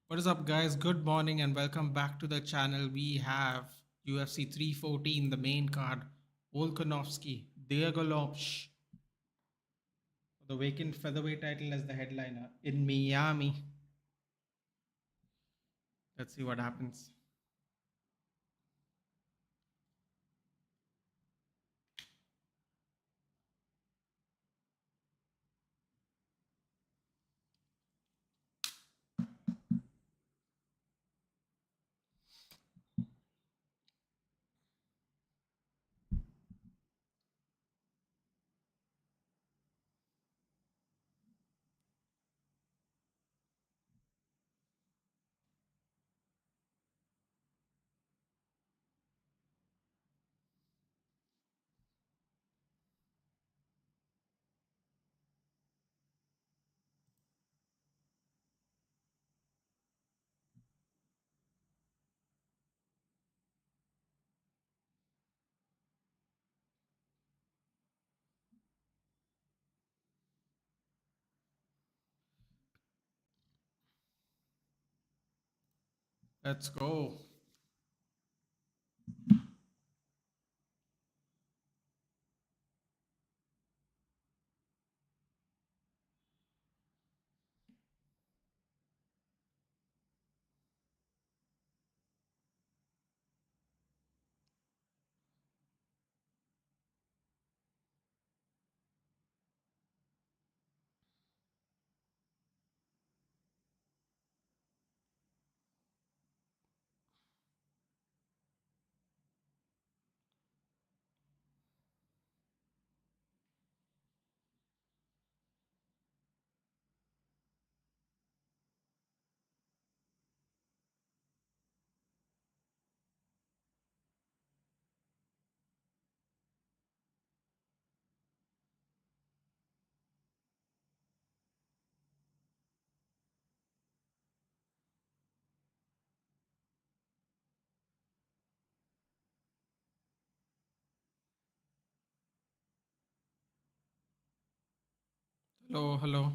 What is up, guys? Good morning and welcome back to the channel. We have UFC 314, the main card. Volkanovski, Diego Lopes, the vacant featherweight title as the headliner in Miami. Let's see what happens. Let's go. Hello, hello.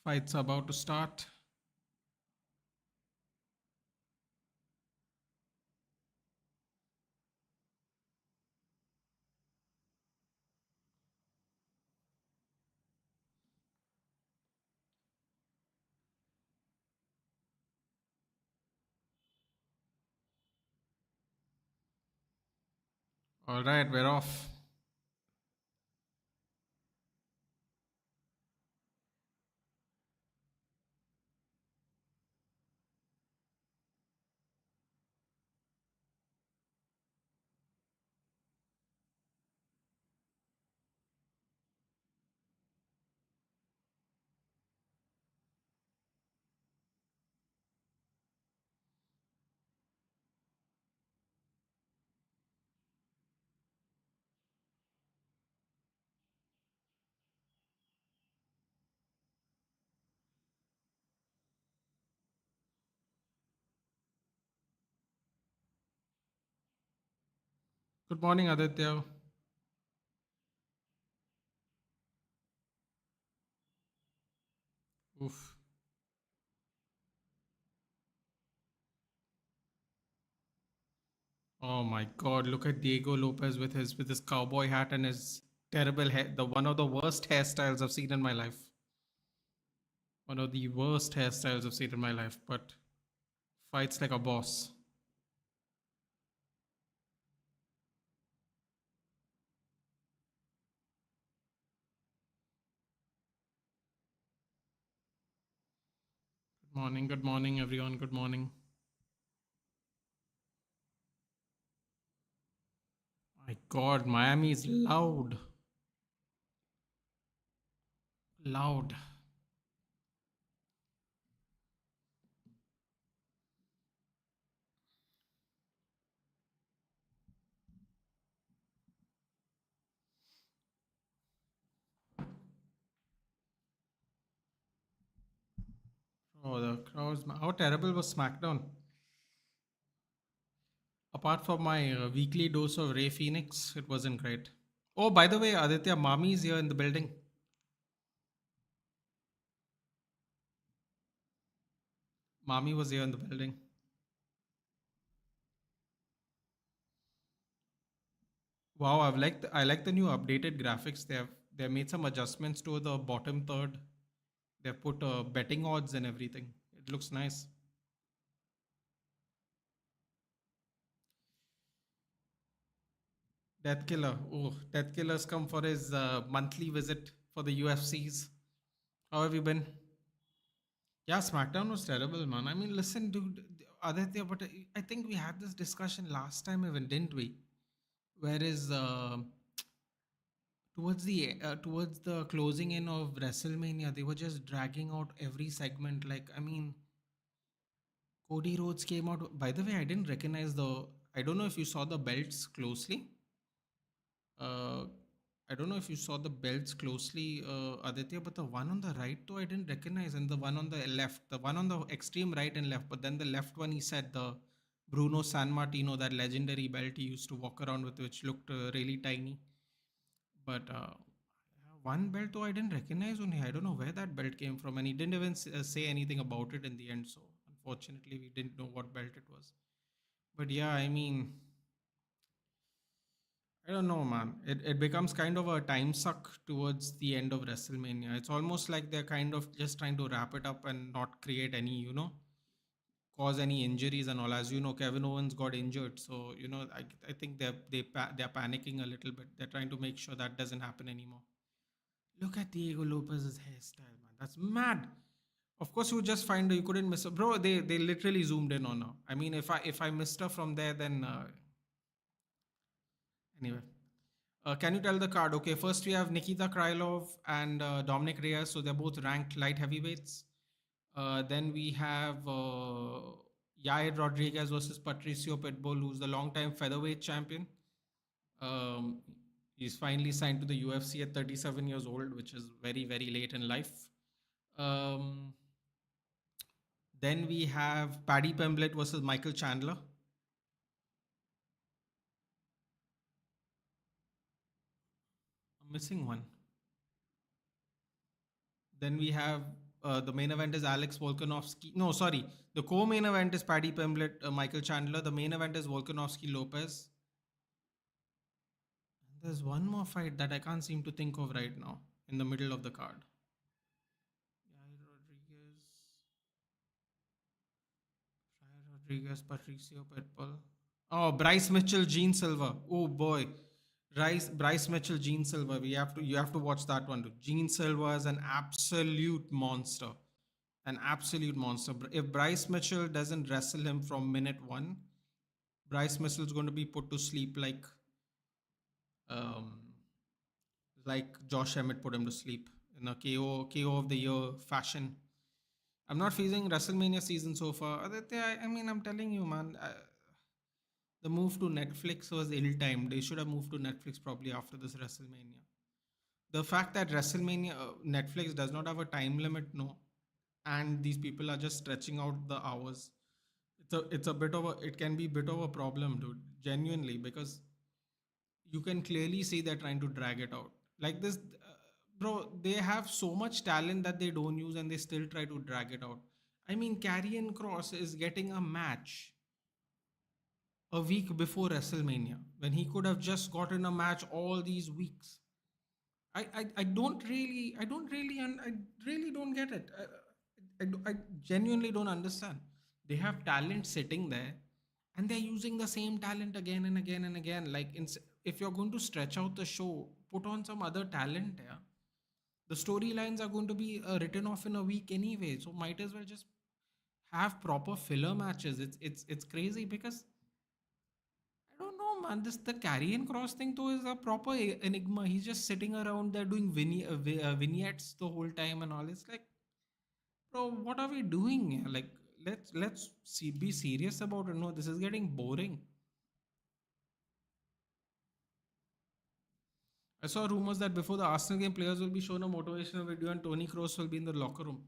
Fight's about to start. All right, we're off. Good morning, Aditya. Oof. Oh my God! Look at Diego Lopez with his cowboy hat and his terrible hair. The one of the worst hairstyles I've seen in my life. One of the worst hairstyles I've seen in my life. But fights like a boss. Good morning, everyone. Good morning. My God, Miami is loud. Loud. Oh, the crowds. How terrible was SmackDown? Apart from my weekly dose of Ray Phoenix, it wasn't great. Oh, by the way, Aditya, Mami is here in the building. Mami was here in the building. Wow, I like the new updated graphics. They have made some adjustments to the bottom third. They've put betting odds and everything. It looks nice. Death Killer. Oh, Death Killer's come for his monthly visit for the UFCs. How have you been? Yeah, SmackDown was terrible, man. I mean, listen, dude, Aditya, but I think we had this discussion last time even, didn't we? Whereas towards the closing in of WrestleMania, they were just dragging out every segment. Like, I mean, Cody Rhodes came out. By the way, I didn't recognize the. I don't know if you saw the belts closely. Uh, I don't know if you saw the belts closely, Aditya, but the one on the right, though, I didn't recognize, and the one on the left, the one on the extreme right and left, but then the left one, he said the Bruno San Martino, that legendary belt he used to walk around with, which looked really tiny. But one belt, though, I didn't recognize only. I don't know where that belt came from, and he didn't even say anything about it in the end. So, unfortunately, we didn't know what belt it was. But yeah, I mean, I don't know, man. It becomes kind of a time suck towards the end of WrestleMania. It's almost like they're kind of just trying to wrap it up and not create any, cause any injuries and all. As you know, Kevin Owens got injured, so I think they're panicking a little bit. They're trying to make sure that doesn't happen anymore. Look at Diego Lopez's hairstyle, man. That's mad. Of course, you just find you couldn't miss her, bro. They literally zoomed in on her. I mean, if I missed her from there, then anyway. Can you tell the card? Okay, first we have Nikita Krylov and Dominic Reyes, so they're both ranked light heavyweights. Then we have Yair Rodriguez versus Patricio Pitbull, who's the longtime featherweight champion. Um, he's finally signed to the UFC at 37 years old, which is very, very late in life. Um, then we have Paddy Pimblett versus Michael Chandler. I'm missing one. Then we have the main event is Alex Volkanovski. No, sorry. The co-main event is Paddy Pimblett, Michael Chandler. The main event is Volkanovski Lopez. There's one more fight that I can't seem to think of right now in the middle of the card. Yair Rodriguez, Patricio Pitbull. Oh, Bryce Mitchell, Gene Silva. Oh boy, Bryce Mitchell, Gene Silva. You have to watch that one too. Gene Silva is an absolute monster, an absolute monster. If Bryce Mitchell doesn't wrestle him from minute one, Bryce Mitchell is going to be put to sleep um, like Josh Emmett put him to sleep in a KO of the year fashion. I'm not feeling WrestleMania season so far. Aditya, I mean, I'm telling you, man, the move to Netflix was ill-timed. They should have moved to Netflix probably after this WrestleMania. The fact that WrestleMania Netflix does not have a time limit, no, and these people are just stretching out the hours. It's a bit of a it can be a bit of a problem, dude. Genuinely, because you can clearly see they're trying to drag it out. Like this, bro. They have so much talent that they don't use, and they still try to drag it out. I mean, Karrion Cross is getting a match a week before WrestleMania when he could have just gotten a match all these weeks. I don't really and I really don't get it. I genuinely don't understand. They have talent sitting there, and they're using the same talent again and again and again. If you're going to stretch out the show, put on some other talent. Yeah, the storylines are going to be written off in a week anyway, so might as well just have proper filler matches. It's crazy because I don't know, man. This the carrion cross thing though is a proper enigma. He's just sitting around there doing vignettes the whole time and all. It's like, bro, what are we doing here? Like, let's see, be serious about it. No, this is getting boring. I saw rumors that before the Arsenal game, players will be shown a motivational video and Tony Kroos will be in the locker room.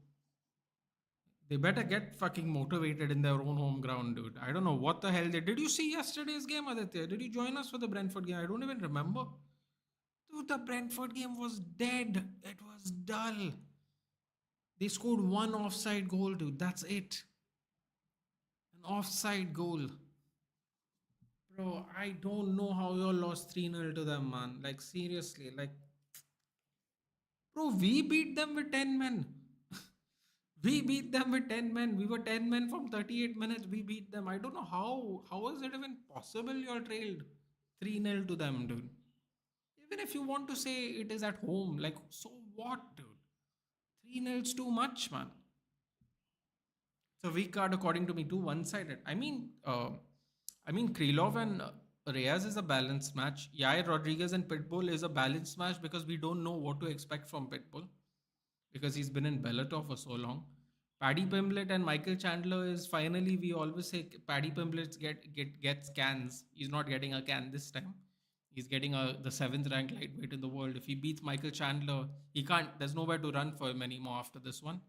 They better get fucking motivated in their own home ground, dude. I don't know what the hell they did. You see yesterday's game, Aditya? Did you join us for the Brentford game? I don't even remember. Dude, the Brentford game was dead. It was dull. They scored one offside goal, dude. That's it. An offside goal. Bro, I don't know how you all lost 3-0 to them, man. Like, seriously. Like, bro, we beat them with 10 men. We beat them with 10 men. We were 10 men from 38 minutes. We beat them. I don't know how. How is it even possible you all trailed 3-0 to them, dude? Even if you want to say it is at home, like, so what, dude? 3-0 is too much, man. So weak card, according to me, too one-sided. I mean, Krylov and Reyes is a balanced match. Yair Rodriguez and Pitbull is a balanced match because we don't know what to expect from Pitbull because he's been in Bellator for so long. Paddy Pimblett and Michael Chandler is finally, we always say Paddy Pimblett gets cans. He's not getting a can this time. He's getting the seventh ranked lightweight in the world. If he beats Michael Chandler, he can't. There's nowhere to run for him anymore after this one.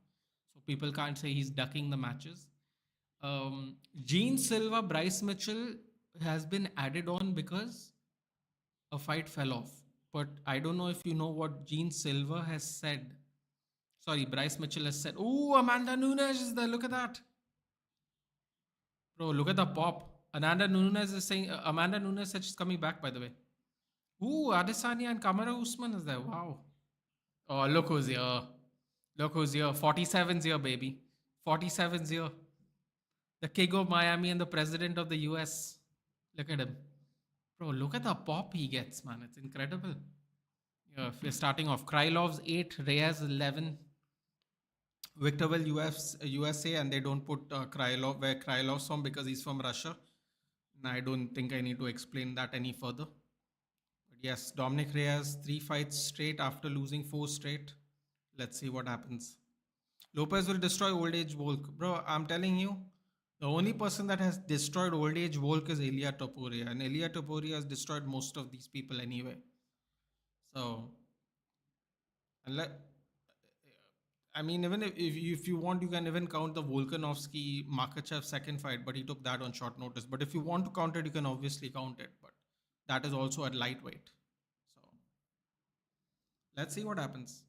So people can't say he's ducking the matches. Gene Silva, Bryce Mitchell has been added on because a fight fell off. But I don't know if you know what Gene Silva has said. Sorry, Bryce Mitchell has said, "Oh, Amanda Nunes is there. Look at that, bro. Look at the pop." Amanda Nunes is saying. Amanda Nunes said she's coming back. By the way. Ooh, Adesanya and Kamara Usman is there. Wow. Oh, look who's here. Look who's here. 47's here, baby. 47's here. The king of Miami and the president of the US. Look at him. Bro, look at the pop he gets, man. It's incredible. Yeah, if we're starting off. Krylov's 8, Reyes 11. Victor will USA and they don't put Krylov where Krylov's from because he's from Russia. And I don't think I need to explain that any further. But yes, Dominic Reyes, 3 fights straight after losing 4 straight. Let's see what happens. Lopes will destroy old age Volk. Bro, I'm telling you, the only person that has destroyed old age Volk is Ilya Topuria. And Ilya Topuria has destroyed most of these people anyway. So, I mean, even if you want, you can even count the Volkanovski Makachev second fight, but he took that on short notice. But if you want to count it, you can obviously count it. But that is also at lightweight. So let's see what happens.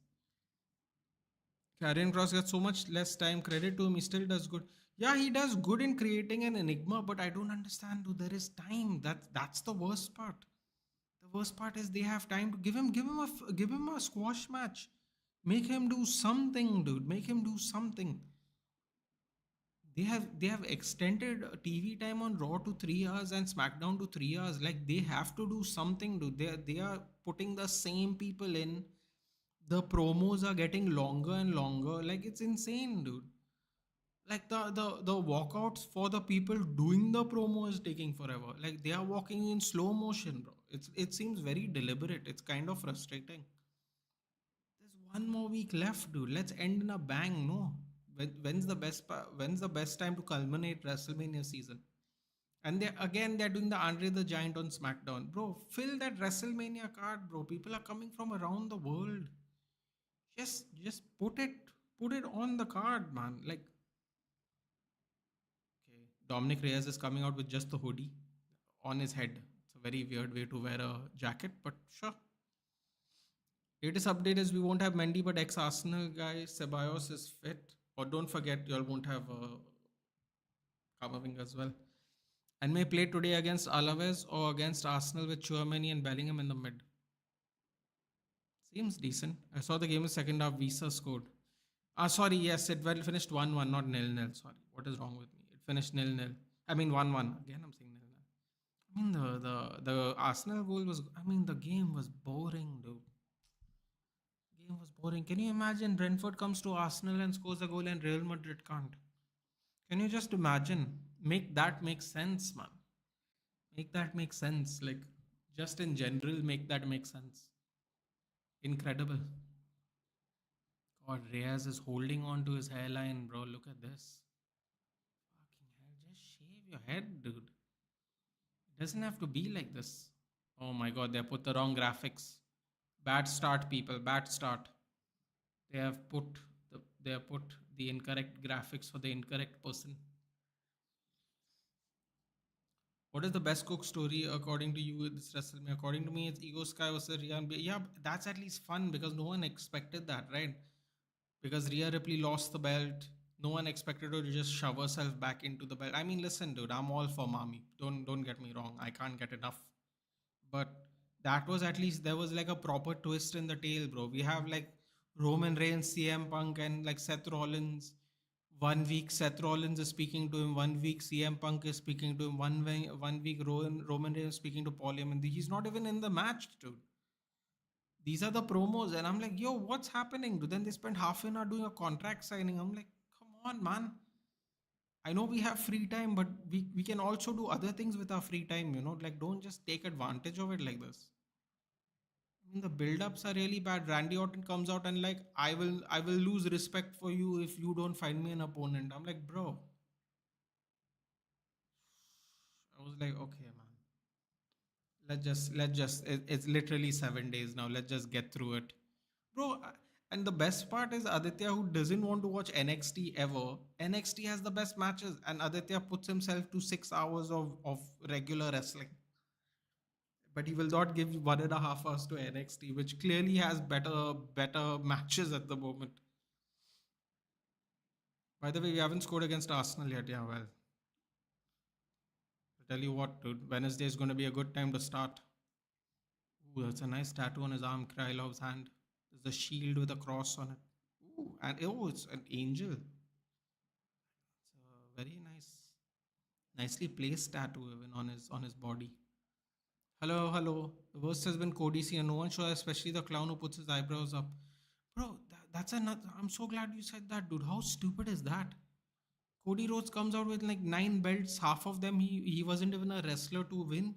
Karrion Cross gets so much less time. Credit to him, he still does good. Yeah, he does good in creating an enigma, but I don't understand, dude. There is time. That's the worst part. The worst part is they have time to give him a squash match. Make him do something, dude. Make him do something. They have extended TV time on Raw to 3 hours and SmackDown to 3 hours. Like they have to do something, dude. They are putting the same people in. The promos are getting longer and longer. Like it's insane, dude. Like the walkouts for the people doing the promo is taking forever. Like they are walking in slow motion, bro. It seems very deliberate. It's kind of frustrating. There's one more week left, dude. Let's end in a bang, no? When's the best time to culminate WrestleMania season? And they're doing the Andre the Giant on SmackDown, bro. Fill that WrestleMania card, bro. People are coming from around the world. Just put it on the card, man. Like, okay, Dominic Reyes is coming out with just the hoodie on his head. It's a very weird way to wear a jacket, but sure. Latest update is we won't have Mendy, but ex-Arsenal guy Ceballos is fit. Or don't forget, you all won't have Camavinga as well. And may play today against Alaves or against Arsenal with Chouameni and Bellingham in the mid. Seems decent. I saw the game in second half. Visa scored. Sorry. Yes, it finished 1-1, not 0-0. Sorry. What is wrong with me? It finished 0-0. I mean 1-1. Again, I'm saying 0-0. I mean the Arsenal goal was. I mean the game was boring, dude. Game was boring. Can you imagine Brentford comes to Arsenal and scores a goal and Real Madrid can't? Can you just imagine? Make sense, man. Make that make sense. Like, just in general, make that make sense. Incredible. God, Reyes is holding on to his hairline, bro. Look at this. Fucking hell, just shave your head, dude. It doesn't have to be like this. Oh my god, they put the wrong graphics. Bad start, people. Bad start. They have put they have put the incorrect graphics for the incorrect person. What is the best cook story according to you with this WrestleMania? According to me, it's Ego Sky versus Rhea. Yeah, that's at least fun because no one expected that, right? Because Rhea Ripley lost the belt. No one expected her to just shove herself back into the belt. I mean, listen, dude, I'm all for Mami. Don't get me wrong. I can't get enough. But that was at least there was like a proper twist in the tail, bro. We have like Roman Reigns, CM Punk, and like Seth Rollins. 1 week Seth Rollins is speaking to him. 1 week CM Punk is speaking to him. One week Roman Reigns is speaking to Paul Heyman. He's not even in the match, dude. These are the promos, and I'm like, yo, what's happening? Dude, then they spend half an hour doing a contract signing. I'm like, come on, man. I know we have free time, but we can also do other things with our free time, Like, don't just take advantage of it like this. I mean, the build-ups are really bad. Randy Orton comes out and like, I will lose respect for you if you don't find me an opponent. I'm like, bro. I was like, okay, man. It's literally 7 days now. Let's just get through it, bro. And the best part is Aditya, who doesn't want to watch NXT ever. NXT has the best matches, and Aditya puts himself to 6 hours of regular wrestling. But he will not give 1.5 hours to NXT, which clearly has better matches at the moment. By the way, we haven't scored against Arsenal yet. Yeah, well, I tell you what, dude, Wednesday is going to be a good time to start. Ooh, that's a nice tattoo on his arm, Krylov's hand. There's a shield with a cross on it. Ooh, and oh, it's an angel. It's a very nicely placed tattoo even on his body. Hello, hello. The worst has been Cody C, and no one sure, especially the clown who puts his eyebrows up. Bro, that's another. I'm so glad you said that, dude. How stupid is that? Cody Rhodes comes out with like 9 belts. Half of them he wasn't even a wrestler to win.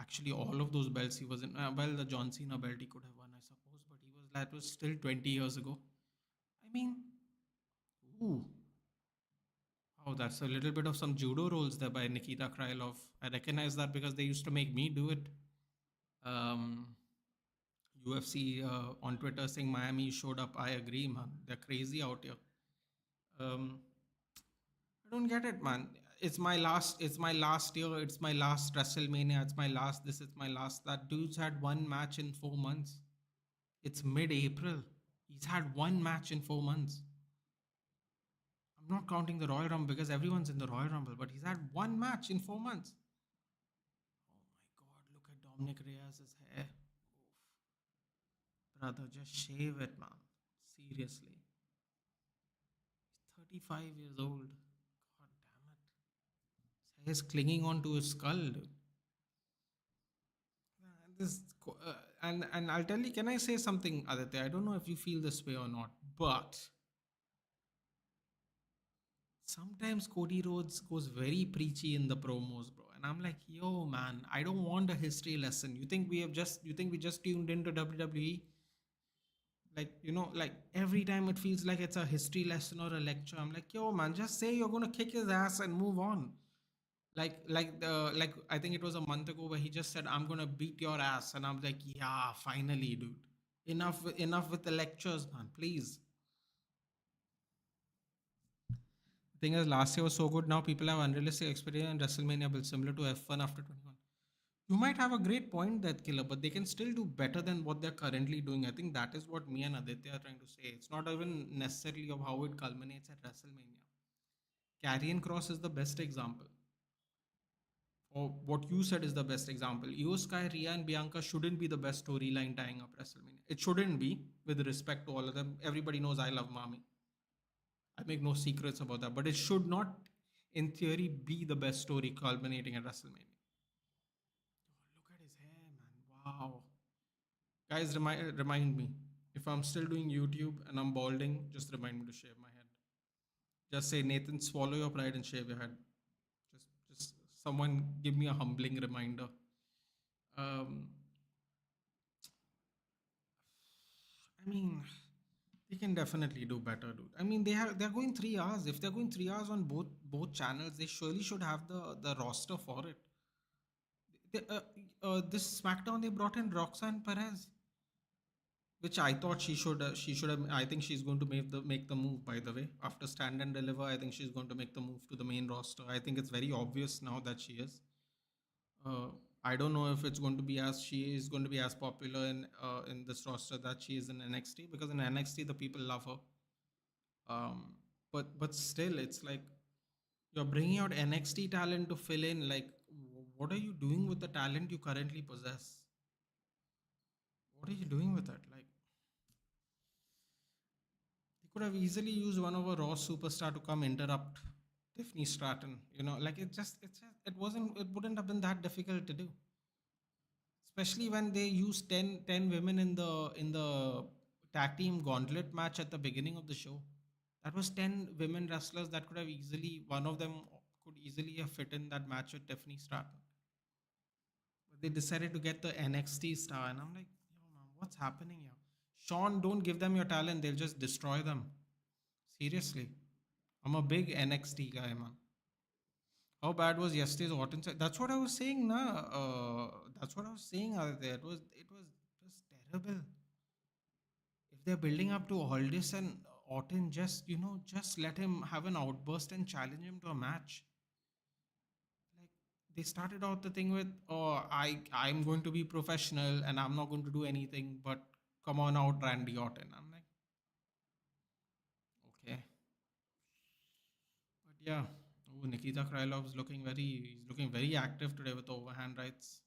Actually, all of those belts he wasn't. Well, the John Cena belt he could have won, I suppose, but that was still 20 years ago. I mean, ooh, oh, that's a little bit of some judo rolls there by Nikita Krylov. I recognize that because they used to make me do it. Um, UFC on Twitter saying Miami showed up. I agree, man. They're crazy out here. Um, I don't get it, man. It's my last. It's my last year. It's my last WrestleMania. It's my last. This. It's my last. That dude's had one match in 4 months. It's mid-April. He's had one match in 4 months. I'm not counting the Royal Rumble because everyone's in the Royal Rumble, but he's had one match in 4 months. Oh my God! Look at Dominic Reyes' hair. Brother, just shave it, man. Seriously. He's 35 years old. God damn it. His hair is clinging onto his skull, dude. This and I'll tell you, can I say something, Aditya? I don't know if you feel this way or not, but sometimes Cody Rhodes goes very preachy in the promos, bro. And I'm like, yo, man, I don't want a history lesson. You think we just tuned into WWE? Like, like every time it feels like it's a history lesson or a lecture. I'm like, yo, man, just say you're gonna kick his ass and move on. Like I think it was a month ago where he just said, I'm gonna beat your ass. And I'm like, yeah, finally, dude. Enough with the lectures, man. Please. Thing is, last year was so good. Now people have unrealistic expectations and WrestleMania built similar to F1 after 21. You might have a great point, that killer, but they can still do better than what they're currently doing. I think that is what me and Aditya are trying to say. It's not even necessarily of how it culminates at WrestleMania. Karrion Cross is the best example. Or what you said is the best example. Io Sky, Rhea, and Bianca shouldn't be the best storyline tying up WrestleMania. It shouldn't be, with respect to all of them. Everybody knows I love Mami. I make no secrets about that. But it should not, in theory, be the best story culminating at WrestleMania. Oh, look at his hair, man. Wow. Guys, remind me. If I'm still doing YouTube and I'm balding, just remind me to shave my head. Just say, Nathan, swallow your pride and shave your head. Just Someone give me a humbling reminder. Um, I mean, they can definitely do better, dude. I mean, they're going 3 hours. If they're going 3 hours on both channels, they surely should have the roster for it. This SmackDown they brought in Roxanne Perez, which I thought she should have. I think she's going to make the move. By the way, after Stand and Deliver, I think she's going to make the move to the main roster. I think it's very obvious now that she is. Uh, I don't know if it's going to be as she is going to be as popular in this roster that she is in NXT, because in NXT the people love her. But still, it's like you're bringing out NXT talent to fill in. Like, what are you doing with the talent you currently possess? What are you doing with it? Like, they could have easily used one of a Raw superstar to come interrupt Tiffany Stratton. Like it wasn't it wouldn't have been that difficult to do, especially when they used ten women in the tag team gauntlet match at the beginning of the show. That was 10 women wrestlers that could have easily, one of them could easily have fit in that match with Tiffany Stratton. But they decided to get the NXT star, and I'm like, yo man, what's happening here? Sean, don't give them your talent, they'll just destroy them. Seriously. I'm a big NXT guy, man. How bad was yesterday's Orton? That's what I was saying, na. That's what I was saying. There, it was just terrible. If they're building up to all this and Orton, just let him have an outburst and challenge him to a match. Like, they started out the thing with, oh, I'm going to be professional and I'm not going to do anything, but come on out, Randy Orton. I'm like, okay, but yeah. Oh, Nikita Krylov is looking very active today with overhand rights.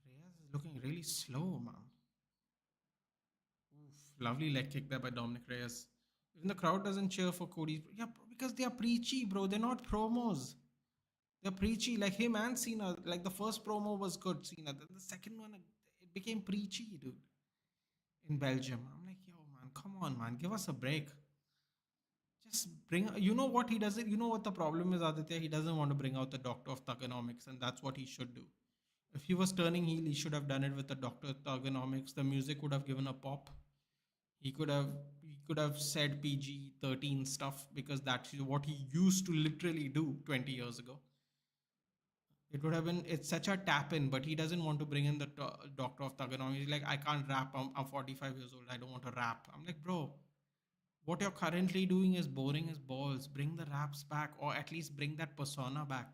Reyes is looking really slow, man. Oof, lovely leg kick there by Dominic Reyes. Even the crowd doesn't cheer for Cody. Yeah, because they are preachy, bro. They're not promos. They're preachy. Like him and Cena. Like the first promo was good, Cena. Then the second one, it became preachy, dude. In Belgium, I'm like, yo, man, come on, man, give us a break. Just bring. You know what he doesn't. You know what the problem is, Aditya. He doesn't want to bring out the Doctor of Thugonomics, and that's what he should do. If he was turning heel, he should have done it with the Doctor of Thugonomics. The music would have given a pop. He could have said PG-13 stuff, because that's what he used to literally do 20 years ago. It would have been, it's such a tap in, but he doesn't want to bring in the Doctor of Thugonomy. He's like, I can't rap. I'm 45 years old. I don't want to rap. I'm like, bro, what you're currently doing is boring as balls. Bring the raps back, or at least bring that persona back.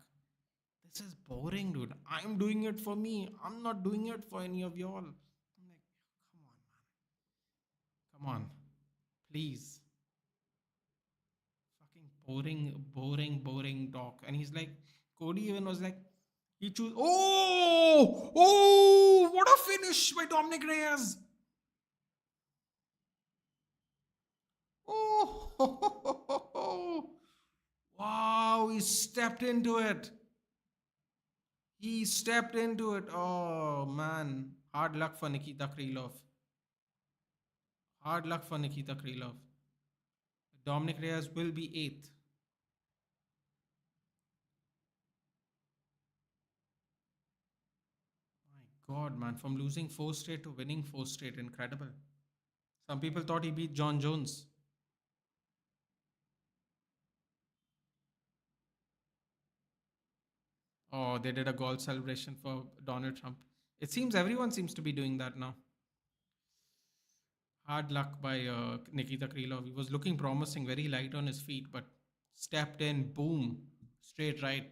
This is boring, dude. I'm doing it for me. I'm not doing it for any of y'all. I'm like, come on, man. Come on. Please. Fucking boring talk. And he's like, Cody even was like, he choose. Oh, what a finish by Dominic Reyes. Oh, wow, he stepped into it. He stepped into it. Oh, man. Hard luck for Nikita Krylov. Hard luck for Nikita Krylov. Dominic Reyes will be eighth. My God, man. From losing four straight to winning four straight. Incredible. Some people thought he beat John Jones. Oh, they did a golf celebration for Donald Trump. It seems everyone seems to be doing that now. Hard luck by Nikita Krylov. He was looking promising, very light on his feet, but stepped in, boom, straight right.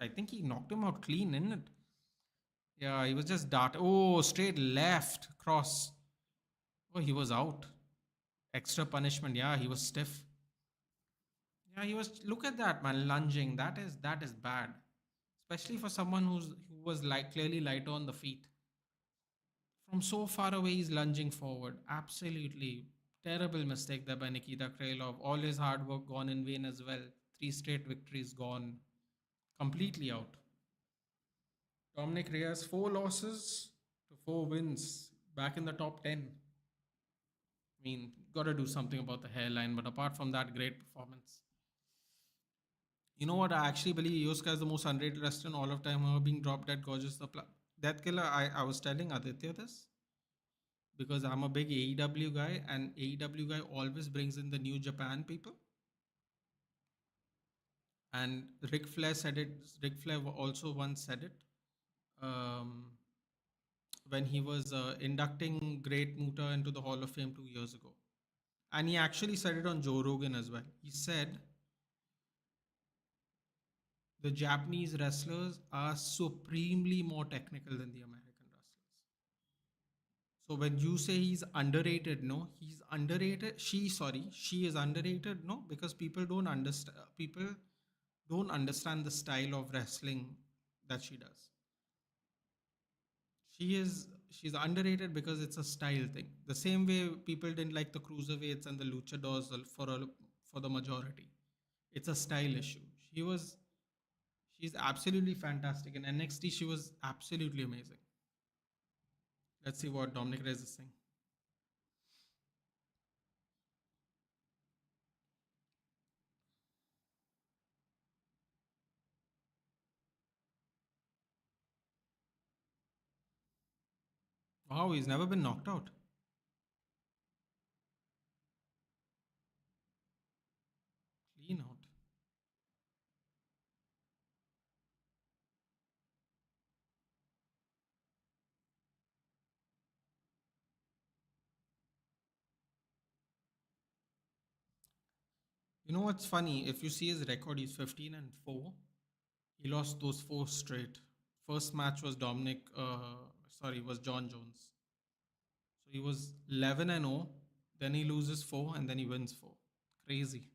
I think he knocked him out clean, isn't it? Yeah, he was just dart. Oh, straight left cross. Oh, he was out. Extra punishment. Yeah, he was stiff. Yeah, he was. Look at that man lunging. That is bad, especially for someone who was like clearly lighter on the feet. From so far away, he's lunging forward. Absolutely terrible mistake there by Nikita Krylov. All his hard work gone in vain as well. Three straight victories gone. Completely out. Dominic Reyes, 4 losses to 4 wins. Back in the top 10. I mean, got to do something about the hairline, but apart from that, great performance. You know what? I actually believe Yoska is the most underrated wrestler in all of time. Her being dropped that gorgeous the Death Killer. I was telling Aditya this because I'm a big AEW guy, and AEW guy always brings in the New Japan people. And Ric Flair said it. Ric Flair also once said it um, when he was inducting Great Muta into the Hall of Fame 2 years ago. And he actually said it on Joe Rogan as well. He said the Japanese wrestlers are supremely more technical than the American wrestlers. So when you say he's underrated, no, he's underrated. She is underrated, no, because people don't understand. People don't understand the style of wrestling that she does. She's underrated because it's a style thing. The same way people didn't like the cruiserweights and the luchadors for the majority. It's a style issue. She's absolutely fantastic in NXT. She was absolutely amazing. Let's see what Dominic Reyes is saying. Wow, he's never been knocked out. Clean out. You know what's funny? If you see his record, he's 15-4. He lost those four straight. First match was was John Jones. So he was 11-0. Then he loses four, and then he wins four. Crazy.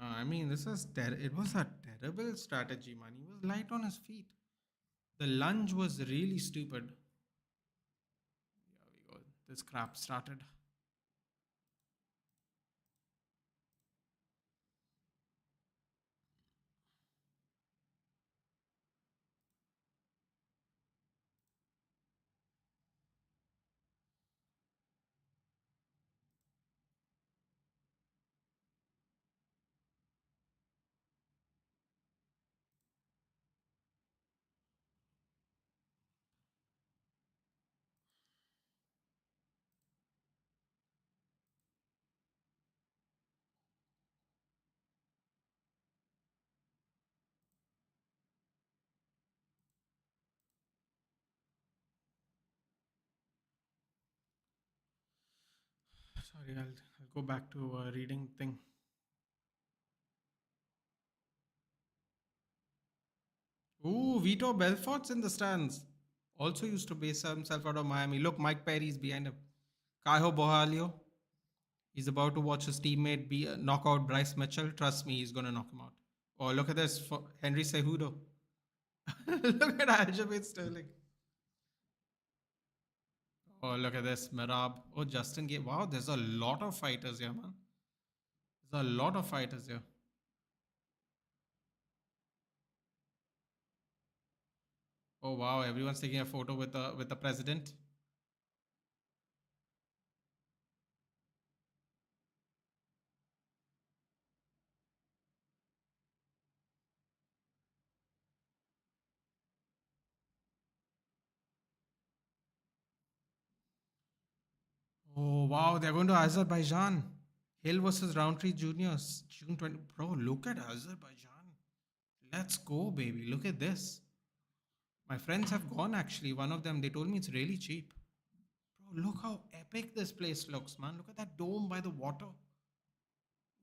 Yeah, I mean, it was a terrible strategy, man. He was light on his feet. The lunge was really stupid. Here we go. This crap started. Sorry, I'll go back to reading thing. Ooh, Vito Belfort's in the stands. Also used to base himself out of Miami. Look, Mike Perry's behind him. Kaiho Bohalio. He's about to watch his teammate knock out Bryce Mitchell. Trust me, he's going to knock him out. Oh, look at this. Henry Cejudo. Look at Aljamain Sterling. Oh, look at this. Merab. Oh, Justin Gay. Wow, there's a lot of fighters here, man. There's a lot of fighters here. Oh, wow. Everyone's taking a photo with the president. Oh, wow. They're going to Azerbaijan. Hill versus Roundtree Juniors. June 20. Bro, look at Azerbaijan. Let's go, baby. Look at this. My friends have gone actually. One of them, they told me it's really cheap. Bro, look how epic this place looks, man. Look at that dome by the water.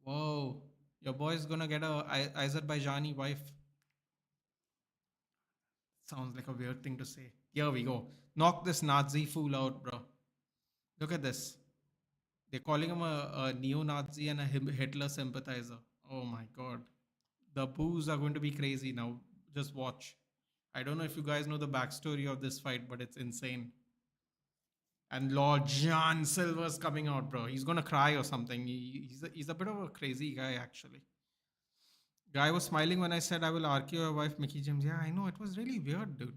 Whoa. Your boy's gonna get a Azerbaijani wife. Sounds like a weird thing to say. Here we go. Knock this Nazi fool out, bro. Look at this. They're calling him a neo Nazi and a Hitler sympathizer. Oh my god. The boos are going to be crazy now. Just watch. I don't know if you guys know the backstory of this fight, but it's insane. And Lord John Silver's coming out, bro. He's gonna cry or something. He's a bit of a crazy guy, actually. Guy was smiling when I said I will RQ your wife, Mickey James. Yeah, I know. It was really weird, dude.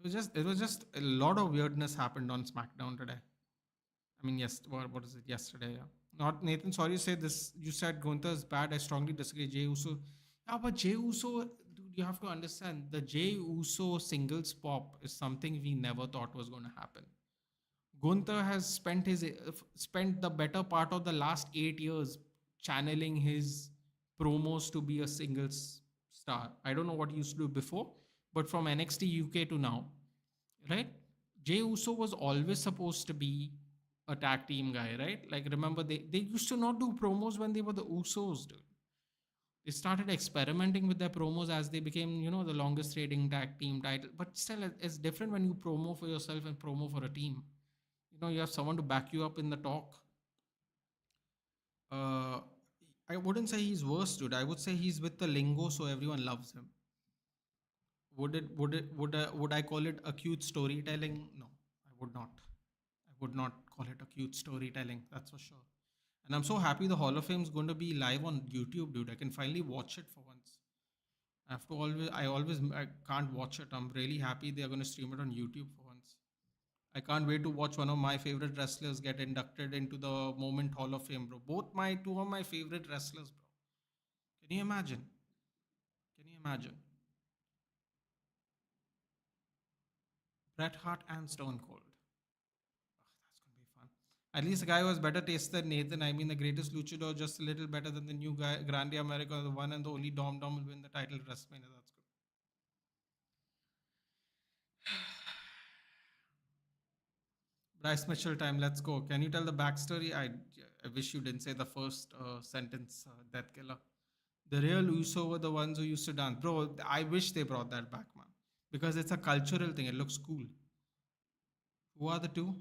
It was just a lot of weirdness happened on SmackDown today. I mean, yes, what is it? Yesterday, yeah. Not Nathan. Sorry to say this. You said Gunther is bad. I strongly disagree. Jey Uso, yeah, but Jey Uso, dude, you have to understand the Jey Uso singles pop is something we never thought was going to happen. Gunther has spent the better part of the last 8 years channeling his promos to be a singles star. I don't know what he used to do before, but from NXT UK to now, right? Jey Uso was always supposed to be a tag team guy, right? Like remember they used to not do promos when they were the Usos, dude. They started experimenting with their promos as they became, the longest trading tag team title. But still, it's different when you promo for yourself and promo for a team. You have someone to back you up in the talk. Uh, I wouldn't say he's worse, dude. I would say he's with the lingo, so everyone loves him. Would I call it acute storytelling? No, I would not. I would not call it acute storytelling. That's for sure. And I'm so happy the Hall of Fame is going to be live on YouTube, dude. I can finally watch it for once. I can't watch it. I'm really happy they are going to stream it on YouTube for once. I can't wait to watch one of my favorite wrestlers get inducted into the Moment Hall of Fame, bro. Two of my favorite wrestlers, bro. Can you imagine? Can you imagine? Bret Hart and Stone Cold. That's gonna be fun. At least the guy was better taste than Nathan. I mean, the greatest luchador, just a little better than the new guy, Grande America, the one and the only Dom Dom will win the title at WrestleMania. That's good. Bryce Mitchell time. Let's go. Can you tell the backstory? I wish you didn't say the first sentence, Death Killer. The real Uso were the ones who used to dance. Bro, I wish they brought that back, man. Because it's a cultural thing. It looks cool. Who are the two?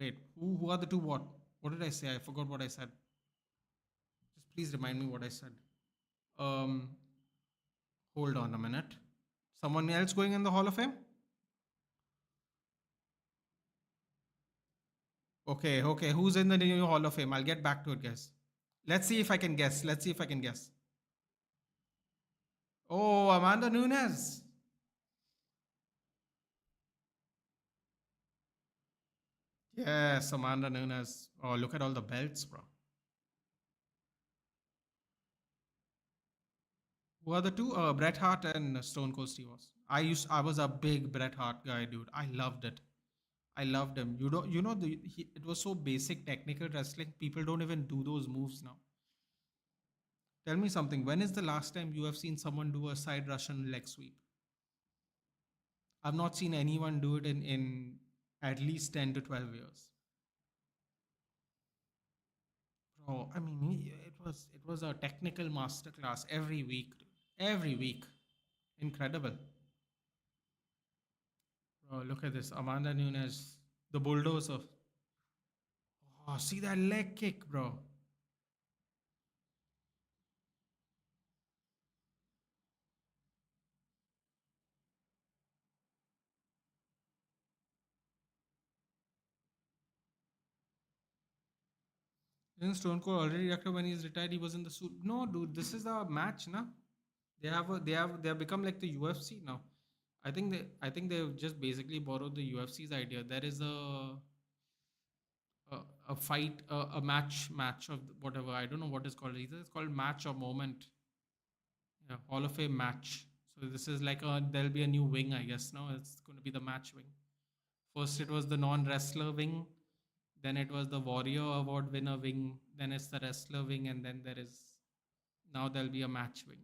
Wait, who are the two what? What did I say? I forgot what I said. Just please remind me what I said. Um, Hold on a minute. Someone else going in the Hall of Fame? Okay. Who's in the new Hall of Fame? I'll get back to it, guys. Let's see if I can guess. Let's see if I can guess. Oh, Amanda Nunes. Yes, Amanda Nunes. Oh, look at all the belts, bro. Who are the two? Bret Hart and Stone Cold Steve Austin. I was a big Bret Hart guy, dude. I loved it. I loved him. It was so basic technical wrestling. People don't even do those moves now. Tell me something. When is the last time you have seen someone do a side Russian leg sweep? I've not seen anyone do it in at least 10 to 12 years. Bro, I mean, it was a technical masterclass every week. Every week. Incredible. Bro, look at this. Amanda Nunes, the bulldozer. Oh, see that leg kick, bro. Isn't Stone Cold already actor when he's retired? He was in the suit. No, dude, this is a match, na. They have become like the UFC now. I think they've just basically borrowed the UFC's idea. There is a, a fight, a match of whatever. I don't know what it's called. Either it's called match or moment. Yeah, Hall of Fame match. So this is like there'll be a new wing, I guess. Now it's going to be the match wing. First, it was the non-wrestler wing. Then it was the Warrior Award winner wing. Then it's the wrestler wing, and then now there'll be a match wing.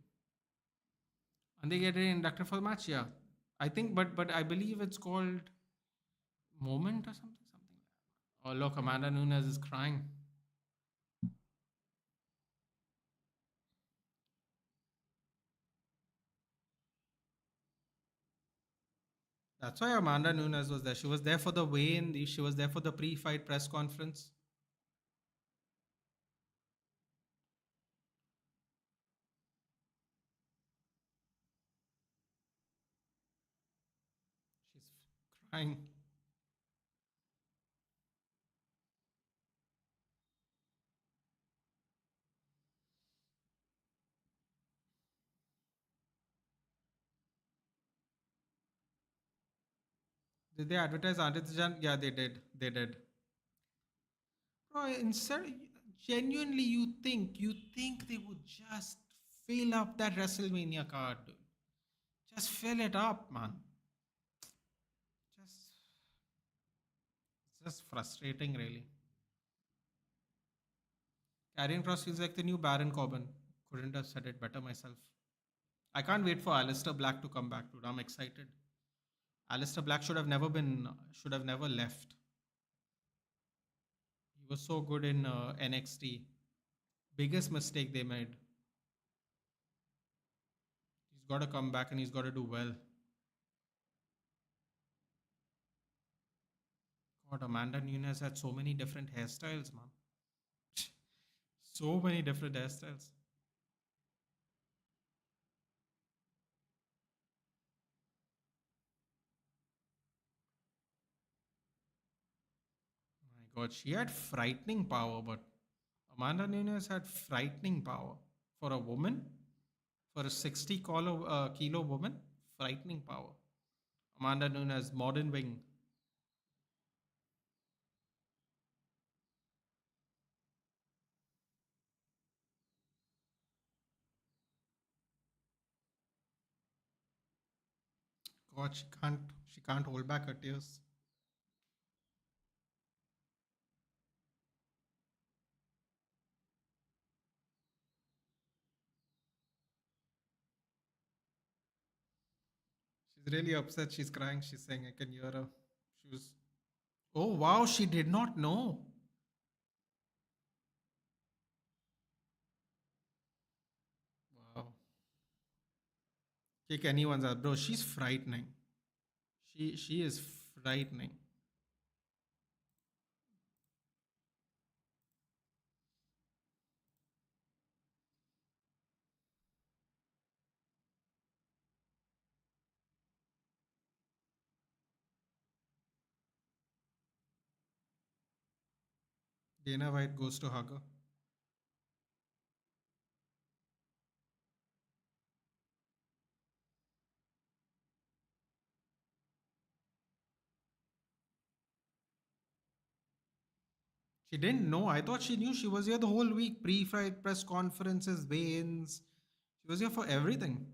And they get an inductor for the match, yeah. I think, but I believe it's called Moment or something. Oh look, Amanda Nunes is crying. That's why Amanda Nunes was there. She was there for the weigh-in. She was there for the pre-fight press conference. She's crying. Did they advertise Aditya? Yeah, they did. They did. Bro, instead, genuinely, you think they would just fill up that WrestleMania card, dude. Just fill it up, man. Just, it's just frustrating, really. Karrion Cross feels like the new Baron Corbin. Couldn't have said it better myself. I can't wait for Alistair Black to come back, dude. I'm excited. Alistair Black should have never left. He was so good in NXT. Biggest mistake they made. He's got to come back and he's got to do well. God, Amanda Nunes had so many different hairstyles, man. So many different hairstyles. My God, she had frightening power, but Amanda Nunes had frightening power for a woman, for a 60 kilo woman. Frightening power. Amanda Nunes, modern wing. God, she can't hold back her tears. She's really upset. She's crying. She's saying, I can hear her. She was. Oh wow, she did not know. Wow. Kick anyone's ass, bro. She's frightening. She is frightening. Dana White goes to hug her. She didn't know. I thought she knew. She was here the whole week. Pre-fight press conferences, weigh-ins. She was here for everything.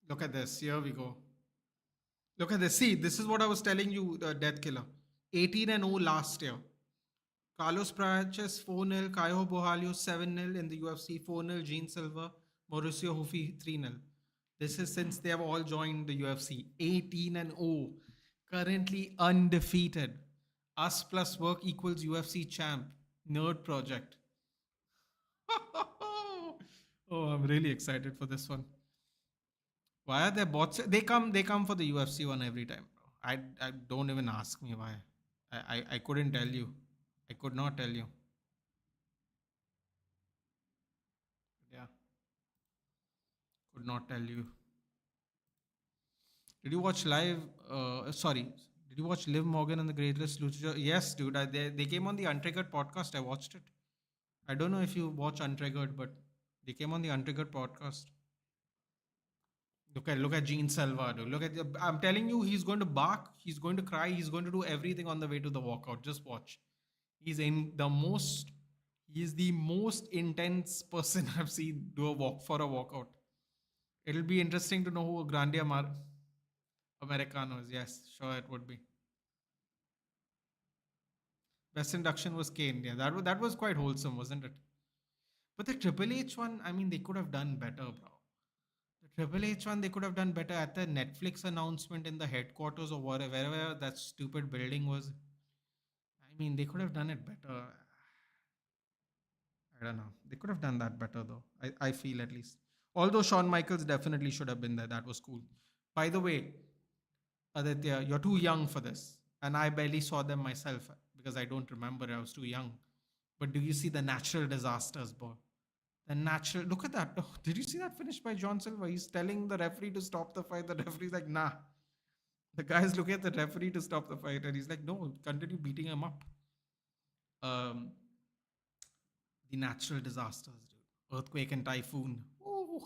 Look at this. Here we go. Look at this. See, this is what I was telling you, Death Killer. 18 and 0 last year. Carlos Praches 4-0, Caio Borralho 7-0 in the UFC, 4-0 Gene Silva, Mauricio Hufi 3-0. This is since they have all joined the UFC. 18 and 0. Currently undefeated. Us plus work equals UFC champ. Nerd project. Oh, I'm really excited for this one. Why are there bots? They come for the UFC one every time, bro. I don't even ask me why. I couldn't tell you. I could not tell you. Yeah, could not tell you. Did you watch live? Sorry, did you watch Liv Morgan and the Greatest Lucha? Yes, dude. They came on the Untriggered podcast. I watched it. I don't know if you watch Untriggered, but they came on the Untriggered podcast. Look at Gene Salva, dude. I'm telling you, he's going to bark. He's going to cry. He's going to do everything on the way to the walkout. Just watch. He's in the most. He's the most intense person I've seen do a walk for a walkout. It'll be interesting to know who Grande Americano is. Yes, sure it would be. Best induction was Kane. Yeah, that was quite wholesome, wasn't it? But the Triple H one, I mean, they could have done better, bro. The Triple H one, they could have done better at the Netflix announcement in the headquarters or wherever that stupid building was. I mean, they could have done it better. I don't know. They could have done that better, though. I feel at least. Although Shawn Michaels definitely should have been there. That was cool. By the way, Aditya, you're too young for this. And I barely saw them myself because I don't remember. I was too young. But do you see the natural disasters, bro? The natural. Look at that. Oh, did you see that finish by John Silver? He's telling the referee to stop the fight. The referee's like, nah. The guy's looking at the referee to stop the fight, and he's like, "No, continue beating him up." Um, the natural disasters, dude. Earthquake and typhoon. Ooh,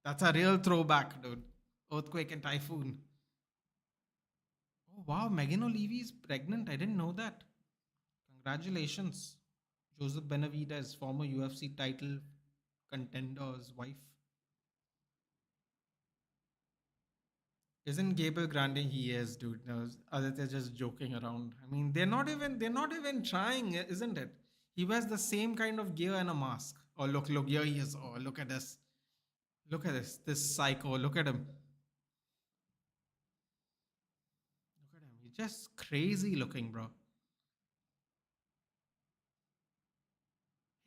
that's a real throwback, dude. Earthquake and typhoon. Oh wow, Megan O'Leary is pregnant. I didn't know that. Congratulations, Joseph Benavidez, former UFC title contender's wife. Isn't Gabriel Grande? He is, dude. No, Aditya just joking around. I mean, they're not even trying, isn't it? He wears the same kind of gear and a mask. Oh, look, here he is. Oh, look at this. Look at this psycho. Look at him. Look at him. He's just crazy looking, bro.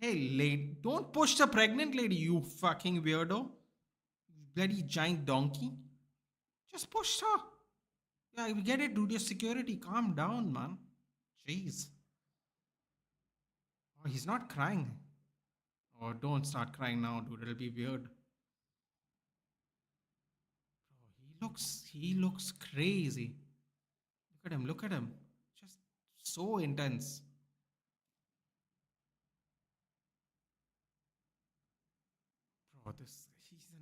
Hey, lady, don't push the pregnant lady, you fucking weirdo. Bloody giant donkey. Just push her. Yeah, we get it, dude. Your security. Calm down, man. Jeez. Oh, he's not crying. Oh, don't start crying now, dude. It'll be weird. Bro, he looks crazy. Look at him. Look at him. Just so intense. Bro, he's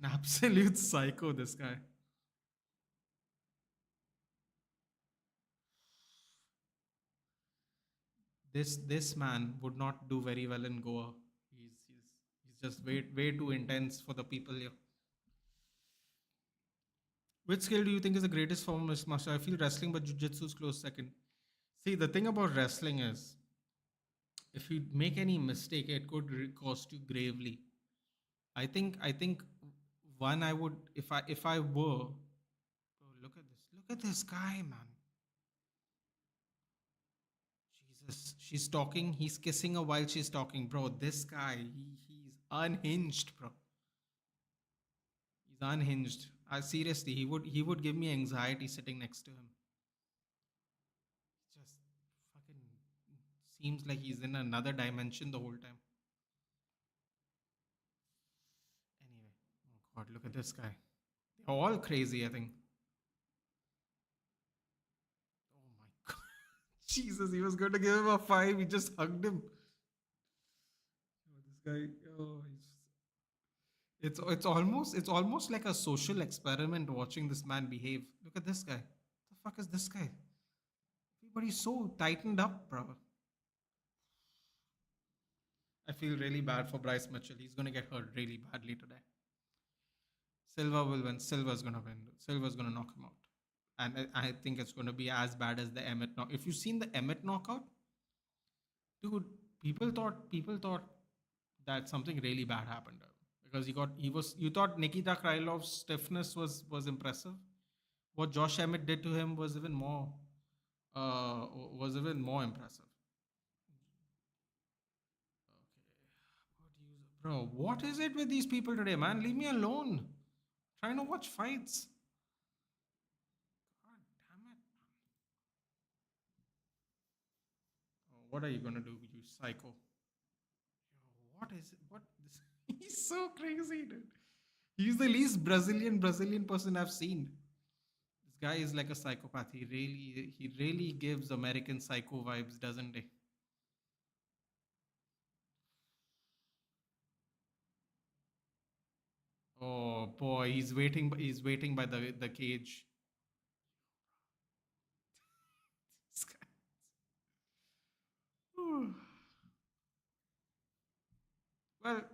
an absolute psycho, this guy. This man would not do very well in Goa. He's just way too intense for the people here. Which skill do you think is the greatest form of mixed martial? I feel wrestling, but jiu-jitsu is close second. See, the thing about wrestling is, if you make any mistake, it could cost you gravely. I think one I would if I were. Bro, look at this guy, man. Jesus, she's talking. He's kissing her while she's talking, bro. This guy, he's unhinged, bro. He's unhinged. Seriously, he would give me anxiety sitting next to him. Just fucking seems like he's in another dimension the whole time. Anyway, oh god, look at this guy. They're all crazy, I think. Oh my god. Jesus, he was going to give him a five. He just hugged him. Oh, this guy, oh, it's almost like a social experiment watching this man behave. Look at this guy. The fuck is this guy? Everybody's so tightened up, bro. I feel really bad for Bryce Mitchell. He's gonna get hurt really badly today. Silva will win. Silva's gonna win. Silva's gonna knock him out. And I think it's gonna be as bad as the Emmett knock. If you've seen the Emmett knockout, dude, people thought that something really bad happened to him because you thought Nikita Krylov's stiffness was impressive. What Josh Emmett did to him uh was even more impressive. Okay. Bro, what is it with these people today, man? Leave me alone. Trying to watch fights. God damn it. Oh, what are you gonna do, you psycho? Yo, what is it? What this he's so crazy, dude. He's the least Brazilian person I've seen. This guy is like a psychopath. He really gives American psycho vibes, doesn't he? Oh boy, he's waiting by the cage. This guy. Well,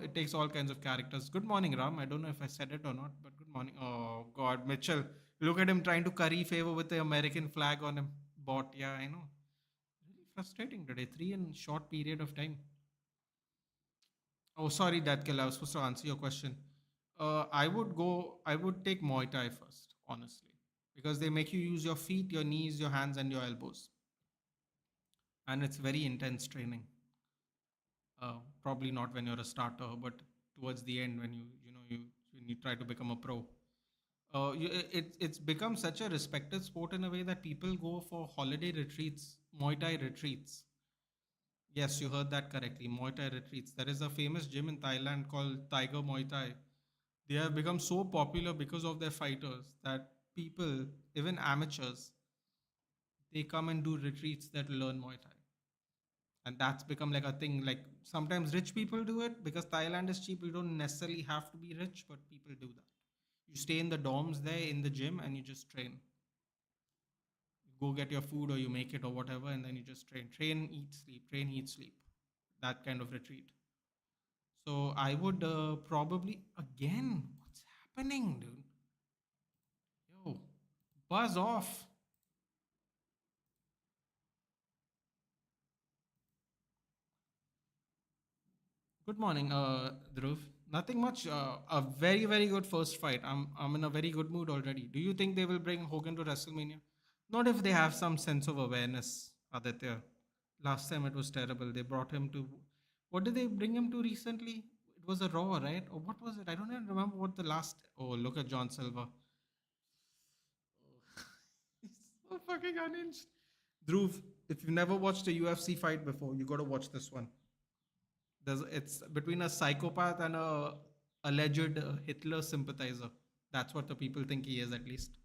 it takes all kinds of characters. Good morning, Ram. I don't know if I said it or not, but good morning. Oh God, Mitchell, look at him trying to curry favor with the American flag on him. Bot, yeah, I know. Really frustrating today. Three in short period of time. Oh, sorry, Dadkill. I was supposed to answer your question. I would take Muay Thai first, honestly, because they make you use your feet, your knees, your hands, and your elbows, and it's very intense training. Probably not when you're a starter, but towards the end when you try to become a pro. It's become such a respected sport in a way that people go for holiday retreats, Muay Thai retreats. Yes, you heard that correctly. Muay Thai retreats. There is a famous gym in Thailand called Tiger Muay Thai. They have become so popular because of their fighters that people even amateurs, they come and do retreats that learn Muay Thai. And that's become like a thing. Like sometimes rich people do it because Thailand is cheap. You don't necessarily have to be rich, but people do that. You stay in the dorms there in the gym and you just train. You go get your food or you make it or whatever, and then you just train. Train, eat, sleep. Train, eat, sleep. That kind of retreat. So I would probably again. What's happening, dude? Yo, buzz off. Good morning, Dhruv. Nothing much. A very very good first fight. I'm in a very good mood already. Do you think they will bring Hogan to WrestleMania? Not if they have some sense of awareness, Aditya. Last time it was terrible. They brought him to. What did they bring him to recently? It was a Raw, right? Or what was it? I don't even remember what the last. Oh, look at John Silver. He's so fucking unhinged. Dhruv, if you've never watched a UFC fight before, you got to watch this one. It's between a psychopath and a alleged Hitler sympathizer. That's what the people think he is, at least.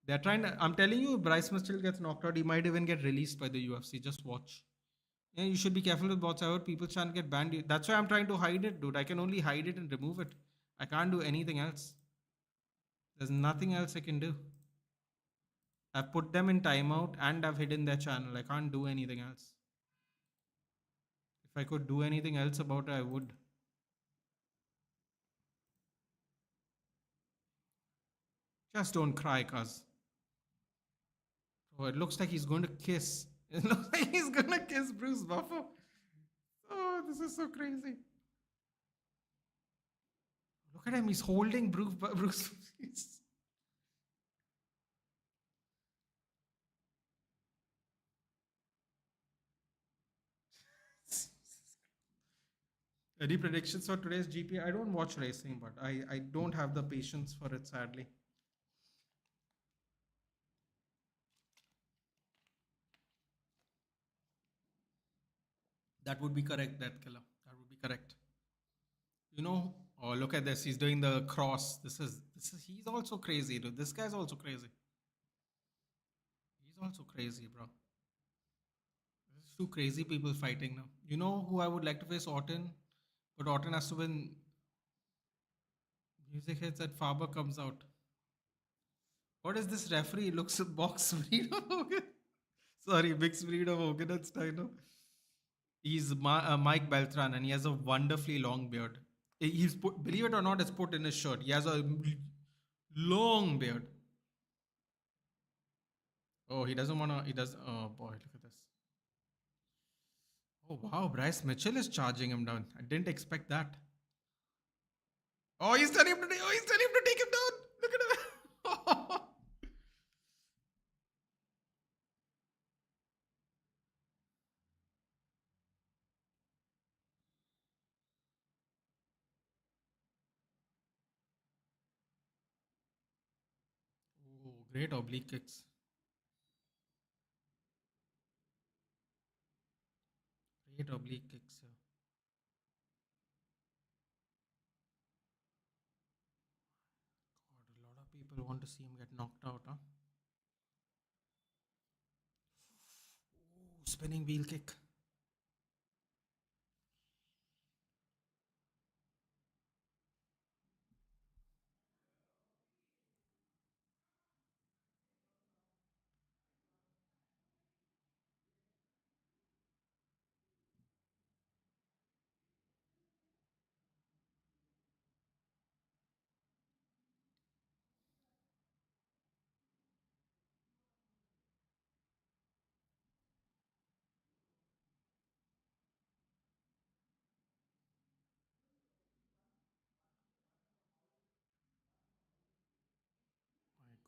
They're trying to. I'm telling you, if Bryce Mitchell gets knocked out, he might even get released by the UFC. Just watch. Yeah, you should be careful with whatsoever. People trying to get banned. That's why I'm trying to hide it, dude. I can only hide it and remove it. I can't do anything else. There's nothing else I can do. I've put them in timeout and I've hidden their channel. I can't do anything else. If I could do anything else about it, I would. Just don't cry, cuz. Oh, it looks like he's going to kiss. It looks like he's going to kiss Bruce Buffer. Oh, this is so crazy. Look at him. He's holding Bruce. Any predictions for today's GP? I don't watch racing, but I don't have the patience for it, sadly. That would be correct, that killer. That would be correct. You know, oh, look at this. He's doing the cross. He's also crazy, dude. This guy's also crazy. He's also crazy, bro. There's two crazy people fighting now. You know who I would like to face? Orton. But Orton has to win. Music hits that Faber comes out. What is this referee? Looks a box breed of Hogan. Sorry, mixed breed of Hogan and Steiner. He's Mike Beltran and he has a wonderfully long beard. He's put, believe it or not, it's put in his shirt. He has a long beard. Oh, he doesn't want to. He does. Oh boy, look at this. Oh wow, Bryce Mitchell is charging him down. I didn't expect that. Oh, he's telling him to. Oh, he's telling him to take him down. Look at him. Oh, great oblique kicks. Great oblique kicks. Yeah. God, a lot of people want to see him get knocked out, huh? Ooh, spinning wheel kick.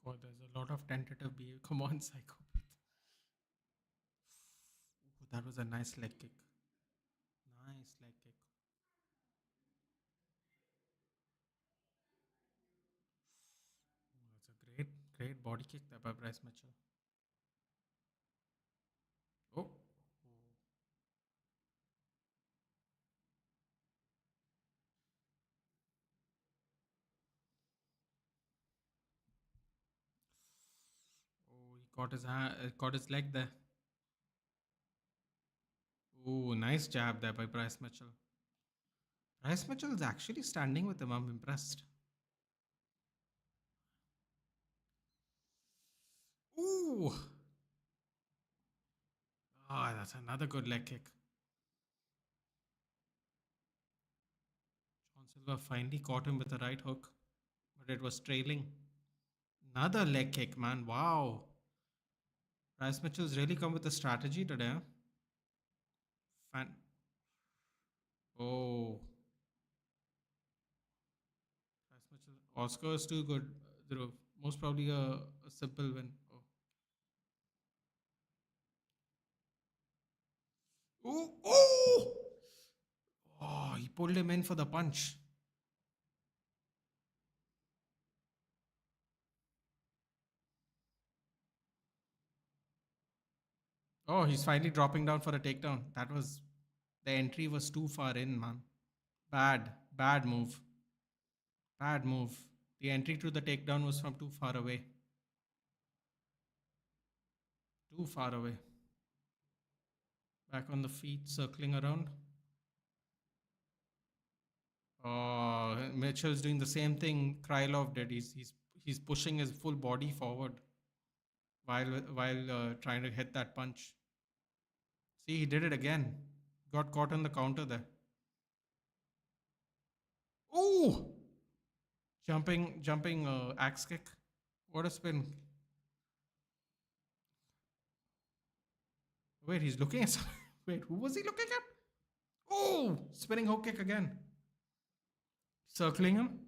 My God, there's a lot of tentative behavior. Come on, psychopath. Ooh, that was a nice leg kick. Nice leg kick. Ooh, that's a great body kick there by Bryce Mitchell. Oh, caught his leg there. Ooh, nice jab there by Bryce Mitchell. Bryce Mitchell is actually standing with him. I'm impressed. Ooh. Ah, that's another good leg kick. John Silver finally caught him with a right hook, but it was trailing. Another leg kick, man. Wow. Bryce Mitchell's really come with a strategy today. Huh? Fan- oh. Bryce Mitchell. Oscar is too good. Dhruv. Most probably a simple win. Oh. Ooh. Oh! Oh, he pulled him in for the punch. Oh, he's finally dropping down for a takedown. That was the entry was too far in, man. Bad move. Bad move. The entry to the takedown was from too far away. Too far away. Back on the feet, circling around. Oh, Mitchell's doing the same thing Krylov did. He's pushing his full body forward while trying to hit that punch. See, he did it again. Got caught on the counter there. Ooh! Jumping axe kick. What a spin. Wait, he's looking at Wait, who was he looking at? Oh! Spinning hook kick again. Circling him.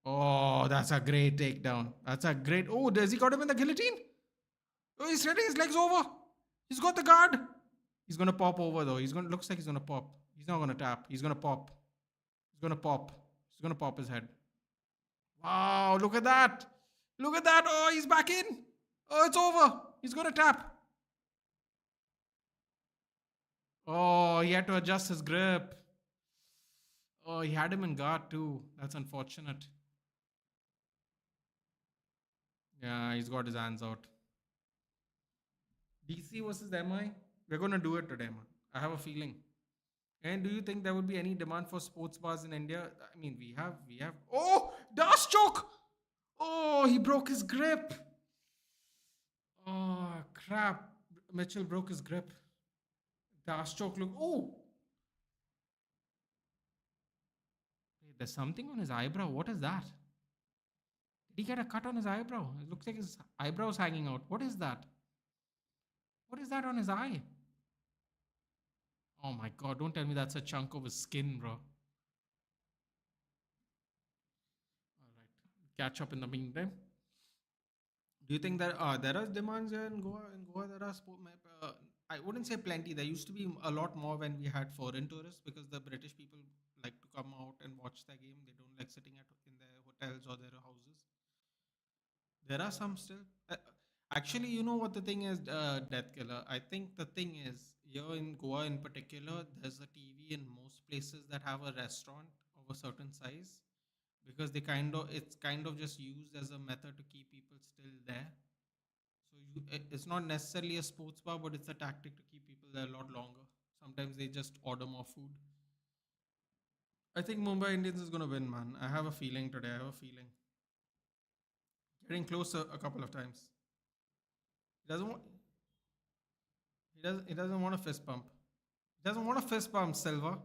Oh, that's a great takedown. That's a great. Oh, does he got him in the guillotine? Oh, he's setting his legs over. He's got the guard. He's gonna pop over though. He's gonna looks like he's gonna pop. He's not gonna tap. He's gonna pop. He's gonna pop. He's gonna pop his head. Wow, look at that. Look at that. Oh, he's back in. Oh, it's over. He's gonna tap. Oh, he had to adjust his grip. Oh, he had him in guard too. That's unfortunate. Yeah, he's got his hands out. DC versus MI. We're gonna do it today, man. I have a feeling. And do you think there would be any demand for sports bars in India? I mean, we have. Oh, Das choke! Oh, he broke his grip. Oh, crap. Mitchell broke his grip. Das choke. Look. Oh, wait, there's something on his eyebrow. What is that? Did he get a cut on his eyebrow? It looks like his eyebrow's hanging out. What is that? What is that on his eye? Oh my god, don't tell me that's a chunk of his skin, bro. Alright. Catch up in the meantime. Do you think that there are demands here in Goa? In Goa, there are I wouldn't say plenty. There used to be a lot more when we had foreign tourists because the British people like to come out and watch the game. They don't like sitting in their hotels or their houses. There are some still. Actually, you know what the thing is, Death Killer. I think the thing is here in Goa, in particular, there's a TV in most places that have a restaurant of a certain size because it's kind of just used as a method to keep people still there. So it's not necessarily a sports bar, but it's a tactic to keep people there a lot longer. Sometimes they just order more food. I think Mumbai Indians is gonna win, man. I have a feeling today. I have a feeling. Getting closer a couple of times. He doesn't want. He doesn't want a fist bump. He doesn't want a fist bump, Silva.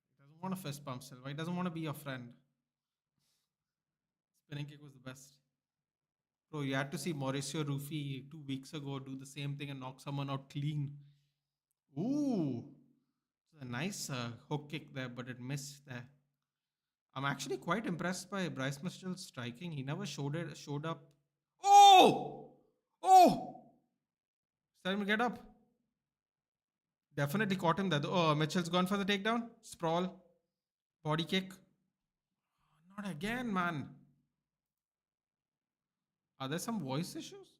He doesn't want a fist bump, Silva. He doesn't want to be your friend. Spinning kick was the best. Bro, you had to see Mauricio Rufy 2 weeks ago do the same thing and knock someone out clean. Ooh, it's a nice hook kick there, but it missed there. I'm actually quite impressed by Bryce Mitchell's striking. He never showed up. Oh, oh! Tell him to get up. Definitely caught him there. Oh, Mitchell's gone for the takedown. Sprawl, body kick. Not again, man. Are there some voice issues?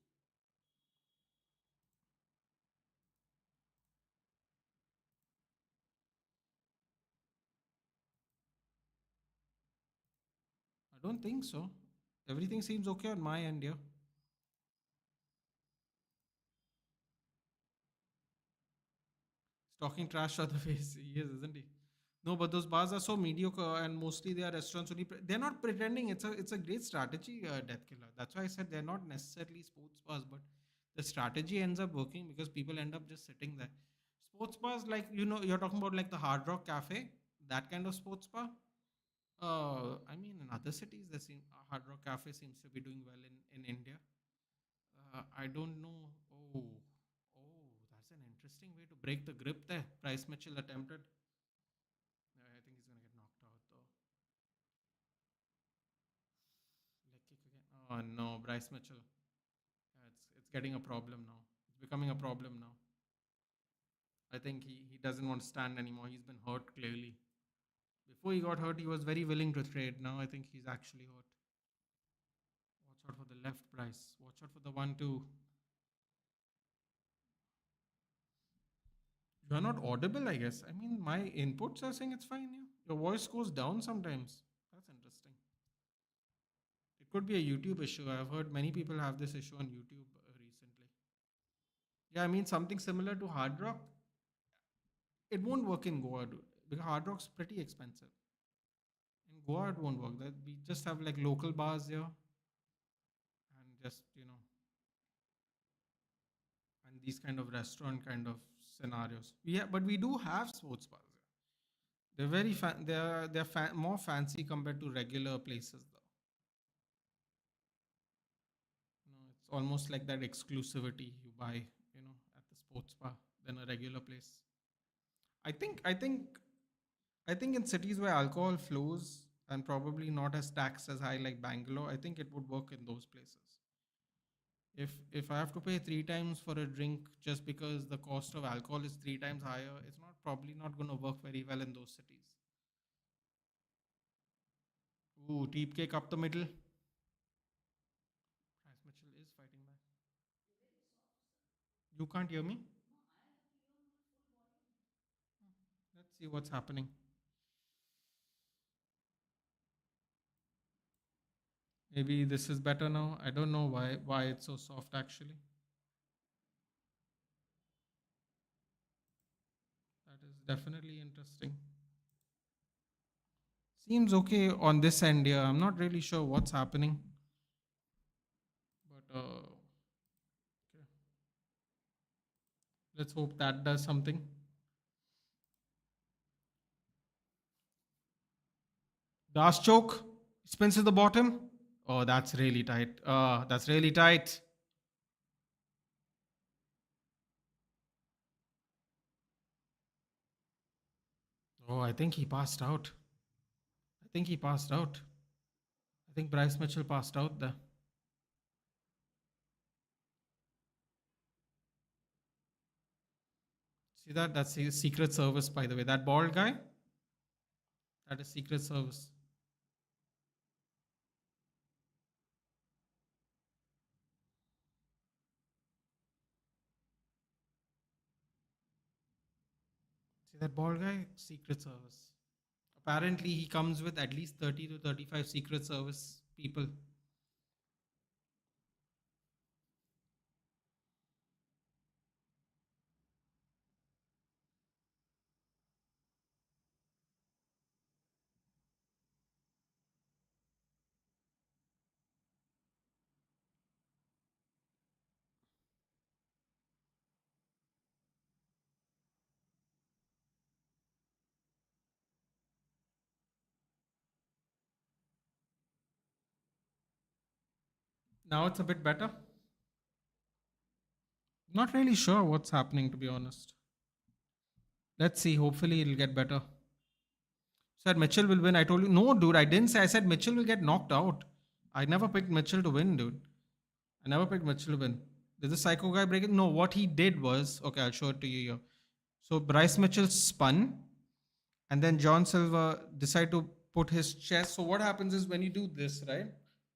I don't think so. Everything seems okay on my end, yeah. He's talking trash to the face. He is, isn't he? No, but those bars are so mediocre, and mostly they are restaurants only. They're not pretending. It's a great strategy, Death Killer. That's why I said they're not necessarily sports bars, but the strategy ends up working because people end up just sitting there. Sports bars, like you're talking about like the Hard Rock Cafe, that kind of sports bar. I mean, in other cities, Hard Rock Cafe seems to be doing well in India. I don't know. That's an interesting way to break the grip there. Bryce Mitchell attempted. I think he's gonna get knocked out though. Leg kick again. Oh no, Bryce Mitchell. It's getting a problem now. It's becoming a problem now. I think he doesn't want to stand anymore. He's been hurt clearly. Before he got hurt, he was very willing to trade. Now I think he's actually hurt. Watch out for the left, Bryce. Watch out for the 1-2. You are not audible, I guess. I mean, my inputs are saying it's fine. Yeah. Your voice goes down sometimes. That's interesting. It could be a YouTube issue. I've heard many people have this issue on YouTube recently. Yeah, I mean, something similar to Hard Rock. It won't work in Goa, dude, because Hard Rock's pretty expensive. In Goa, it won't work. That we just have like local bars here, and just and these kind of restaurant kind of scenarios. Yeah, but we do have sports bars. They're very more fancy compared to regular places though. It's almost like that exclusivity you buy, at the sports bar than a regular place. I think I think I think in cities where alcohol flows and probably not as taxed as high like Bangalore, I think it would work in those places. If I have to pay three times for a drink just because the cost of alcohol is three times higher, it's not probably not going to work very well in those cities. Ooh, deep kick up the middle. Bryce Mitchell is fighting back. You can't hear me? Let's see what's happening. Maybe this is better now. I don't know why it's so soft actually. That is definitely interesting. Seems okay on this end here. I'm not really sure what's happening, but okay. Let's hope that does something. Last choke spins to the bottom. Oh, that's really tight. That's really tight. Oh, I think he passed out. I think he passed out. I think Bryce Mitchell passed out there. See that? That's Secret Service, by the way. That bald guy, that is Secret Service. See that bald guy? Secret Service. Apparently, he comes with at least 30 to 35 Secret Service people. Now it's a bit better. Not really sure what's happening, to be honest. Let's see. Hopefully, it'll get better. Said Mitchell will win. I told you, no, dude. I didn't say. I said Mitchell will get knocked out. I never picked Mitchell to win, dude. I never picked Mitchell to win. Did the psycho guy break it? No, what he did was okay. I'll show it to you here. So Bryce Mitchell spun, and then John Silver decided to put his chest. So what happens is when you do this, right?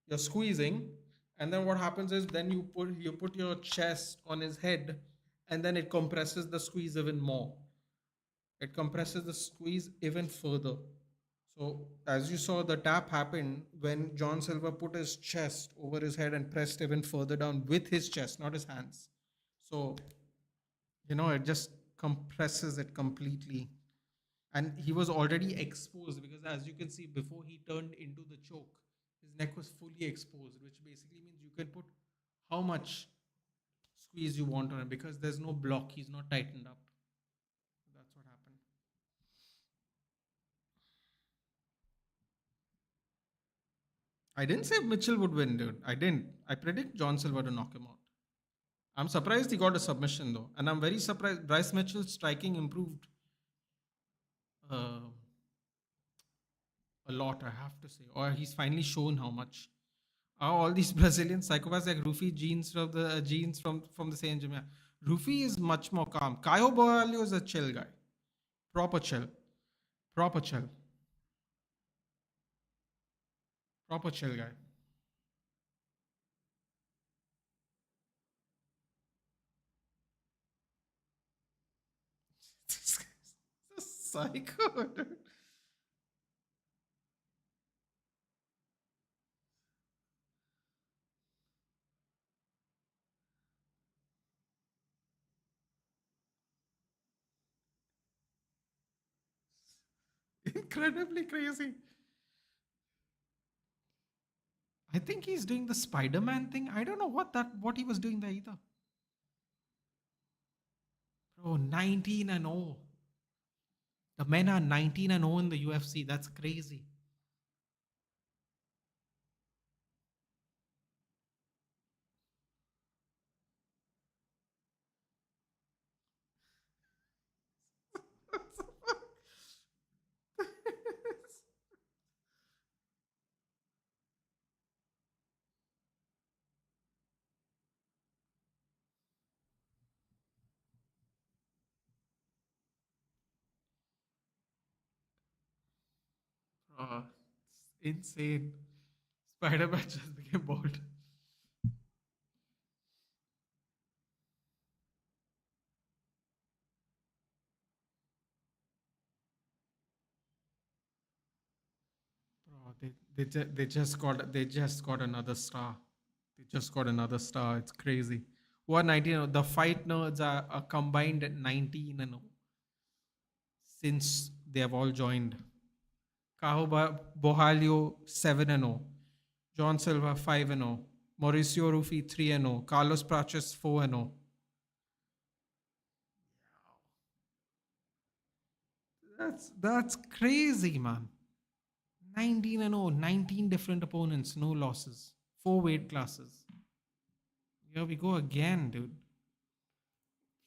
You're squeezing, and then what happens is then you put your chest on his head, and then it compresses the squeeze even more. It compresses the squeeze even further. So, as you saw, the tap happened when John Silver put his chest over his head and pressed even further down with his chest, not his hands. So, it just compresses it completely. And he was already exposed because, as you can see, before he turned into the choke, his neck was fully exposed, which basically means you can put how much squeeze you want on it because there's no block, he's not tightened up. That's what happened. I didn't say Mitchell would win, dude. I didn't. I predict John Silver to knock him out. I'm surprised he got a submission though, and I'm very surprised Bryce Mitchell's striking improved uh, a lot. I have to say, or he's finally shown how much. All these Brazilian psychopaths like Rufi genes from the genes from the same gym. Yeah. Rufi is much more calm. Caio Borralho is a chill guy, proper chill, proper chill, proper chill guy. This guy's a psycho, dude. Incredibly crazy. I think he's doing the Spider-Man thing. I don't know what he was doing there either. Bro, 19 and 0. The men are 19 and 0 in the UFC. That's crazy. It's insane. Spider-Man just became bald. Bro, they just got another star. They just got another star. It's crazy. What 19? The fight nerds are combined at 19 and 0 since they have all joined. Bohalio 7 and 0. John Silva 5 and 0. Mauricio Rufi 3 and 0. Carlos Praches 4 and 0. That's crazy, man. 19 and 0, 19 different opponents, no losses. Four weight classes. Here we go again, dude.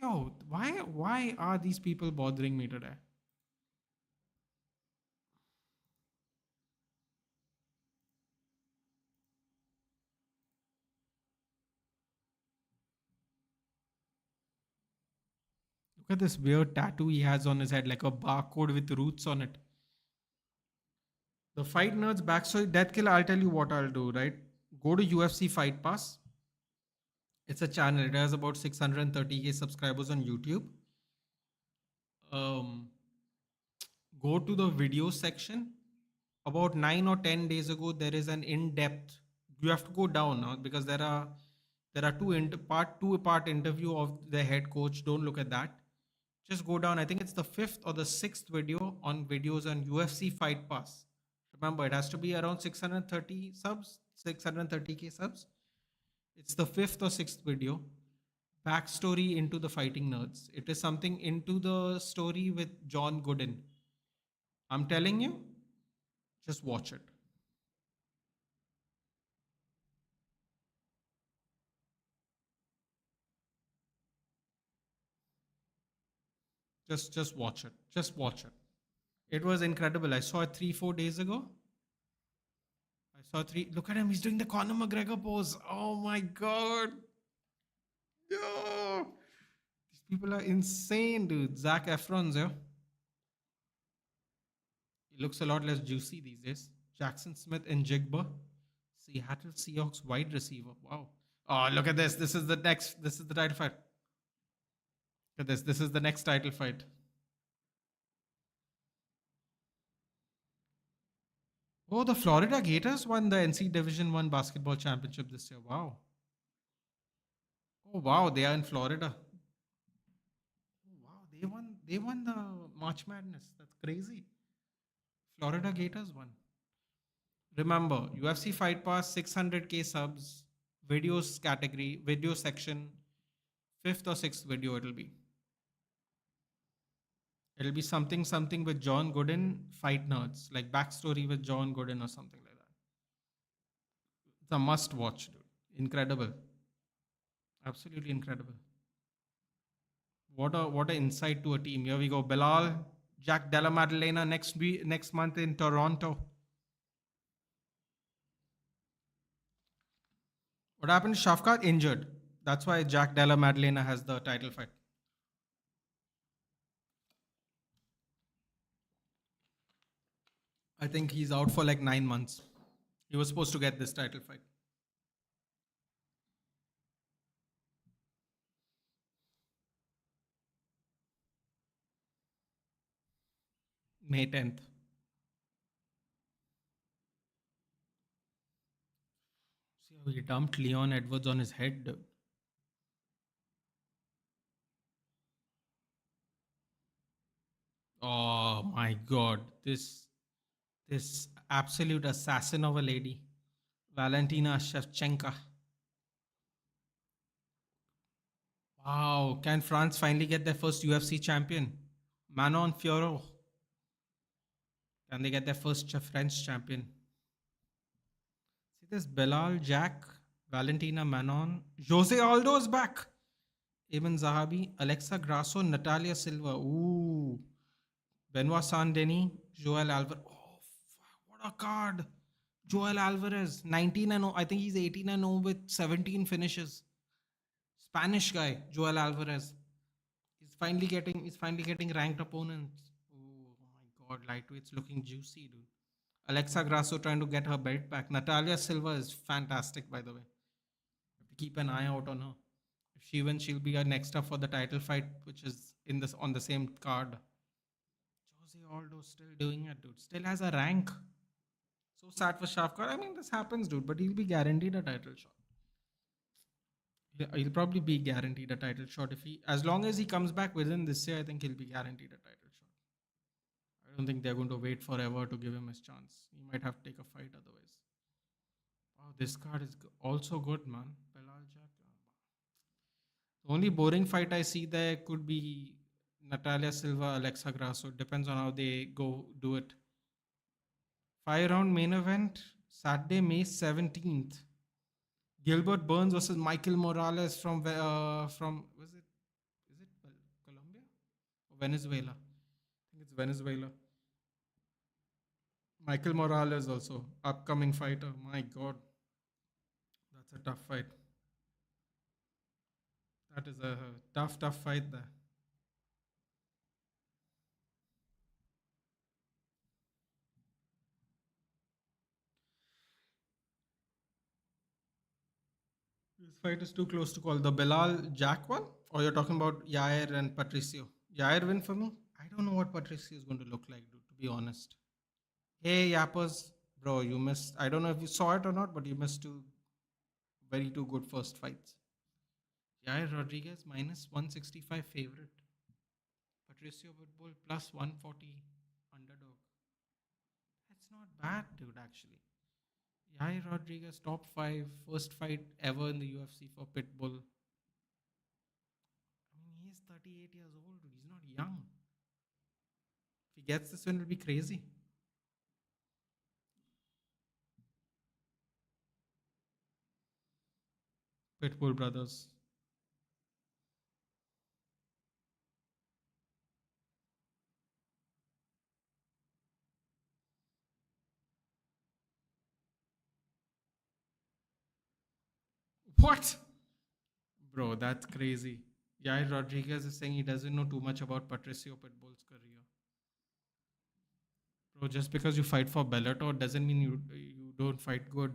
Yo, why are these people bothering me today? Look at this weird tattoo he has on his head, like a barcode with roots on it. The Fight Nerds backstory, Death Killer, I'll tell you what I'll do, right? Go to UFC Fight Pass. It's a channel. It has about 630K subscribers on YouTube. Um, Go to the video section. About 9 or 10 days ago, there is an in-depth. You have to go down now because there are two part interview of the head coach. Don't look at that. Just go down. I think it's the fifth or the sixth video on videos on UFC Fight Pass. Remember, it has to be around 630 subs, 630K subs. It's the fifth or sixth video. Backstory into the fighting nerds. It is something into the story with John Gooden. I'm telling you, just watch it. Just watch it. Just watch it. It was incredible. I saw it 3-4 days ago. I saw three. Look at him. He's doing the Conor McGregor pose. Oh my god. Yo. These people are insane, dude. Zach Efron's here. He looks a lot less juicy these days. Jackson Smith and Jigba. Seattle Seahawks wide receiver. Wow. Oh, look at this. This is the next. This is the title fight. Look at this. This is the next title fight. Oh, the Florida Gators won the NC Division One basketball championship this year. Wow. Oh, wow. They are in Florida. Oh, wow. They won the March Madness. That's crazy. Florida Gators won. Remember, UFC Fight Pass 600K subs, videos category, video section, fifth or sixth video it'll be. It'll be something with John Gooden, fight nerds, like backstory with John Gooden or something like that. It's a must watch, dude. Incredible. Absolutely incredible. What a insight to a team. Here we go. Bilal, Jack Della Maddalena next month in Toronto. What happened? Shafkat injured. That's why Jack Della Maddalena has the title fight. I think he's out for like 9 months. He was supposed to get this title fight. May 10th. See how he dumped Leon Edwards on his head, dude. Oh my god. This absolute assassin of a lady. Valentina Shevchenka. Wow. Can France finally get their first UFC champion? Manon Fiorot. Can they get their first French champion? See this Belal, Jack, Valentina Manon. Jose Aldo is back. Eamon Zahabi, Alexa Grasso, Natalia Silva. Ooh. Benoit Saint Denis, Joel Alvarez. Oh, fuck, what a card. Joel Alvarez, 19 and 0. I think he's 18 and 0 with 17 finishes. Spanish guy, Joel Alvarez. He's finally getting ranked opponents. Oh my god, lightweight's looking juicy, dude. Alexa Grasso trying to get her belt back. Natalia Silva is fantastic, by the way. Have to keep an eye out on her. If she wins, she'll be next up for the title fight, which is in this on the same card. Jose Aldo still doing it, dude. Still has a rank. So sad for Shafkar. I mean, this happens, dude, but he'll be guaranteed a title shot. He'll probably be guaranteed a title shot if he, as long as he comes back within this year. I think he'll be guaranteed a title shot. I don't think they're going to wait forever to give him his chance. He might have to take a fight otherwise. Wow, this card is also good, man. Belal Jack. The only boring fight I see there could be Natalia Silva, Alexa Grasso. Depends on how they go do it. 5 round main event, Saturday, May 17th. Gilbert Burns versus Michael Morales from was it is it Colombia or Venezuela? I think it's Venezuela. Michael Morales also upcoming fighter. My God, that's a tough fight. That is a tough fight there. This fight is too close to call. The Belal Jack one, or you're talking about Yair and Patricio? Yair win for me. I don't know what Patricio is going to look like, dude. To be honest. Hey Yappers, bro, you missed. I don't know if you saw it or not, but you missed two good first fights. Jair Rodriguez minus 165 favorite. Patricio Pitbull plus 140 underdog. That's not bad, dude, actually. Jair Rodriguez top five, first fight ever in the UFC for Pitbull. I mean, he's 38 years old, dude. He's not young. If he gets this win, it'll be crazy. Pitbull brothers. What? Bro, that's crazy. Jair Rodriguez is saying he doesn't know too much about Patricio Pitbull's career. Bro, just because you fight for Bellator doesn't mean you don't fight good.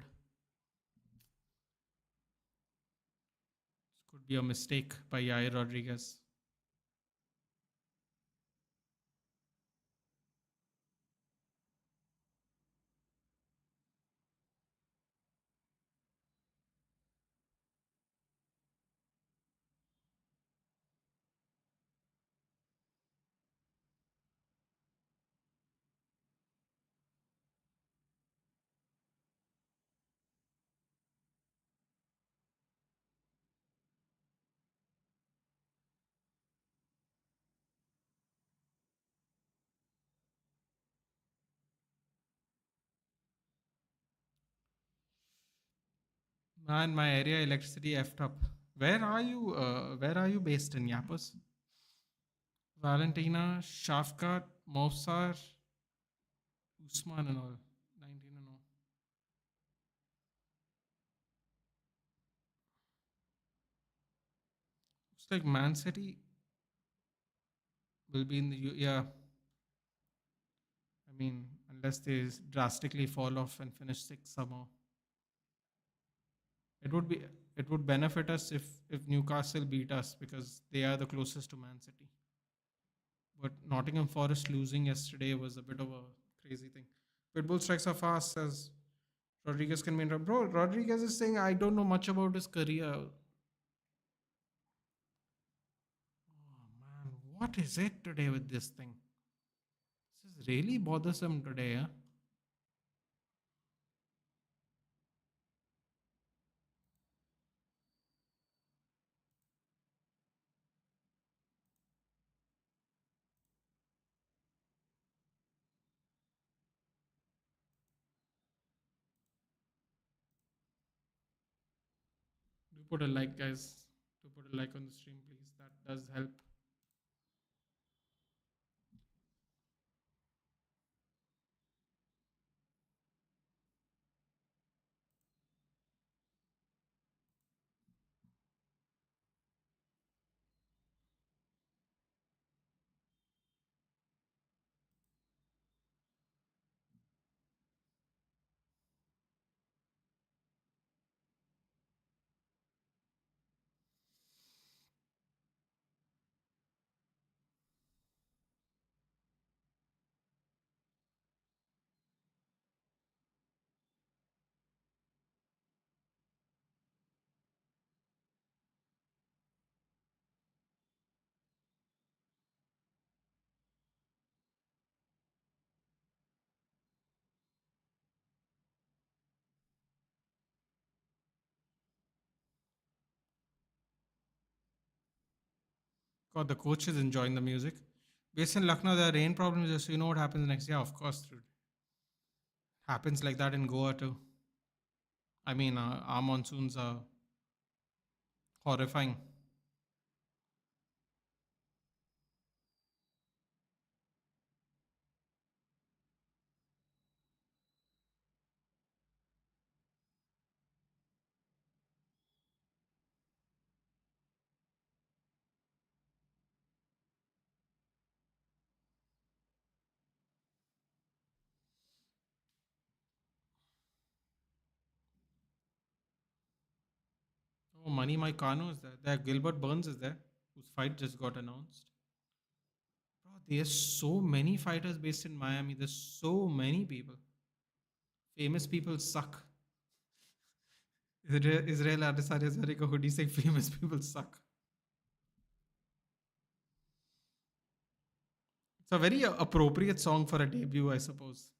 This could be a mistake by Jair Rodriguez. Man, my area electricity effed up. Where are you? Where are you based in Yapos? Valentina, Shafkat, Mofsar, Usman, and all. 19 and all. Looks like Man City will be in the yeah. I mean, unless they drastically fall off and finish sixth somehow, it would be it would benefit us if Newcastle beat us because they are the closest to Man City. But Nottingham Forest losing yesterday was a bit of a crazy thing. Pitbull strikes are fast, says Rodriguez can be in. Bro, Rodriguez is saying I don't know much about his career. Oh man, what is it today with this thing? This is really bothersome today, huh? Do put a like, guys. Do put a like on the stream, please. That does help. God, the coach is enjoying the music. Based in Lucknow, there are rain problems. Just so you know what happens next. Yeah, of course, dude. Happens like that in Goa too. I mean, our monsoons are horrifying. Oh, Money Mike Kano is there. There, Gilbert Burns is there, whose fight just got announced. Bro, there's so many fighters based in Miami. There's so many people. Famous people suck. Israel Adesanya is wearing a hoodie saying famous people suck. It's a very appropriate song for a debut, I suppose.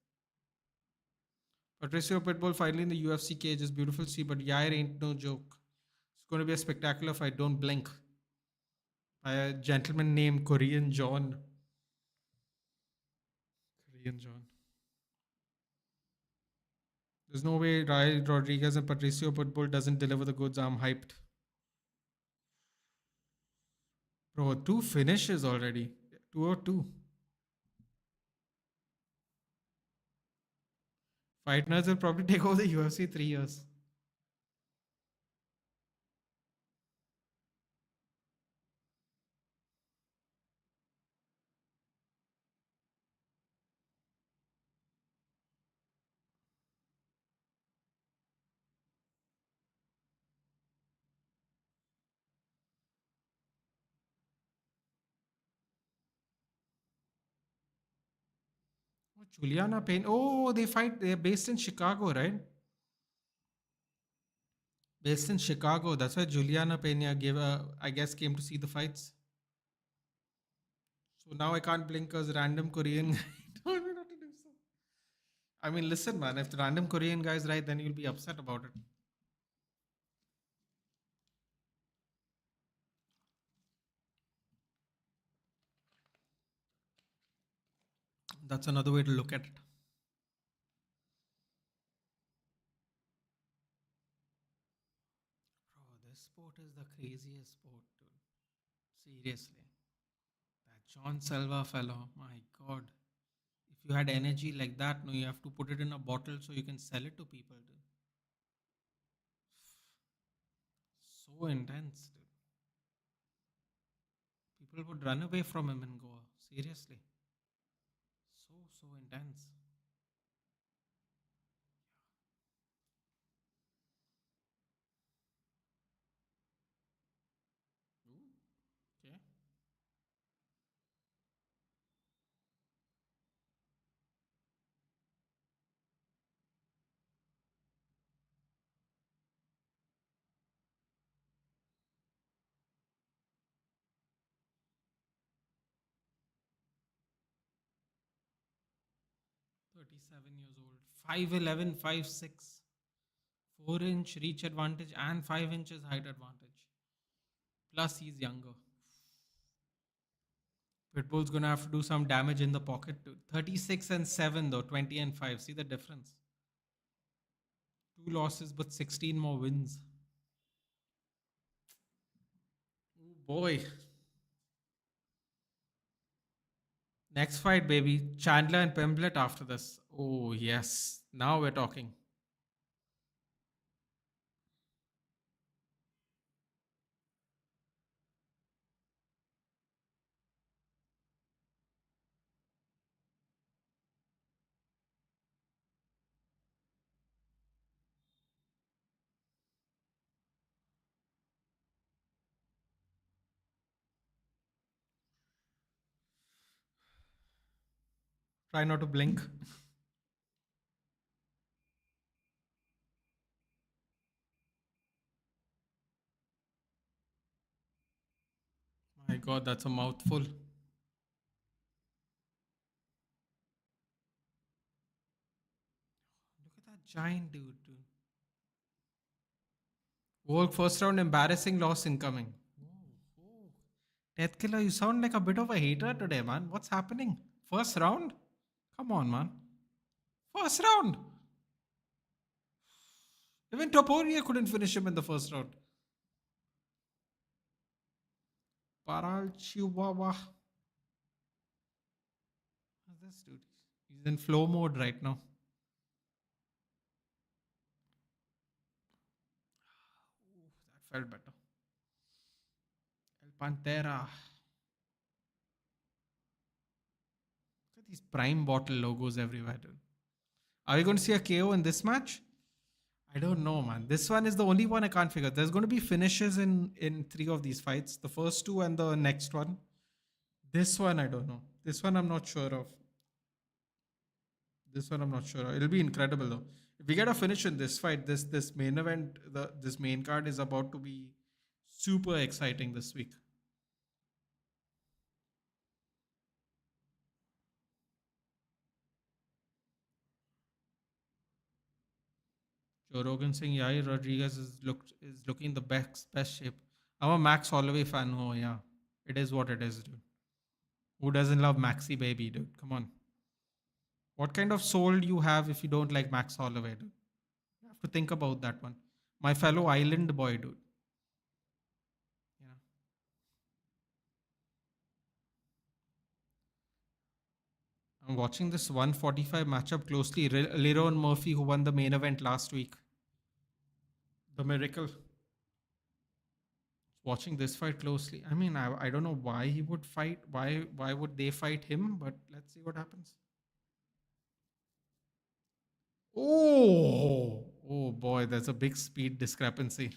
Patricio Pitbull finally in the UFC cage is beautiful to see, but Yair ain't no joke. It's going to be a spectacular fight. Don't blink. By a gentleman named Korean John. Korean John. There's no way Rai Rodriguez and Patricio Pitbull doesn't deliver the goods. I'm hyped. Bro, two finishes already. 2-2. Fight nerds will probably take over the UFC 3 years. Oh, Juliana Payne. Oh, they fight. They're based in Chicago, right? Based in Chicago. That's why Juliana Pena gave a, I guess, came to see the fights. So now I can't blink because random Korean guy told me not to do so. I mean, listen, man, if the random Korean guy is right, then you'll be upset about it. That's another way to look at it. this sport is the craziest sport, dude. Seriously. That John Silva fellow, my god. If you had energy like that, no, you have to put it in a bottle so you can sell it to people, dude. So intense, dude. People would run away from him in Goa. Seriously. So intense. Ooh, okay. 37 years old. 5'11, 5'6. 4-inch reach advantage and 5 inches height advantage. Plus, he's younger. Pitbull's gonna have to do some damage in the pocket too. 36 and 7 though, 20 and 5. See the difference? Two losses but 16 more wins. Oh boy. Next fight, baby. Chandler and Pimblett after this. Oh yes. Now we're talking. Try not to blink. My god, that's a mouthful. Look at that giant dude. Volk first round embarrassing loss incoming. Oh. Death Killer, you sound like a bit of a hater today, man. What's happening? First round? Come on, man. First round. Even Topuria couldn't finish him in the first round. Paral Chihuahua. What's this dude? He's in flow mode right now. Ooh, that felt better. El Pantera. Look at these prime bottle logos everywhere, dude. Are we going to see a KO in this match? I don't know, man. This one is the only one I can't figure. There's going to be finishes in three of these fights. The first two and the next one. This one I don't know. This one I'm not sure of. This one I'm not sure of. It'll be incredible though. If we get a finish in this fight, this main event, this main card is about to be super exciting this week. Joe Rogan saying Yair Rodriguez is looking the best shape. I'm a Max Holloway fan. Oh yeah, it is what it is, dude. Who doesn't love Maxi Baby, dude? Come on. What kind of soul do you have if you don't like Max Holloway, dude? You have to think about that one. My fellow island boy, dude. Yeah. I'm watching this 145 matchup closely. Leron Murphy, who won the main event last week. The Miracle. Watching this fight closely. I mean, I don't know why he would fight. Why would they fight him? But let's see what happens. Oh boy, there's a big speed discrepancy.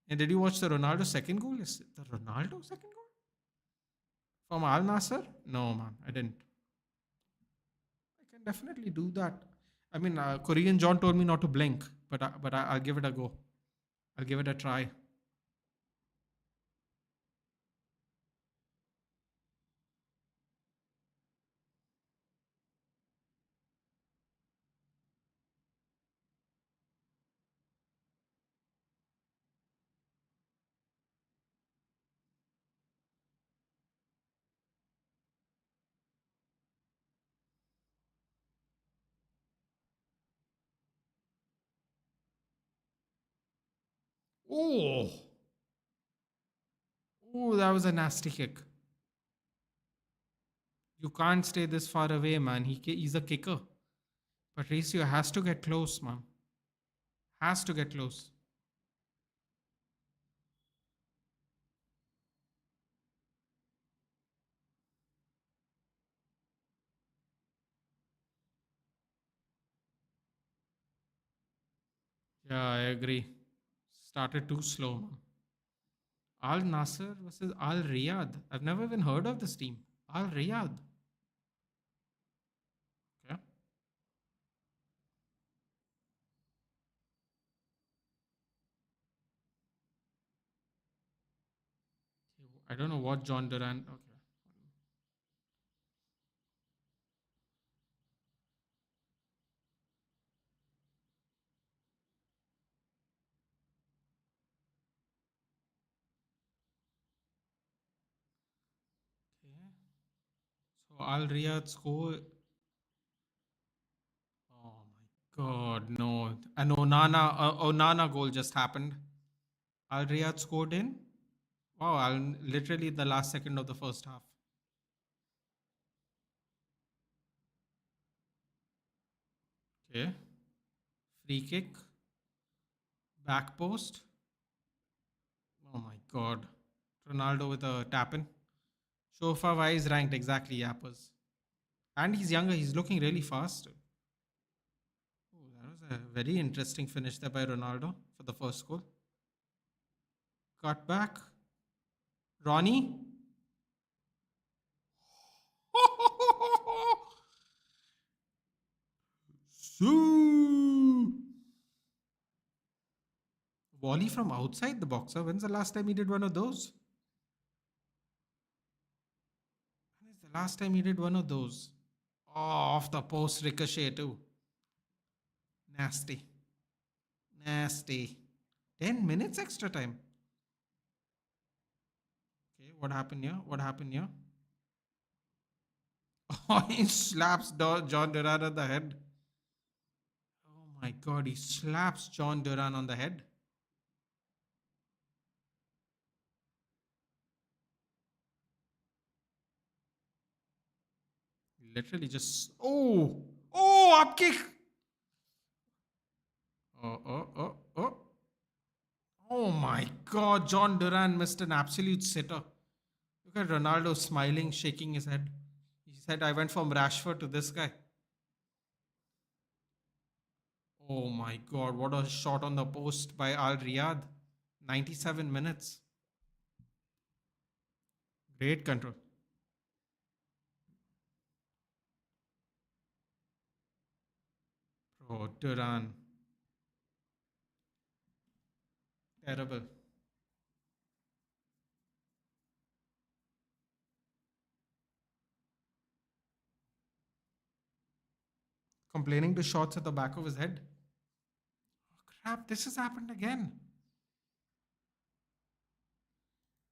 And did you watch the Ronaldo second goal? Is it the Ronaldo second goal from Al Nasser? No, man, I didn't. I can definitely do that. I mean, Korean John told me not to blink, I'll give it a go. I'll give it a try. Oh, oh, that was a nasty kick. You can't stay this far away, man. He's a kicker. Patricio has to get close, man. Has to get close. Yeah, I agree. Started too slow, man. Al Nasser versus Al Riyadh. I've never even heard of this team. Al Riyadh. Okay. I don't know what John Duran. Okay. Okay. So Al Riyadh score. Oh my God, no! An Onana goal just happened. Al Riyadh scored in. Wow, literally the last second of the first half. Okay. Free kick. Back post. Oh my God. Ronaldo with a tap in. Shofa wise ranked exactly Yappers. And he's younger. He's looking really fast. Oh, that was a very interesting finish there by Ronaldo for the first goal. Cut back. Ronnie. Sue. Volley from outside the boxer. When's the last time he did one of those? When is the last time he did one of those? Oh, off the post ricochet too. Nasty. Nasty. 10 minutes extra time. Okay, what happened here? What happened here? Oh, he slaps John Duran on the head. Oh my God, he slaps John Duran on the head. Literally just. Oh! Oh, up kick! Oh, oh, oh, oh. Oh my God, John Duran missed an absolute sitter. Look at Ronaldo smiling, shaking his head. He said, I went from Rashford to this guy. Oh my God, what a shot on the post by Al Riyadh. 97 minutes. Great control. Oh, Duran. Terrible. Complaining to shots at the back of his head. Oh, crap, this has happened again.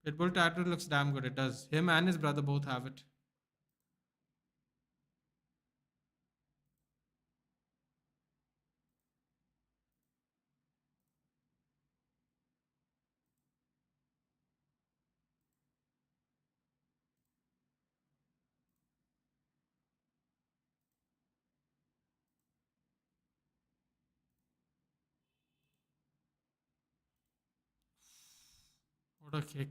Pitbull tattoo looks damn good. It does. Him and his brother both have it. What a kick.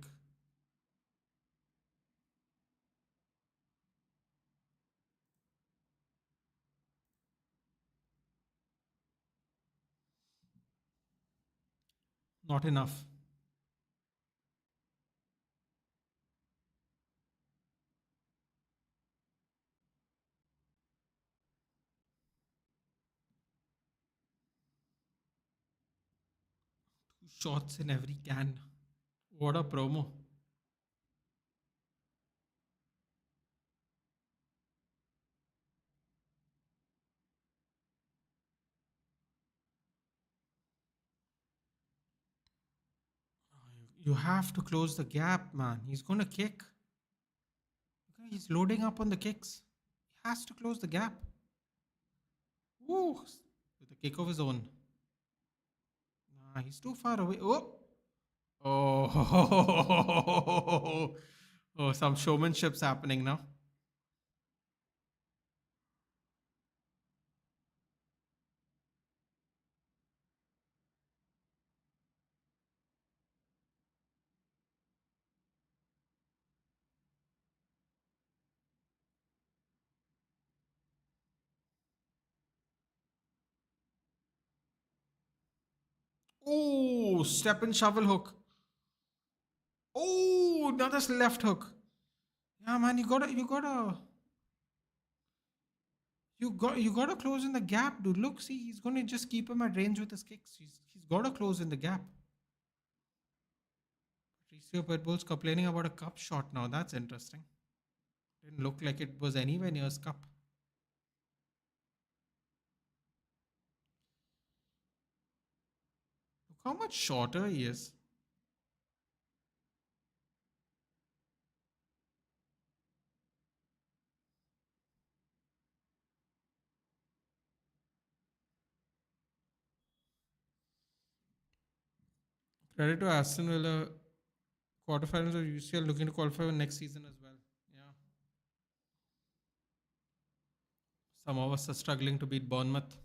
Not enough. Two shots in every can. What a promo. You have to close the gap, man. He's going to kick. Okay, he's loading up on the kicks. He has to close the gap. Woo! With a kick of his own. Nah, he's too far away. Oh! Oh, oh, some showmanship's happening now. Oh, step and shovel hook. Oh, another left hook. Yeah, man, you gotta close in the gap, dude. Look, see, he's gonna just keep him at range with his kicks. He's gotta close in the gap. Patricio Pitbull's complaining about a cup shot now. That's interesting. Didn't look like it was anywhere near his cup. Look how much shorter he is. Credit to Aston Villa, quarterfinals of UCL looking to qualify for next season as well. Yeah. Some of us are struggling to beat Bournemouth.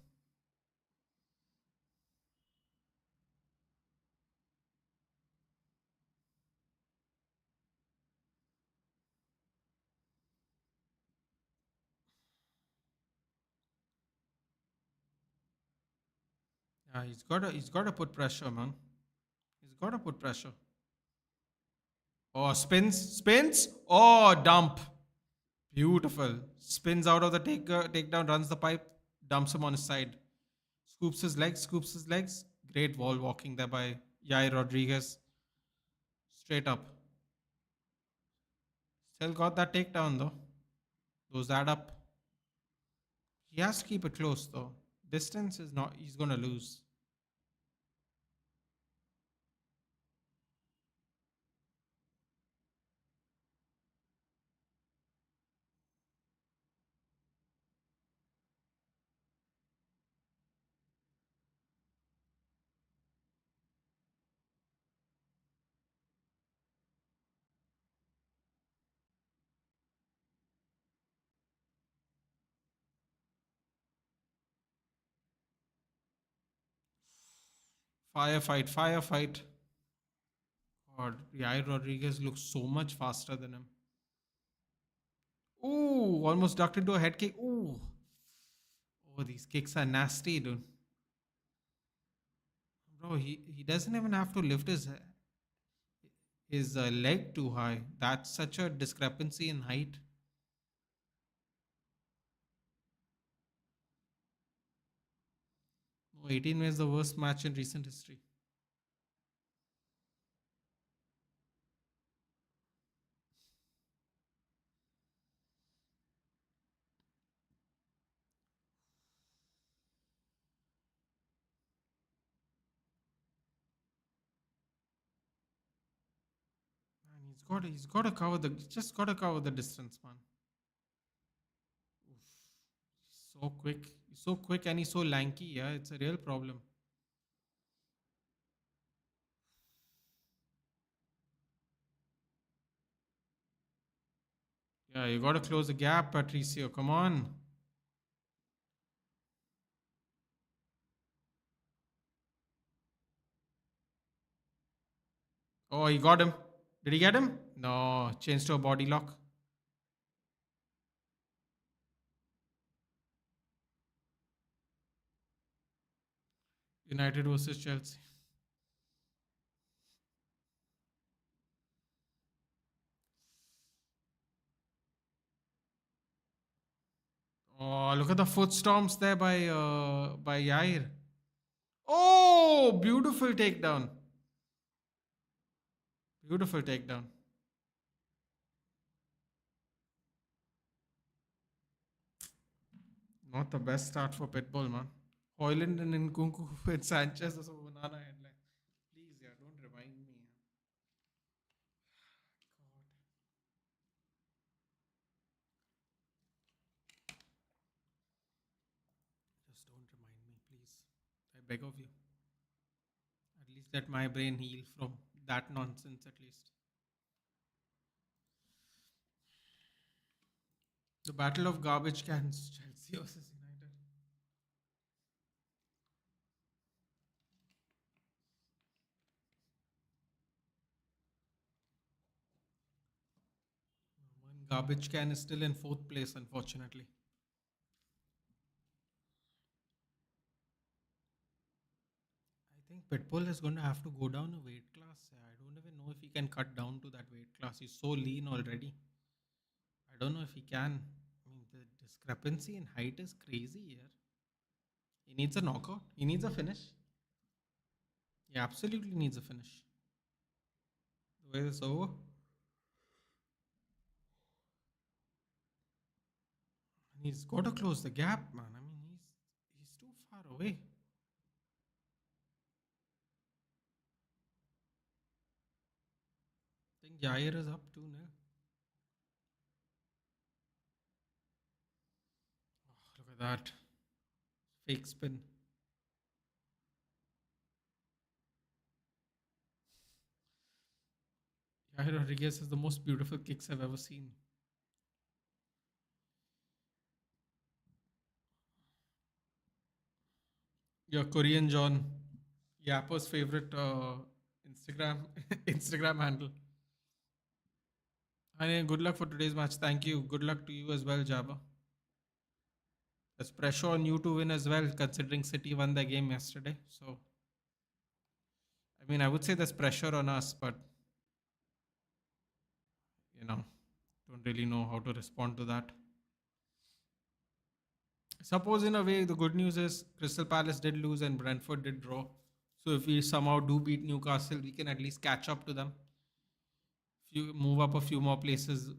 Yeah, he's gotta put pressure, man. He's gotta put pressure. Oh, spins. Oh, dump. Beautiful. Spins out of the takedown, runs the pipe, dumps him on his side. Scoops his legs. Great wall walking there by Yair Rodriguez. Straight up. Still got that takedown though. Those add up. He has to keep it close though. Distance is not, he's gonna lose. Firefight. God, Yair Rodriguez looks so much faster than him. Ooh, almost ducked into a head kick. Ooh. Oh, these kicks are nasty, dude. Bro, he doesn't even have to lift his leg too high. That's such a discrepancy in height. Oh, 18 was the worst match in recent history. Man, he's gotta cover the just gotta cover the distance, man. Oof. So quick. He's so quick and he's so lanky, yeah. It's a real problem. Yeah, you gotta close the gap, Patricio. Come on. Oh, he got him. Did he get him? No, changed to a body lock. United versus Chelsea. Oh, look at the foot stomps there by Yair. Oh, beautiful takedown. Beautiful takedown. Not the best start for Pitbull, man. Hoyland and Nkunku with Sanchez as a banana headline. Please, yeah, don't remind me. Just don't remind me, please. I beg of you. At least let my brain heal from that nonsense at least. The battle of garbage cans, Chelsea versus United. One garbage can is still in fourth place, unfortunately. I think Pitbull is going to have to go down a weight class. I don't even know if he can cut down to that weight class. He's so lean already. I don't know if he can. I mean, the discrepancy in height is crazy here. He needs a knockout. He needs a finish. He absolutely needs a finish. The way this is over. And he's got to close the gap, man. I mean, he's too far away. I think Jair is up 2-0. Oh, look at that. Fake spin. Jair Rodriguez is the most beautiful kicks I've ever seen. Your Korean John, Yapper's favorite Instagram Instagram handle. And good luck for today's match. Thank you. Good luck to you as well, Jabba. There's pressure on you to win as well, considering City won the game yesterday. So, I mean, I would say there's pressure on us, but you know, don't really know how to respond to that. Suppose in a way, the good news is Crystal Palace did lose and Brentford did draw. So if we somehow do beat Newcastle, we can at least catch up to them. If you move up a few more places,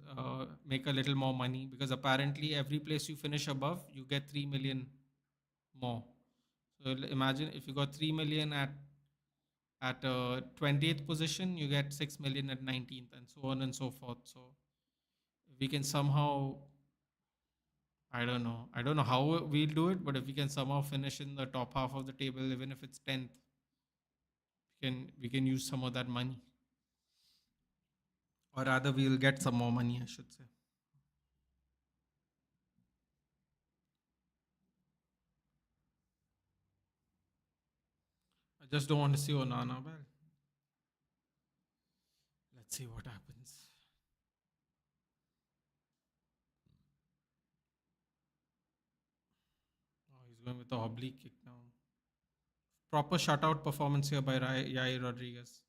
make a little more money, because apparently every place you finish above, you get 3 million more. So imagine if you got 3 million at 20th position, you get 6 million at 19th, and so on and so forth. So if we can somehow, I don't know how we'll do it, but if we can somehow finish in the top half of the table, even if it's 10th, we can use some of that money. Or rather, we'll get some more money, I should say. I just don't want to see Onana. Well, let's see what happens. Oh, he's going with the oblique kick now. Proper shutout performance here by Yair Rodriguez.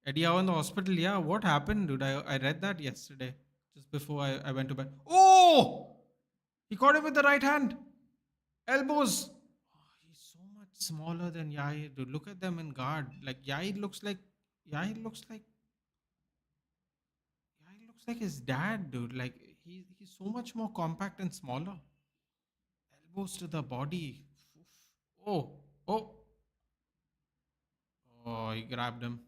Eddie Howe in the hospital. Yeah, what happened, dude? I read that yesterday, just before I went to bed. Oh! He caught it with the right hand. Elbows. Oh, he's so much smaller than Yair, dude. Look at them in guard. Like Yair looks like looks like his dad, dude. Like he's so much more compact and smaller. Elbows to the body. Oh, oh, oh! He grabbed him.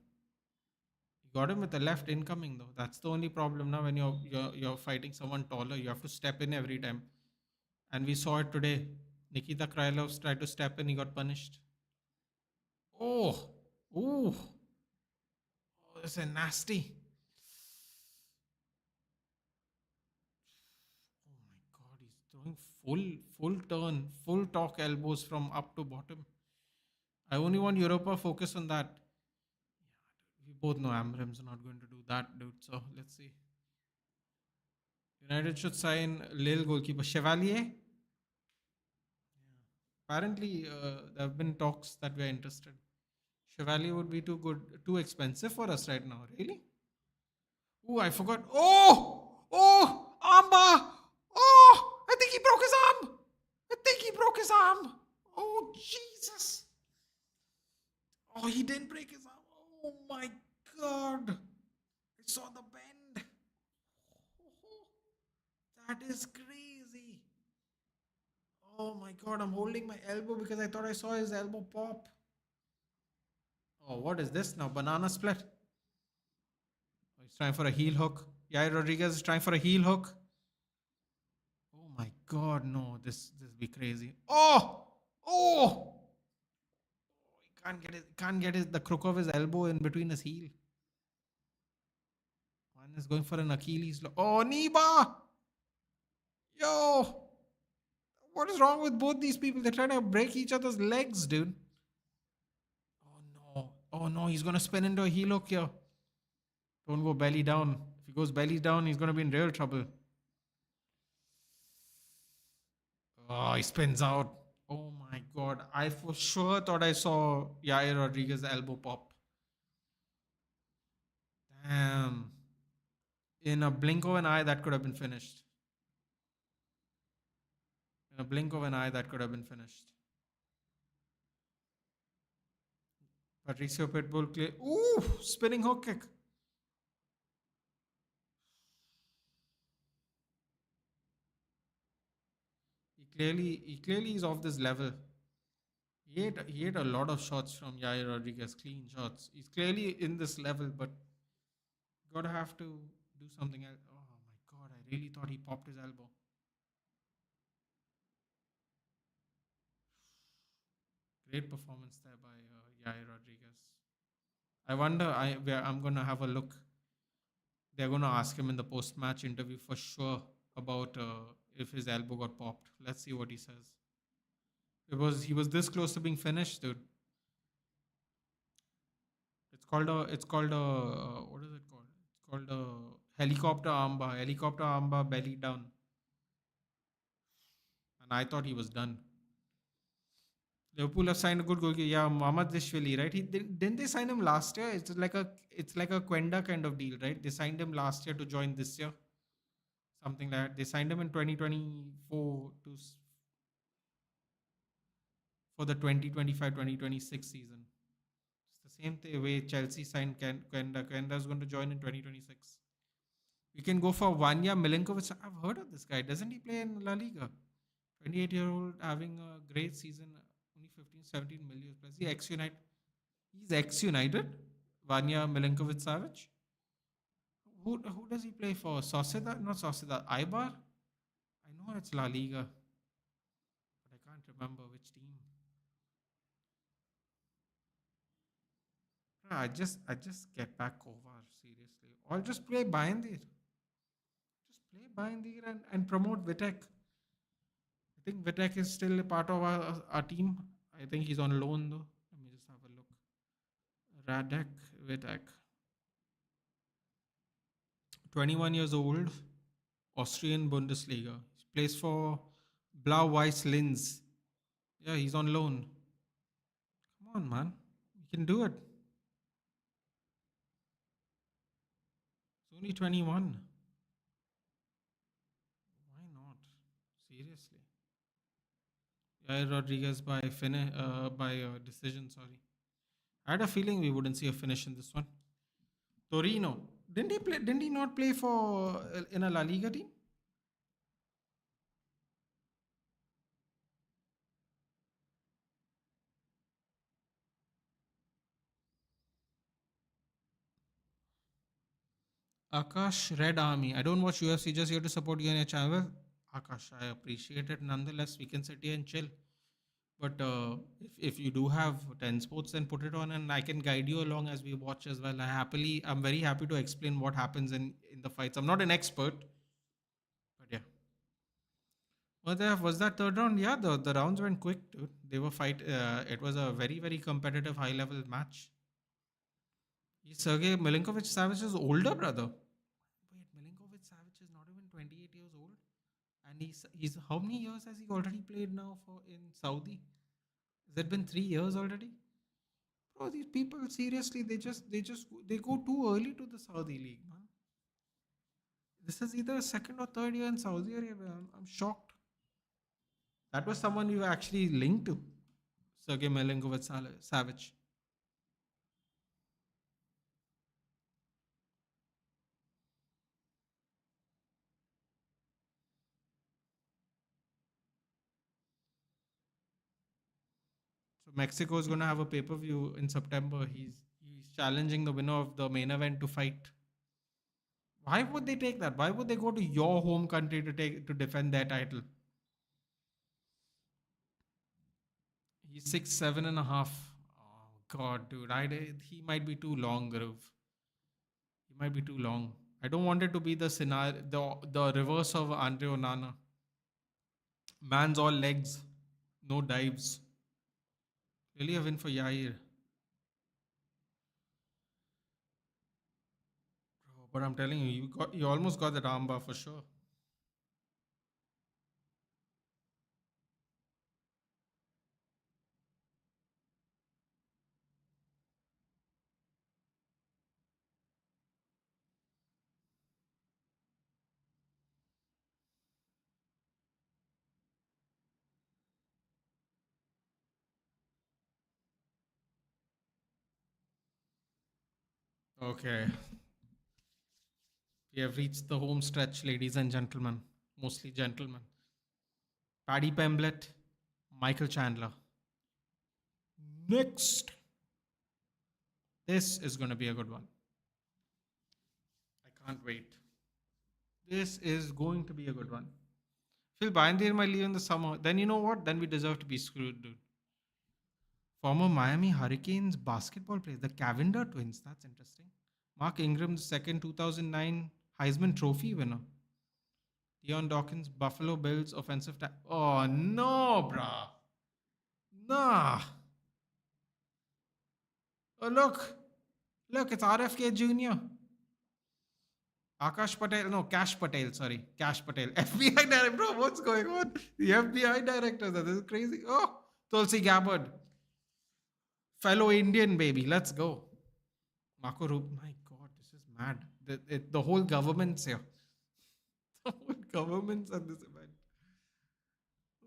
He got him with the left incoming though. That's the only problem now when you're fighting someone taller. You have to step in every time, and we saw it today. Nikita Krylov tried to step in. He got punished. Oh, oh, oh! This is nasty. Oh my God, he's throwing full turn, full torque elbows from up to bottom. I only want Europa focus on that. Yeah, we both know Amram's not going to do that, dude. So let's see. United should sign Lille goalkeeper Chevalier. Apparently, there have been talks that we're interested. Chevalier would be too good, too expensive for us right now. Really? Oh, I forgot. Oh, Amba. Oh, I think he broke his arm. I think he broke his arm. Oh, Jesus. Oh, he didn't break his arm. Oh my God. I saw the bend. Oh, that is crazy. Oh my God, I'm holding my elbow because I thought I saw his elbow pop. Oh, what is this now? Banana split. Oh, he's trying for a heel hook. Yair Rodriguez is trying for a heel hook. Oh my God, no! This be crazy. Oh! He can't get the crook of his elbow in between his heel. And is going for an Achilles. Oh, Niba! Yo! What is wrong with both these people? They're trying to break each other's legs, dude. Oh no. Oh no, he's gonna spin into a heel hook here. Don't go belly down. If he goes belly down, he's gonna be in real trouble. Oh, he spins out. Oh my god. I for sure thought I saw Yair Rodriguez's elbow pop. Damn. In a blink of an eye, that could have been finished. In a blink of an eye, that could have been finished. Patricio Pitbull clear. Ooh, spinning hook kick. He clearly is off this level. He had a lot of shots from Yair Rodriguez, clean shots. He's clearly in this level, but gotta have to do something else. Oh my god, I really thought he popped his elbow. Great performance there by Yair Rodriguez. I wonder. I'm gonna have a look. They're gonna ask him in the post-match interview for sure about if his elbow got popped. Let's see what he says. He was this close to being finished, dude. It's called a what is it called? It's called a helicopter armbar belly down. And I thought he was done. Liverpool have signed a good goalkeeper. Yeah, Mohamed Dishwili, right? Didn't they sign him last year? It's like a Quenda kind of deal, right? They signed him last year to join this year, something like that. They signed him in 2024 for the 2025-2026 season. It's the same way Chelsea signed Quenda. Quenda is going to join in 2026. We can go for Vanya Milinkovic. I've heard of this guy. Doesn't he play in La Liga? 28-year-old having a great season, only 15, 17 million plus. He's ex-United. Vanya Milinkovic Savic. Who does he play for? Sociedad? Not Sociedad. Ibar? I know it's La Liga, but I can't remember which team. I just get back over, seriously. Or just play Bayandir. Just play Bayandir and promote Vitek. I think Vitek is still a part of our team. I think he's on loan though. Let me just have a look. Radek Vitek. 21 years old. Austrian Bundesliga. He plays for Blau-Weiß Linz. Yeah, he's on loan. Come on, man. You can do it. He's only 21. Why not? Seriously. Yeah, Rodriguez by decision, sorry. I had a feeling we wouldn't see a finish in this one. Torino. Didn't he not play for in a La Liga team? Akash Red Army. I don't watch UFC, just here to support you on your channel. Akash, I appreciate it. Nonetheless, we can sit here and chill. But if you do have 10 sports, then put it on and I can guide you along as we watch as well. I'm very happy to explain what happens in the fights. I'm not an expert, but yeah. Was that third round? Yeah, the rounds went quick, dude. They were it was a very, very competitive high level match. Sergey Milinkovic Savage is older, brother. Wait, Milinkovic Savage is not even 28 years old. And he's how many years has he already played now for in Saudi? Has it been 3 years already? Bro, these people seriously they go too early to the Saudi league, man. This is either second or third year in Saudi Arabia. I'm shocked. That was someone you actually linked to, Sergey Milinkovic Savage. So Mexico is going to have a pay per view in September. He's challenging the winner of the main event to fight. Why would they take that? Why would they go to your home country to defend their title? He's 6'7" and a half. Oh God, dude, he might be too long, Garuv. He might be too long. I don't want it to be the scenario, the reverse of Andre Onana. Man's all legs, no dives. Really a win for Yair. Bro, but I'm telling you, you almost got that armbar for sure. Okay. We have reached the home stretch, ladies and gentlemen. Mostly gentlemen. Paddy Pemblett, Michael Chandler. Next. This is going to be a good one. I can't wait. This is going to be a good one. Phil Bindier might leave in the summer. Then you know what? Then we deserve to be screwed, dude. Former Miami Hurricanes basketball players, the Cavender twins. That's interesting. Mark Ingram, the second 2009 Heisman Trophy winner. Deion Dawkins, Buffalo Bills offensive tackle. Oh no, brah. Nah. Oh look, look, it's RFK Jr. Akash Patel, no, Cash Patel, sorry, Cash Patel. FBI director, bro, what's going on? The FBI director, this is crazy. Oh, Tulsi Gabbard, fellow Indian baby, let's go. Marco Rubio, my God, this is mad. The whole government's here. The whole government's at this event.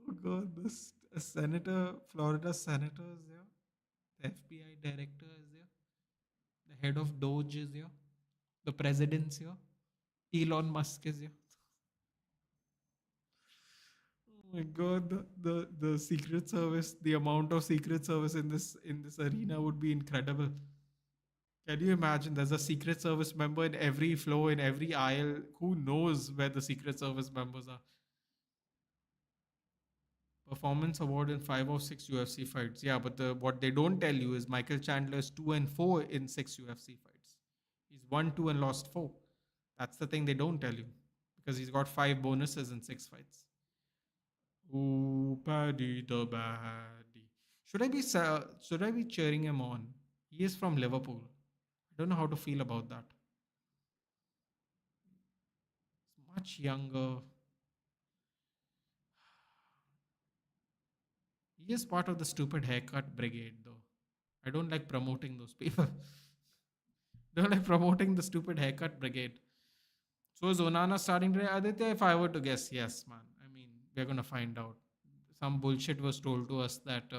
Oh God, this a senator, Florida senator is here. The FBI director is here. The head of Doge is here. The president's here. Elon Musk is here. Oh my God, the Secret Service, the amount of Secret Service in this arena would be incredible. Can you imagine? There's a Secret Service member in every floor, in every aisle. Who knows where the Secret Service members are? Performance award in 5 or 6 UFC fights. Yeah, but what they don't tell you is Michael Chandler is 2-4 in 6 UFC fights. He's won two and lost four. That's the thing they don't tell you because he's got five bonuses in 6 fights. Ooh, Paddy the Baddy. Should I be cheering him on? He is from Liverpool. I don't know how to feel about that. He's much younger. He is part of the stupid haircut brigade, though. I don't like promoting those people. Don't like promoting the stupid haircut brigade. So is Onana starting today? Aditya, if I were to guess, yes, man. I mean, we're gonna find out. Some bullshit was told to us that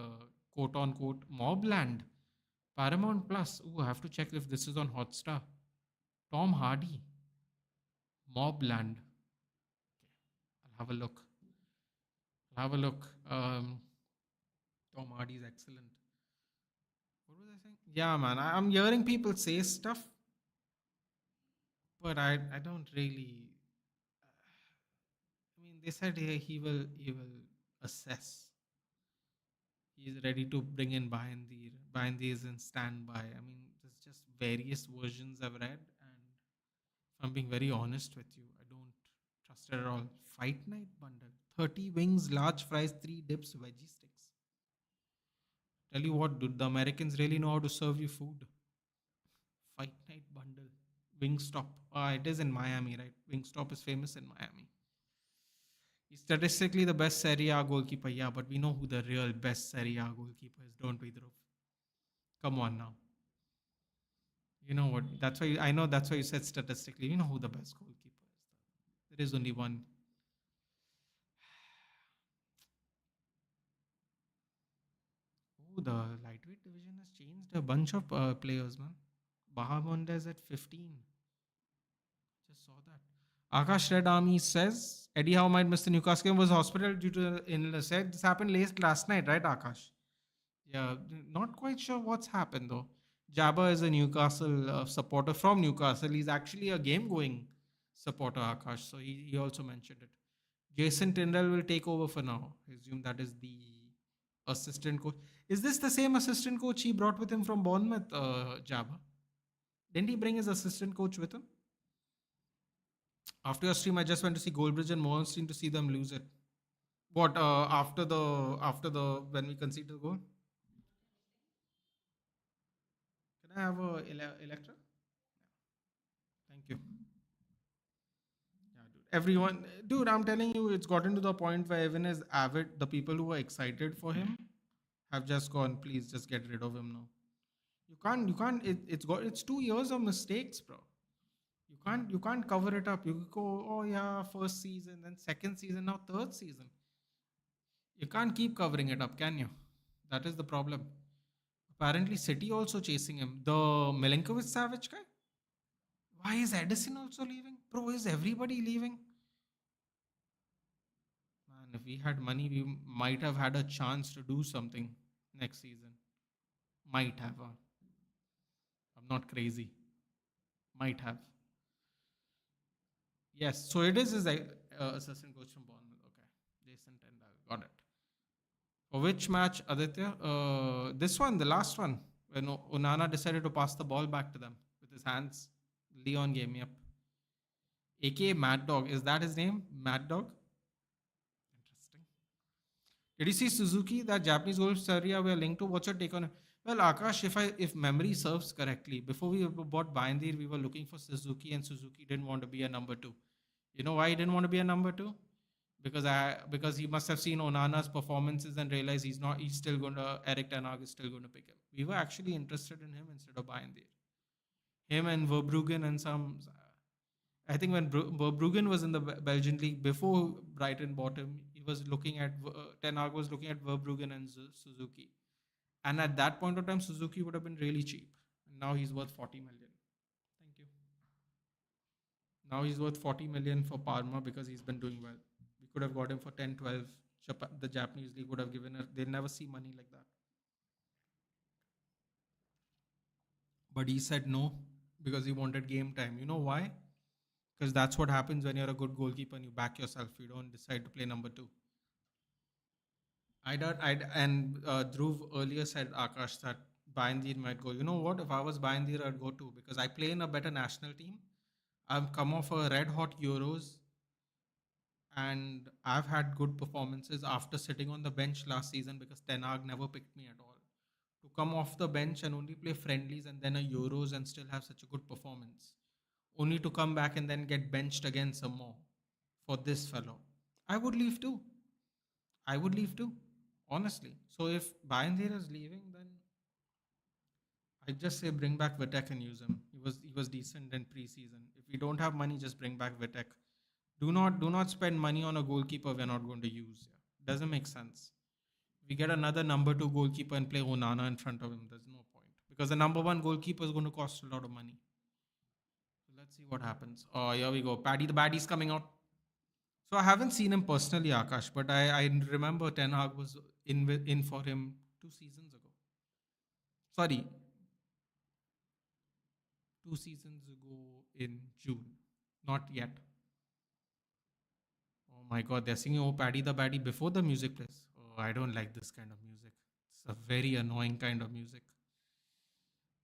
quote unquote Mobland, Paramount Plus. Ooh, I have to check if this is on Hotstar. Tom Hardy, Mobland. I'll have a look. I'll have a look. Tom Hardy is excellent. What was I saying? Yeah, man. I'm hearing people say stuff, but I don't really. I mean, they said he will assess. He's ready to bring in Bayandir and standby. I mean, there's just various versions I've read, and if I'm being very honest with you, I don't trust it at all. Fight night bundle: 30 wings, large fries, 3 dips, veggie sticks. Tell you what, dude, the Americans really know how to serve you food. Fight night bundle. Wingstop. It is in Miami, right? Wingstop is famous in Miami. He's statistically the best Serie A goalkeeper. Yeah, but we know who the real best Serie A goalkeeper is, don't we, Dhruv? Come on now. You know what? That's why I know that's why you said statistically. You know who the best goalkeeper is. There is only one. Oh, the lightweight division has changed a bunch of players, man. Bahamondes at 15. Just saw that. Akash Red Army says Eddie Howe might miss the Newcastle game, was hospital due to illness. Said this happened late last night, right, Akash? Yeah, not quite sure what's happened though. Jabba is a Newcastle supporter from Newcastle. He's actually a game going supporter, Akash. So he also mentioned it. Jason Tyndall will take over for now. I assume that is the assistant coach. Is this the same assistant coach he brought with him from Bournemouth, Jabba? Didn't he bring his assistant coach with him? After your stream, I just went to see Goldbridge and Mohan to see them lose it. What after the when we conceded the goal? Can I have a Electra? Thank you. Yeah, dude. Everyone, dude, I'm telling you, it's gotten to the point where even as avid, the people who are excited for him have just gone. Please, just get rid of him now. You can't. It's 2 years of mistakes, bro. You can't cover it up. You go, oh yeah, first season, then second season, now third season. You can't keep covering it up, can you? That is the problem. Apparently, City also chasing him. The Milinkovic Savage guy. Why is Edison also leaving? Bro, is everybody leaving? Man, if we had money, we might have had a chance to do something next season. Might have. I'm not crazy. Might have. Yes. So it is his assistant coach from Bournemouth. Okay. Jason Tendal. Got it. For which match, Aditya? This one, the last one, when Onana decided to pass the ball back to them with his hands. Leon gave me up. AKA Mad Dog. Is that his name? Mad Dog? Interesting. Did you see Suzuki, that Japanese golf Seria we are linked to? What's your take on it? Well, Akash, if memory serves correctly, before we bought Bindir, we were looking for Suzuki, and Suzuki didn't want to be a number two. You know why he didn't want to be a number two? Because he must have seen Onana's performances and realized he's still going to Eric Ten Hag is still going to pick him. We were actually interested in him instead of Bindir. Him and Verbruggen and some. I think when Verbruggen was in the Belgian league before Brighton bought him, he was looking at Ten Hag was looking at Verbruggen and Suzuki, and at that point of time, Suzuki would have been really cheap. And now he's worth 40 million. Thank you. Now he's worth 40 million for Parma because he's been doing well. We could have got him for 10, 12. The Japanese league would have given her. They'll never see money like that. But he said no because he wanted game time. You know why? Because that's what happens when you're a good goalkeeper and you back yourself. You don't decide to play number two. Dhruv earlier said Akash that Bayandir might go. You know what? If I was Bayandir, I'd go too because I play in a better national team. I've come off a red hot Euros and I've had good performances after sitting on the bench last season because Ten Hag never picked me at all. To come off the bench and only play friendlies and then a Euros and still have such a good performance, only to come back and then get benched again some more for this fellow. I would leave too. I would leave too, honestly. So if Bayandir is leaving, then I just say bring back Vitek and use him. He was decent in preseason. If we don't have money, just bring back Vitek. Do not spend money on a goalkeeper we're not going to use. Yeah. Doesn't make sense. We get another number two goalkeeper and play Onana in front of him. There's no point because the number one goalkeeper is going to cost a lot of money. So let's see what happens. Oh, here we go. Paddy the Baddy's coming out. So I haven't seen him personally, Akash, but I remember Ten Hag was in for him 2 seasons ago. Sorry, 2 seasons ago in June. Not yet. Oh my God, they're singing "Oh Paddy the Baddy" before the music plays. Oh, I don't like this kind of music. It's a very annoying kind of music.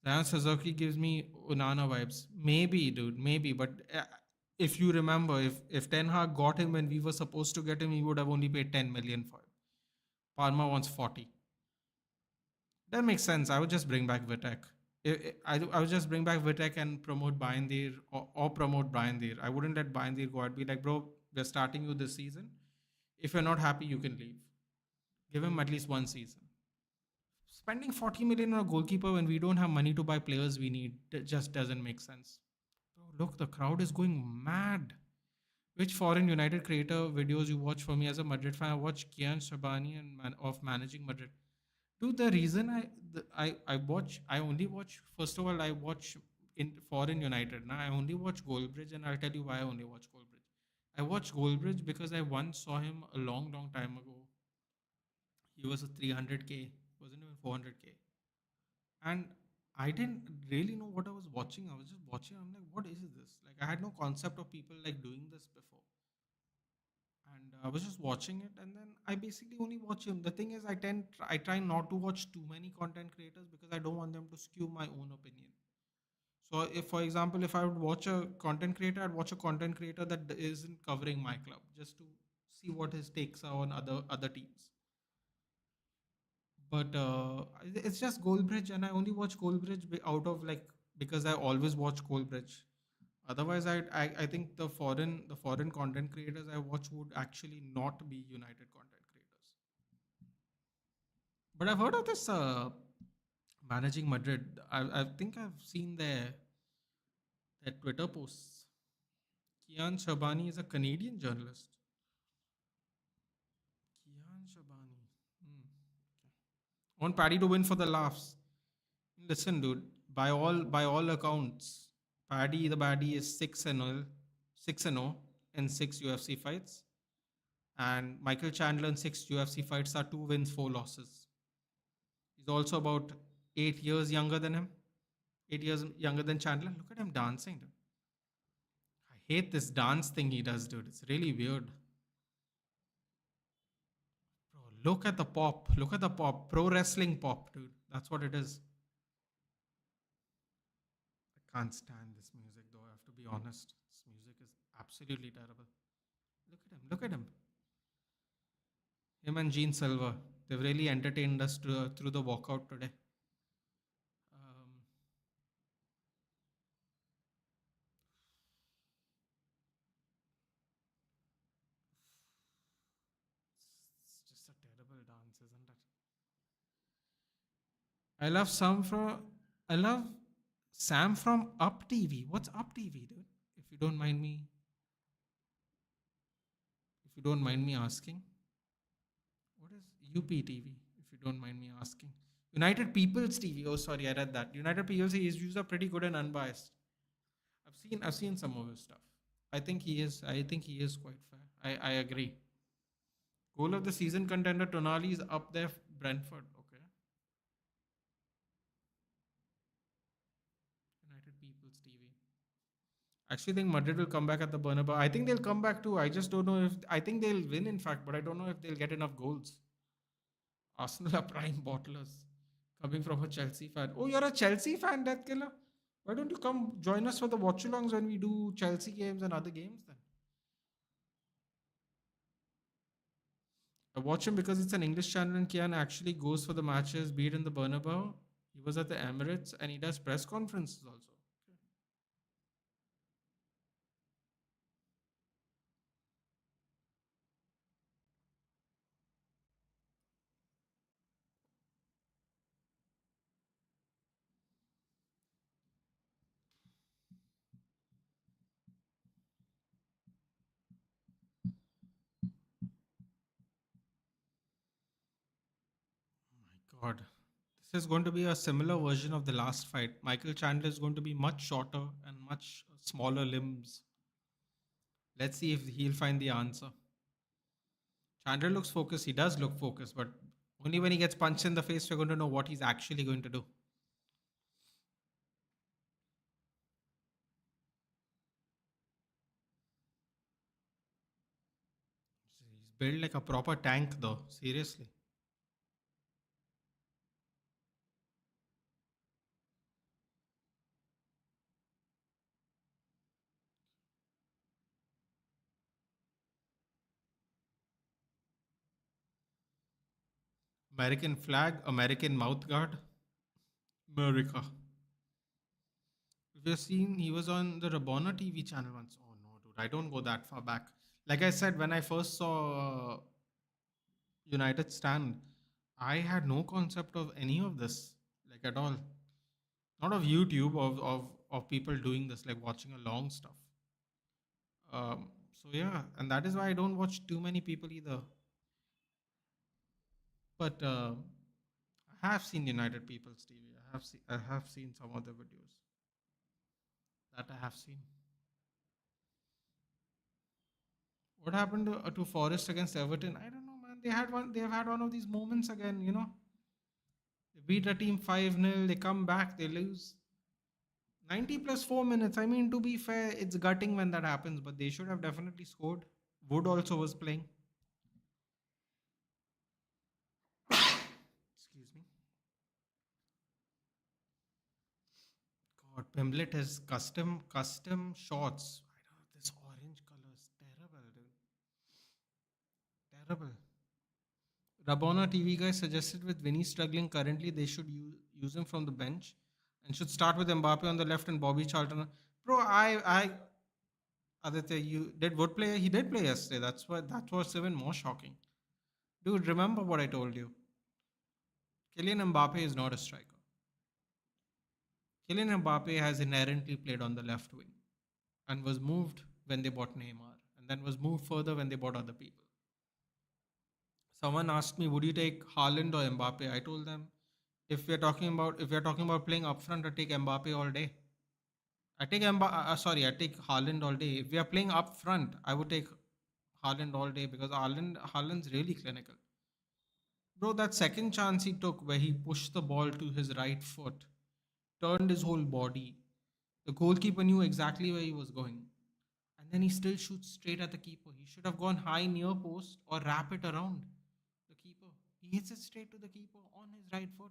Zion Suzuki gives me Unana vibes. Maybe, dude, maybe. But if you remember, if Ten Hag got him when we were supposed to get him, he would have only paid 10 million for him. Parma wants 40. That makes sense. I would just bring back Vitek. I would just bring back Vitek and promote Bayandir or promote Bayandir. I wouldn't let Bayandir go. I'd be like, bro, we're starting you this season. If you're not happy, you can leave. Give him at least one season. Spending 40 million on a goalkeeper when we don't have money to buy players we need just doesn't make sense. Bro, look, the crowd is going mad. Which foreign United creator videos you watch? For me as a Madrid fan, I watch Kian Shabani and of managing Madrid. Dude, the reason I only watch, first of all, I watch in foreign United. Now I only watch Goldbridge, and I'll tell you why I only watch Goldbridge. I watch Goldbridge because I once saw him a long, long time ago. He was a 300k, wasn't even 400k, and I didn't really know what I was watching. I was just watching. I'm like, what is this? Like, I had no concept of people like doing this before, and I was just watching it, and then I basically only watch him. The thing is, I try not to watch too many content creators because I don't want them to skew my own opinion. So if, for example, if I would watch a content creator, I'd watch a content creator that isn't covering my club just to see what his takes are on other teams. But it's just Goldbridge, and I only watch Goldbridge out of like because I always watch Goldbridge. Otherwise, I think the foreign content creators I watch would actually not be United content creators. But I've heard of this managing Madrid. I think I've seen their Twitter posts. Kian Shabani is a Canadian journalist. Kian Shabani. Hmm. I want Paddy to win for the laughs. Listen, dude. By all accounts, Paddy the Baddy is 6-0, 6-0 in 6 UFC fights, and Michael Chandler in 6 UFC fights are 2 wins, 4 losses. He's also about 8 years younger than him. 8 years younger than Chandler. Look at him dancing, dude. I hate this dance thing he does, dude. It's really weird. Bro, look at the pop. Look at the pop. Pro wrestling pop, dude. That's what it is. I can't stand this music, though. I have to be honest. This music is absolutely terrible. Look at him. Look at him. Him and Gene Silver. They've really entertained us through the walkout today. Um, it's just a terrible dance, isn't it? I love some from. I love Sam from Up TV. What's Up TV, dude? If you don't mind me, if you don't mind me asking, what is UPTV? If you don't mind me asking, United People's TV. Oh, sorry, I read that. United People's his views are pretty good and unbiased. I've seen some of his stuff. I think he is quite fair. I agree. Goal of the season contender Tonali is up there. Brentford. Okay. United People's TV. Actually, think Madrid will come back at the Bernabeu. I think they'll come back too. I just don't know if I think they'll win. In fact, but I don't know if they'll get enough goals. Arsenal are prime bottlers. Coming from a Chelsea fan. Oh, you're a Chelsea fan, Death Killer. Why don't you come join us for the watchalongs when we do Chelsea games and other games then? I watch him because it's an English channel and Kian actually goes for the matches, be it in the Bernabeu. He was at the Emirates and he does press conferences also. My God. This is going to be a similar version of the last fight. Michael Chandler is going to be much shorter and much smaller limbs. Let's see if he'll find the answer. Chandler looks focused. He does look focused, but only when he gets punched in the face, we're going to know what he's actually going to do. He's built like a proper tank, though. Seriously. American flag, American mouth guard, America. We've seen he was on the Rabona TV channel once. Oh no, dude, I don't go that far back. Like I said, when I first saw United stand, I had no concept of any of this, like at all. Not of YouTube, of people doing this, like watching a long stuff. So yeah, and that is why I don't watch too many people either. But I have seen United People's TV. I have seen some of the videos that I have seen. What happened to Forest against Everton? I don't know, man. They had one. They have had one of these moments again. They beat a team 5-0. They come back. They lose 90 plus 4 minutes. I mean, to be fair, it's gutting when that happens. But they should have definitely scored. Wood also was playing. Excuse me. God, Pimlet has custom shorts. I don't know. This orange color is terrible, dude. Terrible. Rabona TV guy suggested with Vinny struggling currently, they should use him from the bench and should start with Mbappe on the left and Bobby Charlton. Bro, Aditya, you did Wood play? He did play yesterday. That's why that was even more shocking. Dude, remember what I told you. Kylian Mbappe is not a striker. Kylian Mbappe has inherently played on the left wing and was moved when they bought Neymar and then was moved further when they bought other people. Someone asked me, would you take Haaland or Mbappe? I told them, if we're talking about playing up front, I take Mbappe all day. I take Haaland all day. If we are playing up front, I would take Haaland all day because Haaland's really clinical. Bro, that second chance he took where he pushed the ball to his right foot, turned his whole body. The goalkeeper knew exactly where he was going. And then he still shoots straight at the keeper. He should have gone high near post or wrap it around the keeper. He hits it straight to the keeper on his right foot.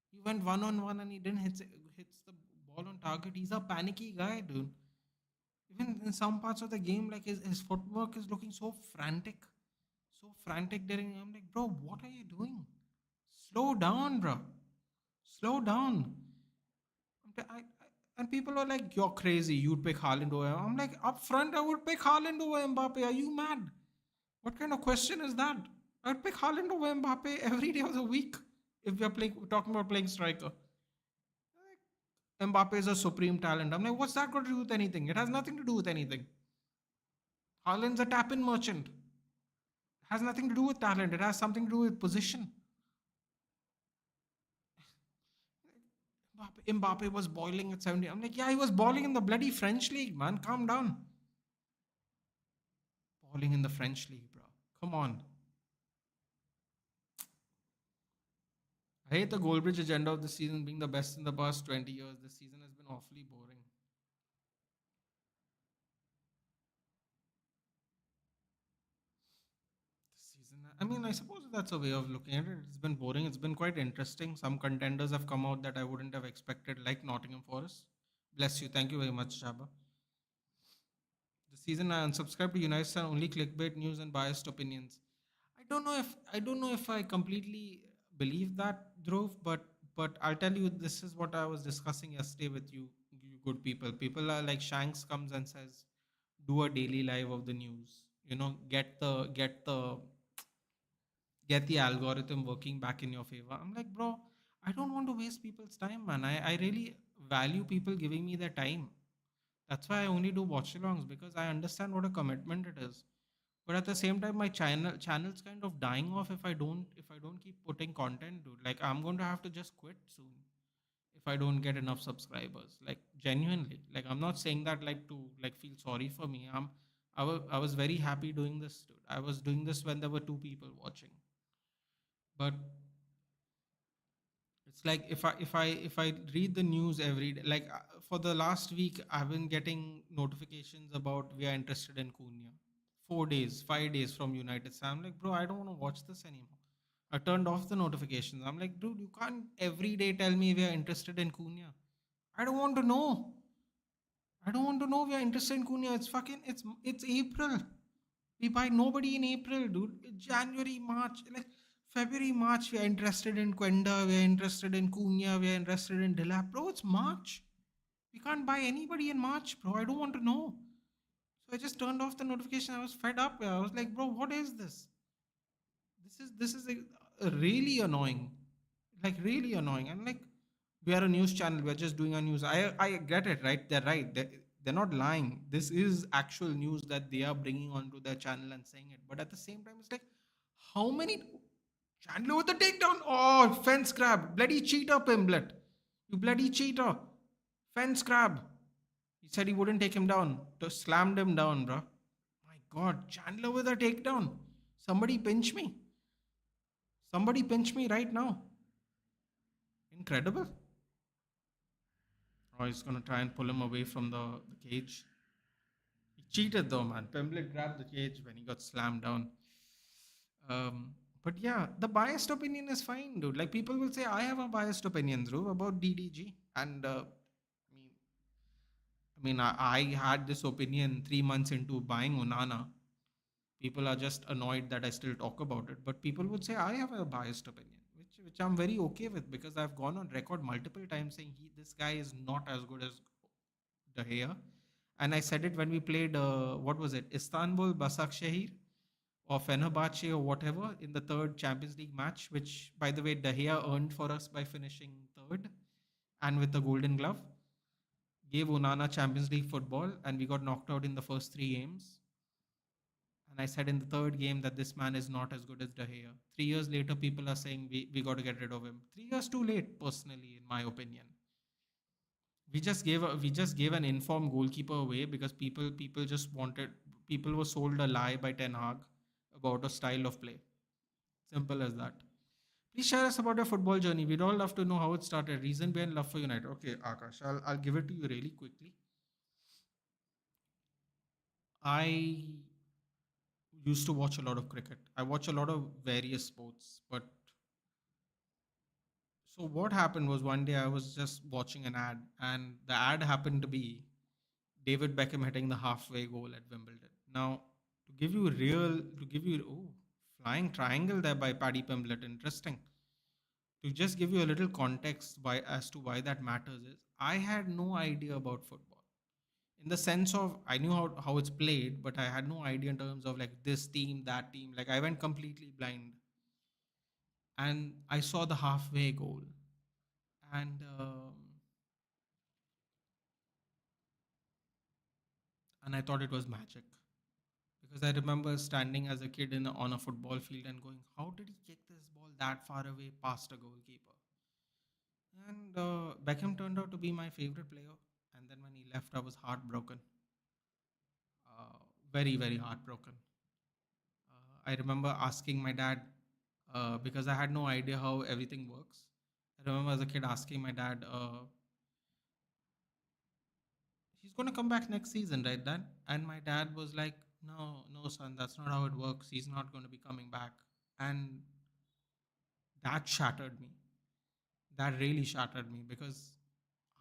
He went one on one and he didn't hits the ball on target. He's a panicky guy, dude. Even in some parts of the game, like his footwork is looking so frantic. So frantic during. I'm like, bro, what are you doing? Slow down, bro. Slow down. And people are like, you're crazy. You'd pick Haaland over. I'm like, up front, I would pick Haaland over Mbappe. Are you mad? What kind of question is that? I'd pick Haaland over Mbappe every day of the week if we're talking about playing striker. Mbappe is a supreme talent. I'm like, what's that got to do with anything? It has nothing to do with anything. Haaland's a tap-in merchant. It has nothing to do with talent. It has something to do with position. Mbappe was boiling at 70. I'm like, yeah, he was boiling in the bloody French league, man. Calm down. Boiling in the French league, bro. Come on. I hate the Goldbridge agenda of the season being the best in the past 20 years. This season has been awfully boring. This season, I mean, I suppose that's a way of looking at it. It's been boring. It's been quite interesting. Some contenders have come out that I wouldn't have expected, like Nottingham Forest. Bless you. Thank you very much, Jabba. This season, I unsubscribed to United Star only clickbait news and biased opinions. I don't know if I completely believe that, Dhruv, but I'll tell you this is what I was discussing yesterday with you good people. People are like Shanks comes and says, do a daily live of the news. Get the algorithm working back in your favor. I'm like, bro, I don't want to waste people's time, man. I really value people giving me their time. That's why I only do watch-alongs because I understand what a commitment it is. But at the same time, my channel's kind of dying off if I don't keep putting content, dude. Like I'm going to have to just quit soon if I don't get enough subscribers. Like genuinely. Like I'm not saying that like to like feel sorry for me. I was very happy doing this, dude. I was doing this when there were two people watching. But it's like if I read the news every day, like for the last week, I've been getting notifications about we are interested in Cunha. 4 days, 5 days from United States. I'm like, bro, I don't want to watch this anymore. I turned off the notifications. I'm like, dude, you can't every day tell me we are interested in Cunha. I don't want to know. I don't want to know we are interested in Cunha. It's April. We buy nobody in April, dude. January, March, like February, March, we are interested in Quenda, we are interested in Cunha, we are interested in Delap. Bro, it's March. We can't buy anybody in March, bro. I don't want to know. So I just turned off the notification. I was fed up. I was like, bro, what is this? This is really annoying. Like really annoying. And like we are a news channel. We're just doing our news. I get it, right? They're right. They're not lying. This is actual news that they are bringing onto their channel and saying it. But at the same time, it's like, how many Chandler with the takedown? Oh, fence grab. Bloody cheater, Pimblet. You bloody cheater. Fence grab. He said he wouldn't take him down. Just slammed him down, bro. My God, Chandler with a takedown. Somebody pinch me. Somebody pinch me right now. Incredible. Oh, he's gonna try and pull him away from the cage. He cheated though, man. Pemblet grabbed the cage when he got slammed down. But yeah, the biased opinion is fine, dude. Like people will say, I have a biased opinion, Dhruv, about DDG, and I mean, I mean, I had this opinion 3 months into buying Onana. People are just annoyed that I still talk about it, but people would say I have a biased opinion, which I'm very okay with because I've gone on record multiple times saying this guy is not as good as De Gea, and I said it when we played what was it, Istanbul Başakşehir or Fenerbahce or whatever in the third Champions League match, which by the way De Gea earned for us by finishing third and with the Golden Glove, gave Onana Champions League football, and we got knocked out in the first three games. And I said in the third game that this man is not as good as De Gea. 3 years later, people are saying we got to get rid of him. 3 years too late, personally, in my opinion. We just gave an informed goalkeeper away because people just wanted, people were sold a lie by Ten Hag about a style of play. Simple as that. Please share us about your football journey. We'd all love to know how it started. Reason behind love for United. Okay, Akash, I'll give it to you really quickly. I used to watch a lot of cricket. I watch a lot of various sports. But so what happened was one day I was just watching an ad, and the ad happened to be David Beckham hitting the halfway goal at Wimbledon. Now, to give you, oh, flying triangle there by Paddy Pimblett. Interesting. To just give you a little context as to why that matters is I had no idea about football in the sense of I knew how it's played, but I had no idea in terms of like this team, that team. Like I went completely blind, and I saw the halfway goal, and I thought it was magic because I remember standing as a kid on a football field and going, "How did he kick this ball that far away past a goalkeeper?" And Beckham turned out to be my favorite player. And then when he left, I was heartbroken, very very heartbroken. I remember asking my dad because I had no idea how everything works. I remember as a kid asking my dad, "He's going to come back next season, right, Dad?" And my dad was like, "No, no, son, that's not how it works. He's not going to be coming back." And that shattered me. That really shattered me because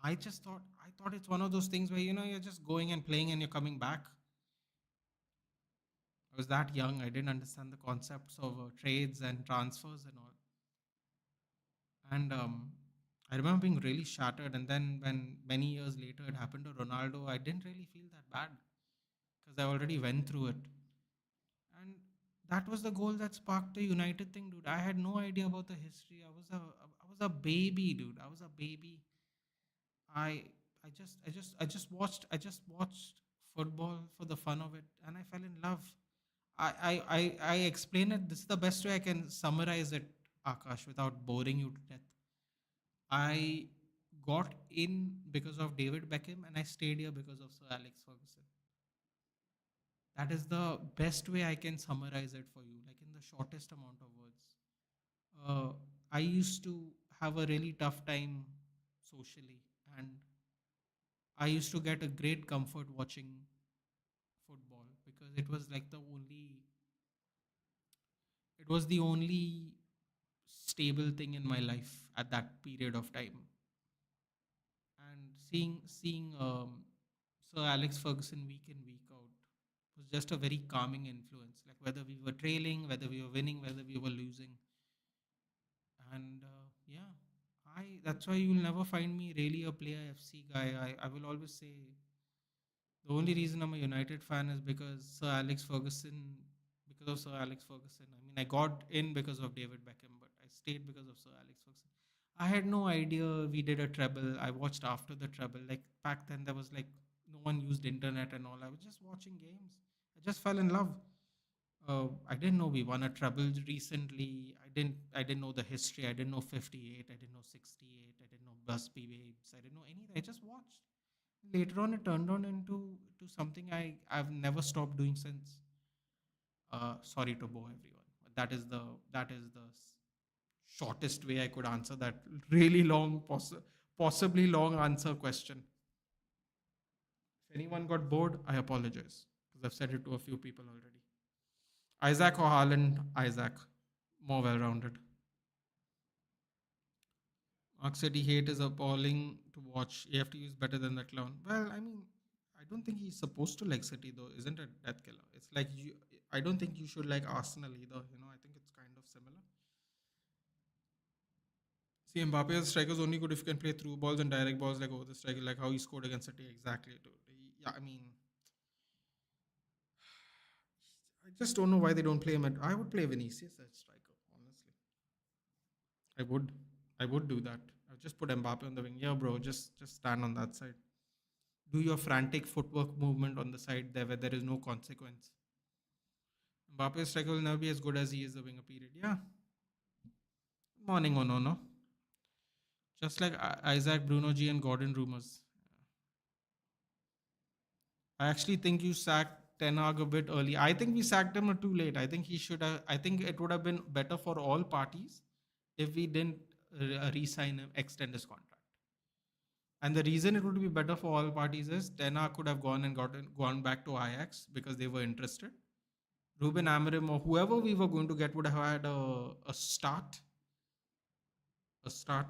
I thought it's one of those things where you're just going and playing and you're coming back. I was that young. I didn't understand the concepts of trades and transfers and all. And I remember being really shattered. And then when many years later it happened to Ronaldo, I didn't really feel that bad because I already went through it. And that was the goal that sparked the United thing, dude. I had no idea about the history. I was a baby, dude. I was a baby. I I just watched football for the fun of it, and I fell in love. I explain it. This is the best way I can summarize it, Akash, without boring you to death. I got in because of David Beckham, and I stayed here because of Sir Alex Ferguson. That is the best way I can summarize it for you, like in the shortest amount of words. Uh, I used to have a really tough time socially, and I used to get a great comfort watching football because it was the only stable thing in my life at that period of time. And seeing Sir Alex Ferguson week in week out was just a very calming influence. Like whether we were trailing, whether we were winning, whether we were losing, and yeah, I that's why you'll never find me really a player FC guy. I will always say the only reason I'm a United fan is because Sir Alex Ferguson, because of Sir Alex Ferguson. I mean, I got in because of David Beckham, but I stayed because of Sir Alex Ferguson. I had no idea we did a treble. I watched after the treble. Like back then, there was like no one used internet and all. I was just watching games. I just fell in love. I didn't know we won a treble recently. I didn't know the history. I didn't know 58. I didn't know 68. I didn't know Busby Babes. I didn't know anything. I just watched. Later on, it turned on into to something I've never stopped doing since. Sorry to bore everyone, but that is the shortest way I could answer that really long, possibly long answer question. If anyone got bored, I apologize because I've said it to a few people already. Isaac or Haaland? Isaac, more well-rounded. Mark City hate is appalling to watch. AFT is better than the clown. Well, I mean, I don't think he's supposed to like City though, isn't it? Death killer. It's like you. I don't think you should like Arsenal either. I think it's kind of similar. See, Mbappe as strikers only good if you can play through balls and direct balls like over the striker, like how he scored against City. Exactly, dude. Yeah, I mean, I just don't know why they don't play him. I would play Vinicius as striker. Honestly, I would. I would do that. I would just put Mbappe on the wing. Yeah, bro. Just stand on that side. Do your frantic footwork movement on the side there where there is no consequence. Mbappe's striker will never be as good as he is the winger. Period. Yeah. Morning, oh no, no. Just like Isaac, Bruno G, and Gordon rumors. I actually think you sacked Ten Hag a bit early. I think we sacked him too late. I think he should have. I think it would have been better for all parties if we didn't re-sign him, extend his contract. And the reason it would be better for all parties is Ten Hag could have gone and gone back to Ajax because they were interested. Ruben Amorim or whoever we were going to get would have had a start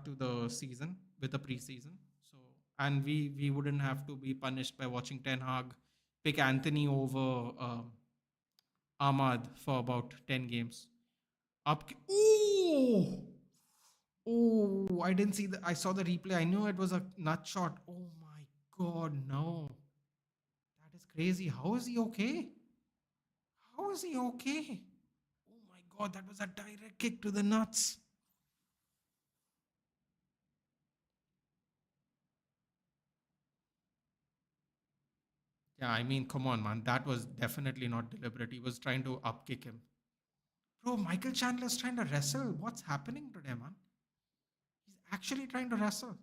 to the season with a preseason. So and we wouldn't have to be punished by watching Ten Hag pick Anthony over Ahmad for about 10 games. Up, ooh, oh! I didn't see the. I saw the replay. I knew it was a nut shot. Oh my god, no! That is crazy. How is he okay? How is he okay? Oh my god, that was a direct kick to the nuts. Yeah, I mean, come on, man. That was definitely not deliberate. He was trying to upkick him. Bro, Michael Chandler's trying to wrestle. What's happening today, man? He's actually trying to wrestle.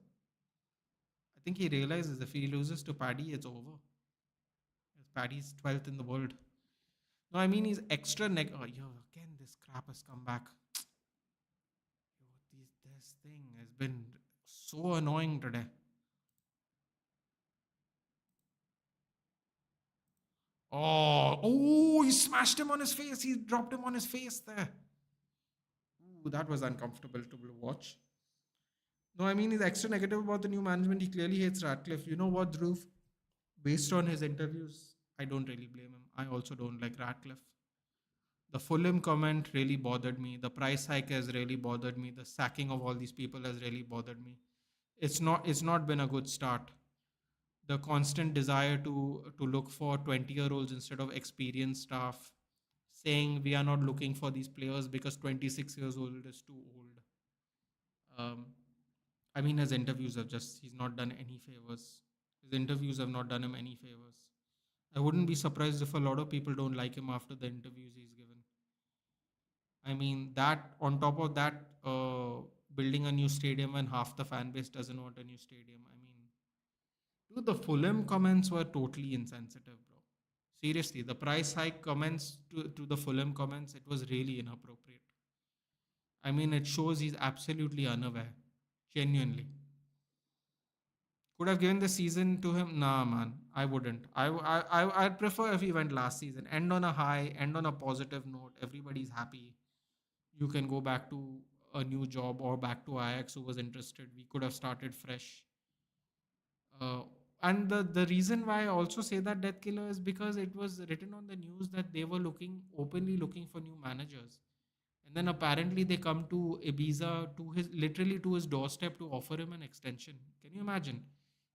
I think he realizes if he loses to Paddy, it's over. Paddy's 12th in the world. No, I mean, he's extra Oh, yo, again, this crap has come back. Yo, this thing has been so annoying today. Oh, he smashed him on his face. He dropped him on his face there. Ooh, that was uncomfortable to watch. No, I mean, he's extra negative about the new management. He clearly hates Ratcliffe. You know what, Dhruv? Based on his interviews, I don't really blame him. I also don't like Ratcliffe. The Fulham comment really bothered me. The price hike has really bothered me. The sacking of all these people has really bothered me. It's not been a good start. The constant desire to look for 20-year-olds instead of experienced staff, saying we are not looking for these players because 26 years old is too old. Um, I mean, his interviews have he's not done any favors. His interviews have not done him any favors. I wouldn't be surprised if a lot of people don't like him after the interviews he's given. I mean, that on top of that, building a new stadium when half the fan base doesn't want a new stadium. I mean, dude, the Fulham comments were totally insensitive, bro. Seriously, the price hike comments to the Fulham comments, it was really inappropriate. I mean, it shows he's absolutely unaware. Genuinely. Could have given the season to him? Nah, man. I wouldn't. I'd prefer if he went last season. End on a high, end on a positive note. Everybody's happy. You can go back to a new job or back to Ajax who was interested. We could have started fresh. Uh, and the reason why I also say that Death Killer is because it was written on the news that they were openly looking for new managers. And then apparently they come to Ibiza to his doorstep to offer him an extension. Can you imagine?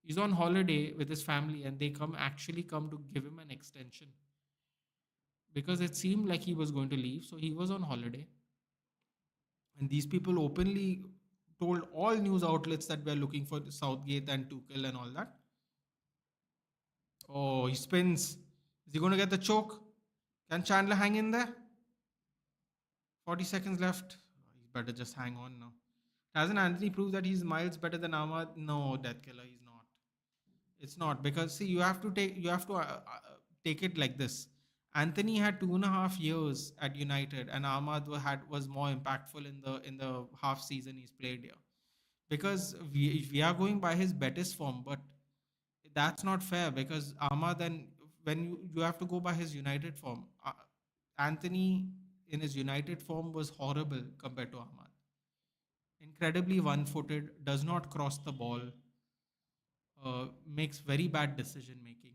He's on holiday with his family and they come to give him an extension because it seemed like he was going to leave. So he was on holiday. And these people openly told all news outlets that we're looking for Southgate and Tuchel and all that. Oh, he spins. Is he going to get the choke? Can Chandler hang in there? 40 seconds left. He's better just hang on now. Hasn't Anthony proved that he's miles better than Ahmad? No, Death Killer, he's not. It's not because see, you have to take it like this. Anthony had 2.5 years at United, and Ahmad was more impactful in the half season he's played here. Because we are going by his Betis form, but that's not fair because Ahmad then when you have to go by his United form. Anthony in his United form was horrible compared to Ahmad. Incredibly one-footed, does not cross the ball, makes very bad decision making.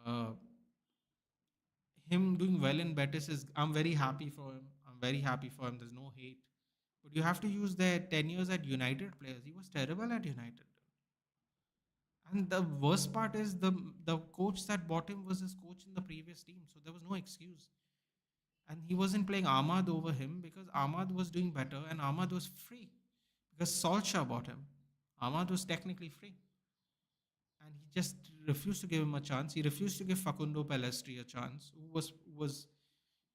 Uh, him doing well in Betis is, I'm very happy for him. I'm very happy for him. There's no hate. But you have to use their 10 years at United players. He was terrible at United. And the worst part is the coach that bought him was his coach in the previous team. So there was no excuse. And he wasn't playing Ahmad over him because Ahmad was doing better and Ahmad was free because Solskjaer bought him. Ahmad was technically free. And he just refused to give him a chance. He refused to give Facundo Pellistri a chance, who was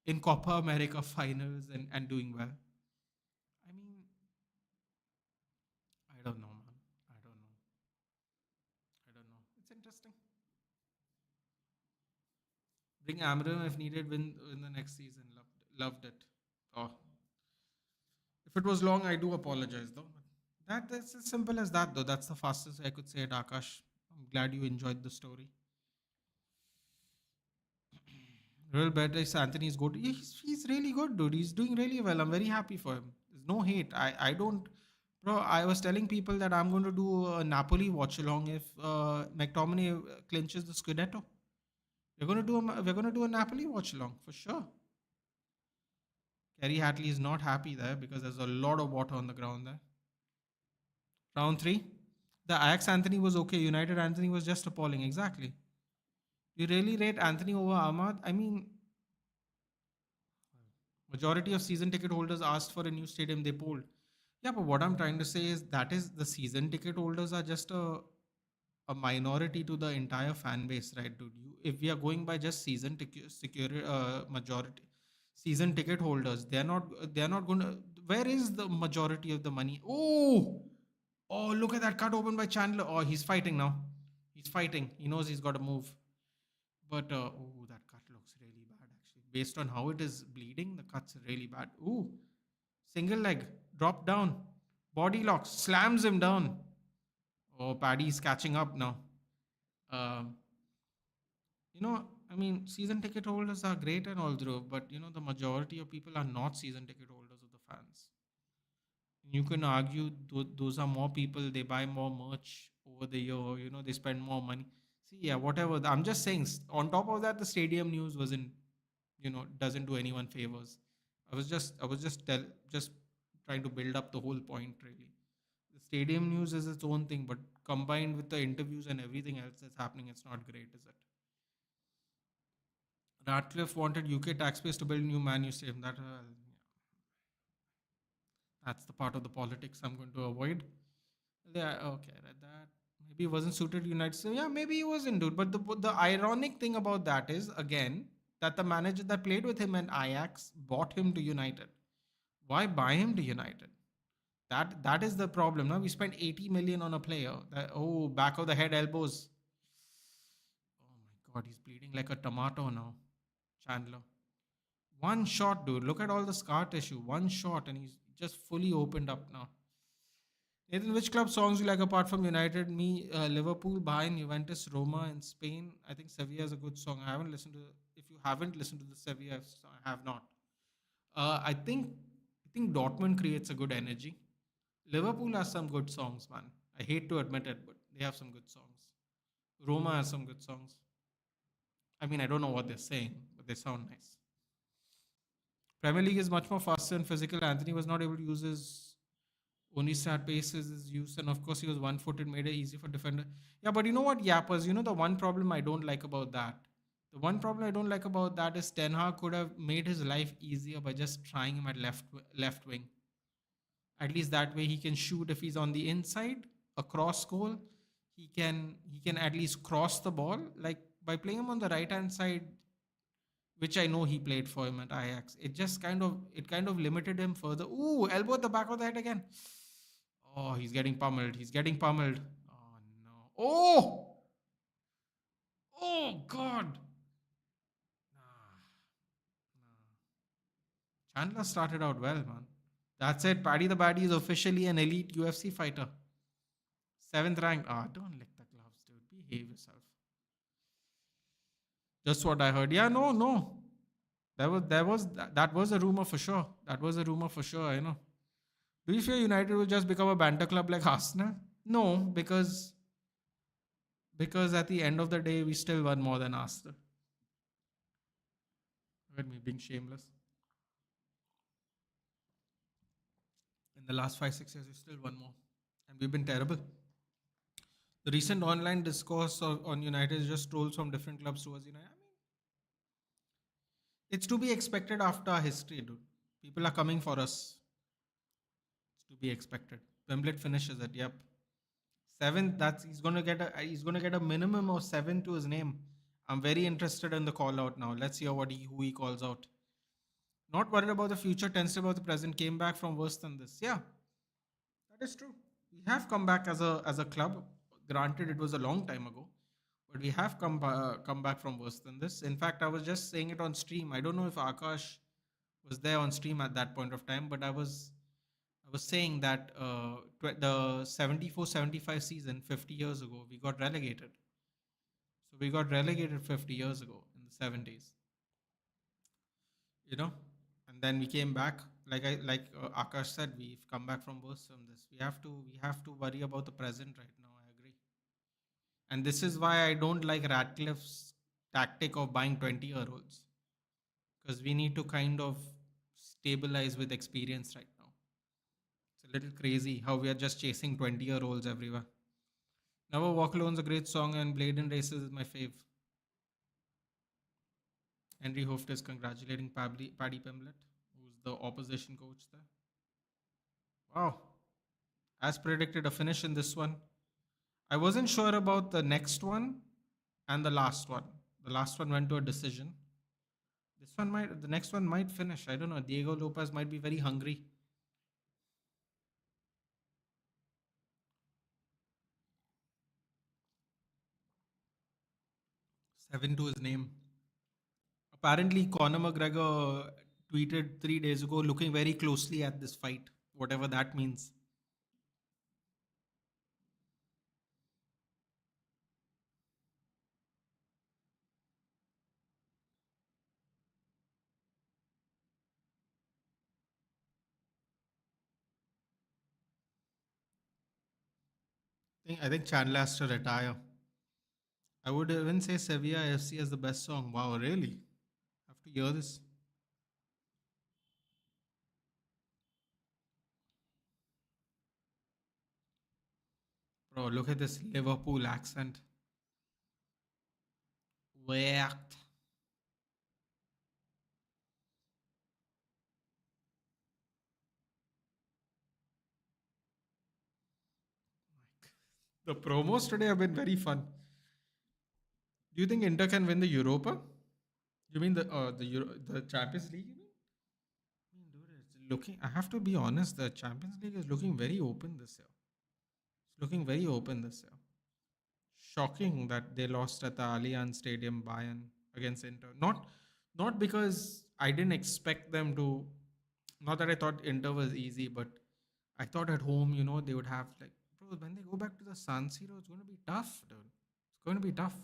in Copa America finals and doing well. I mean, I don't know, man. I don't know. I don't know. It's interesting. Bring Amram if needed. Win the next season. Loved it. Oh, if it was long, I do apologize though. That's as simple as that though. That's the fastest I could say it, Akash. I'm glad you enjoyed the story. Real Betis Anthony is good. He's really good, dude. He's doing really well. I'm very happy for him. There's no hate. I don't, bro. I was telling people that I'm going to do a Napoli watch along if McTominay clinches the Scudetto. We're going to do a Napoli watch along for sure. Kerry Hatley is not happy there because there's a lot of water on the ground there. Round three, the Ajax Anthony was okay. United Anthony was just appalling. Exactly. You really rate Anthony over Ahmad? I mean, majority of season ticket holders asked for a new stadium. They polled. Yeah, but what I'm trying to say is that is the season ticket holders are just a minority to the entire fan base, right, dude? If we are going by just season ticket security majority season ticket holders, they're not going to. Where is the majority of the money? Oh, look at that cut open by Chandler. Oh, he's fighting now. He's fighting. He knows he's got to move. But oh, that cut looks really bad actually. Based on how it is bleeding, the cut's really bad. Ooh, single leg, drop down, body lock, slams him down. Oh, Paddy's catching up now. Um, I mean, season ticket holders are great and all through, but the majority of people are not season ticket holders of the fans. You can argue those are more people, they buy more merch over the year, they spend more money. See, yeah, whatever. I'm just saying, on top of that, the stadium news wasn't, doesn't do anyone favors. I was just trying to build up the whole point, really. The stadium news is its own thing, but combined with the interviews and everything else that's happening, it's not great, is it? Ratcliffe wanted UK taxpayers to build new Man U stadium. That's the part of the politics I'm going to avoid. Yeah, okay, that maybe he wasn't suited to United. So yeah, maybe he wasn't, dude. But the ironic thing about that is again that the manager that played with him and Ajax bought him to United. Why buy him to United? That is the problem. Now we spent 80 million on a player. Back of the head elbows. Oh my god, he's bleeding like a tomato now. Chandler. One shot, dude. Look at all the scar tissue. One shot, and he's just fully opened up now. Nathan, which club songs you like apart from United? Me, Liverpool, Bayern, Juventus, Roma, and Spain. I think Sevilla is a good song. I haven't listened to. If you haven't listened to the Sevilla, I have not. I think Dortmund creates a good energy. Liverpool has some good songs, man. I hate to admit it, but they have some good songs. Roma has some good songs. I mean, I don't know what they're saying, but they sound nice. Premier League is much more faster and physical. Anthony was not able to use his only stat pace is his use, and of course he was one-footed, made it easy for defender. Yeah, but you know what, Yappers? The one problem I don't like about that. The one problem I don't like about that is Ten Hag could have made his life easier by just trying him at left wing. At least that way he can shoot if he's on the inside, a cross goal. He can at least cross the ball. Like by playing him on the right hand side, which I know he played for him at Ajax. It kind of limited him further. Ooh, elbow at the back of the head again. Oh, he's getting pummeled. He's getting pummeled. Oh no. Oh God. Nah, nah. Chandler started out well, man. That's it. Paddy the Baddy is officially an elite UFC fighter. Seventh rank. Don't lick the gloves, dude. Behave yourself. Just what I heard. Yeah, no, no. That was a rumor for sure. That was a rumor for sure. Do you fear United will just become a banter club like Arsenal? No, because Because at the end of the day, we still won more than Arsenal. Look at me being shameless. In the last 5, 6 years, we still won more. And we've been terrible. The recent online discourse on United is just trolls from different clubs towards United. I mean, it's to be expected after our history, dude. People are coming for us. It's to be expected. Wembley finishes it. Yep. Seventh. That's he's gonna get a minimum of 7 to his name. I'm very interested in the call out now. Let's hear who he calls out. Not worried about the future, tense about the present. Came back from worse than this. Yeah, that is true. We have come back as a club. Granted, it was a long time ago, but we have come back from worse than this. In fact, I was just saying it on stream. I don't know if Akash was there on stream at that point of time, but I was saying that the 74-75 season 50 years ago, we got relegated. So we got relegated 50 years ago in the 70s, you know, and then we came back. Like Akash said, we've come back from worse from this. We have to worry about the present right now. I agree. And this is why I don't like Radcliffe's tactic of buying 20-year-olds, because we need to kind of stabilize with experience right now. It's a little crazy how we are just chasing 20-year-olds everywhere. Never Walk Alone's a great song, and Blade in Races is my fave. Henry Hooft is congratulating Paddy Pimblett, who's the opposition coach there. Wow. As predicted, a finish in this one. I wasn't sure about the next one and the last one. The last one went to a decision. The next one might finish. I don't know. Diego Lopez might be very hungry. 7 to his name. Apparently, Conor McGregor tweeted 3 days ago looking very closely at this fight, whatever that means. I think Chandler has to retire. I would even say Sevilla FC as the best song. Wow, really? Have to hear this. Bro, look at this Liverpool accent. Weird. The promos today have been very fun. Do you think Inter can win the Europa? You mean the Champions League? You mean? I mean, dude, it's looking. I have to be honest. The Champions League is looking very open this year. It's looking very open this year. Shocking that they lost at the Allianz Stadium, Bayern against Inter. Not because I didn't expect them to. Not that I thought Inter was easy, but I thought at home, they would have like, bro, when they go back to the San Siro, it's going to be tough, dude. It's going to be tough.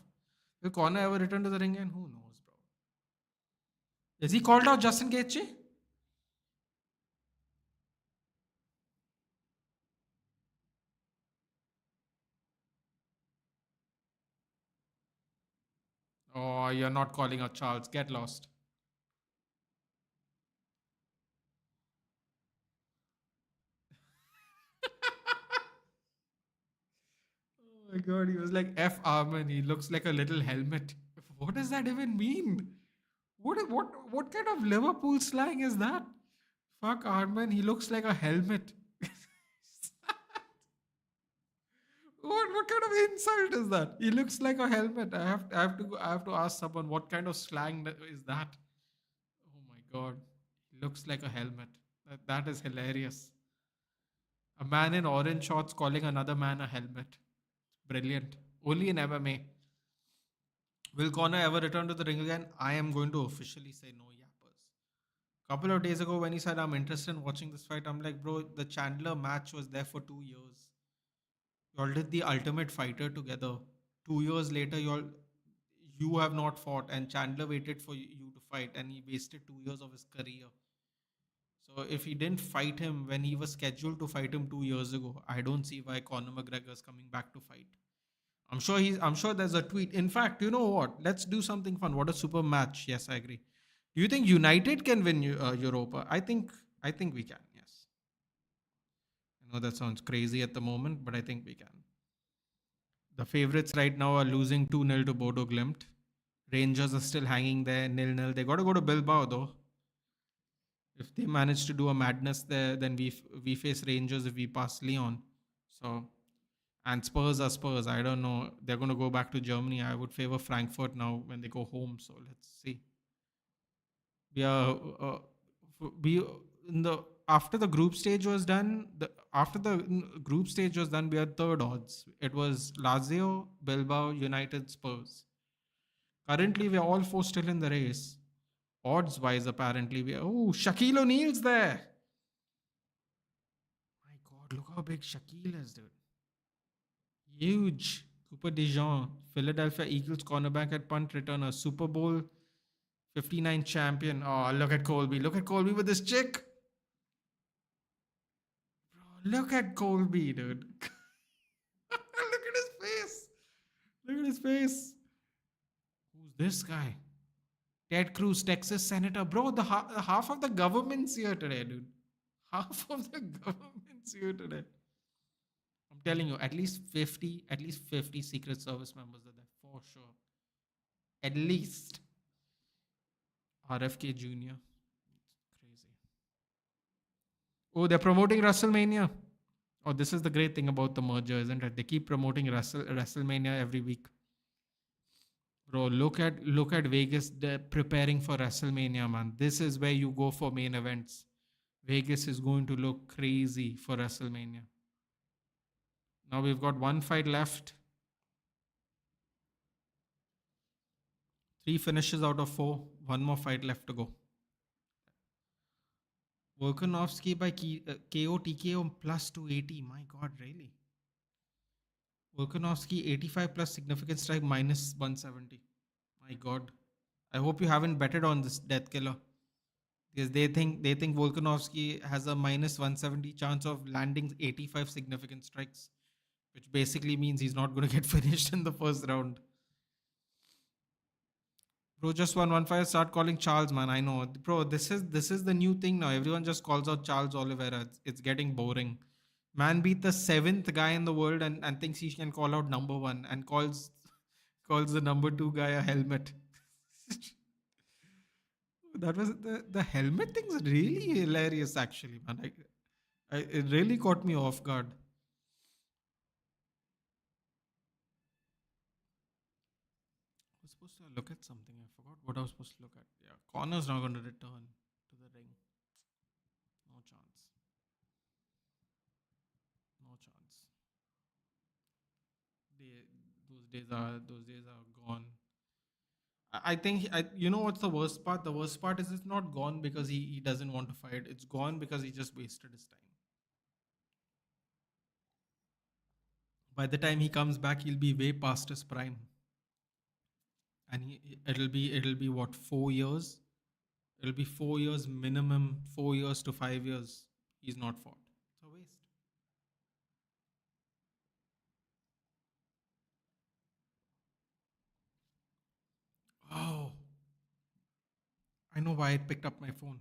Will Connor ever return to the ring? And who knows, bro? Is he called out Justin Gaethje? Oh, you're not calling out Charles. Get lost. Oh my god, he was like F Armin. He looks like a little helmet. What does that even mean? What kind of Liverpool slang is that? Fuck Armin, he looks like a helmet. What kind of insult is that? He looks like a helmet. I have to ask someone what kind of slang is that? Oh my god. He looks like a helmet. That is hilarious. A man in orange shorts calling another man a helmet. Brilliant. Only in MMA. Will Connor ever return to the ring again? I am going to officially say no, yappers. Couple of days ago when he said I'm interested in watching this fight, I'm like, bro, the Chandler match was there for 2 years. You all did the Ultimate Fighter together. 2 years later, you have not fought, and Chandler waited for you to fight, and he wasted 2 years of his career. So if he didn't fight him when he was scheduled to fight him 2 years ago, I don't see why Conor McGregor is coming back to fight. I'm sure there's a tweet. In fact, you know what? Let's do something fun. What a super match. Yes, I agree. Do you think United can win Europa? I think we can. Yes. I know that sounds crazy at the moment, but I think we can. The favorites right now are losing 2-0 to Bodo Glimt. Rangers are still hanging there, nil-nil. They got to go to Bilbao though. If they manage to do a madness there, then we face Rangers if we pass Leon. So, and Spurs are Spurs. I don't know. They're going to go back to Germany. I would favor Frankfurt now when they go home. So let's see. We are we in the after the group stage was done. After the group stage was done, we had third odds. It was Lazio, Bilbao, United, Spurs. Currently, we are all four still in the race. Odds wise, apparently, we are. Oh, Shaquille O'Neal's there. My God, look how big Shaquille is, dude. Huge. Cooper DeJean, Philadelphia Eagles cornerback at punt returner, Super Bowl 59 champion. Oh, look at Colby. Look at Colby with this chick. Bro, look at Colby, dude. Look at his face. Look at his face. Who's this guy? Ted Cruz, Texas Senator. Bro, half of the government's here today, dude. Half of the government's here today. I'm telling you, at least 50 Secret Service members are there for sure. At least RFK Jr. Crazy. Oh, they're promoting WrestleMania. Oh, this is the great thing about the merger, isn't it? They keep promoting WrestleMania every week. Bro, look at Vegas. They're preparing for WrestleMania, man. This is where you go for main events. Vegas is going to look crazy for WrestleMania. Now we've got one fight left. 3 finishes out of 4. One more fight left to go. Volkanovski by KO TKO plus 280. My God, really? Volkanovski 85 plus significant strike minus 170. My God. I hope you haven't betted on this death killer. Because they think Volkanovski has a minus 170 chance of landing 85 significant strikes, which basically means he's not going to get finished in the first round. Bro, just 115. Start calling Charles, man. I know, bro. This is the new thing now. Everyone just calls out Charles Oliveira. It's getting boring. Man beat the seventh guy in the world and thinks he can call out number one and calls the number two guy a helmet. That was the helmet thing's really hilarious, actually, man. It really caught me off guard. I was supposed to look at something. I forgot what I was supposed to look at. Yeah, Connor's not going to return to the ring. No chance. No chance. They, those days are gone. I think you know what's the worst part? The worst part is it's not gone because he doesn't want to fight. It's gone because he just wasted his time. By the time he comes back, he'll be way past his prime, and it'll be what 4 years. It'll be 4 years minimum, 4 years to 5 years. He's not fought. It's a waste. Oh, I know why I picked up my phone.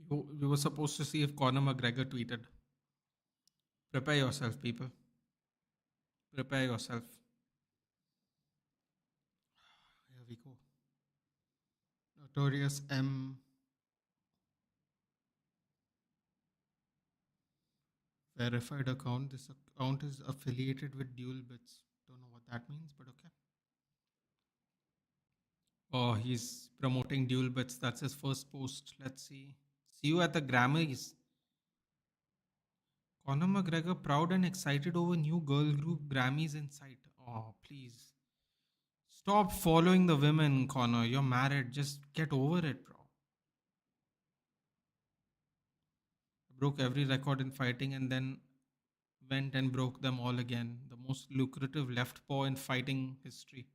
We were supposed to see if Conor McGregor tweeted. Prepare yourself, people. Prepare yourself. Here we go. Notorious M verified account. This account is affiliated with Dual Bits. Don't know what that means, but okay. Oh, he's promoting Dual Bits. That's his first post. Let's see. See you at the Grammys. Conor McGregor proud and excited over new girl group Grammys in sight. Oh, please. Stop following the women, Conor. You're married. Just get over it, bro. Broke every record in fighting and then went and broke them all again. The most lucrative left paw in fighting history.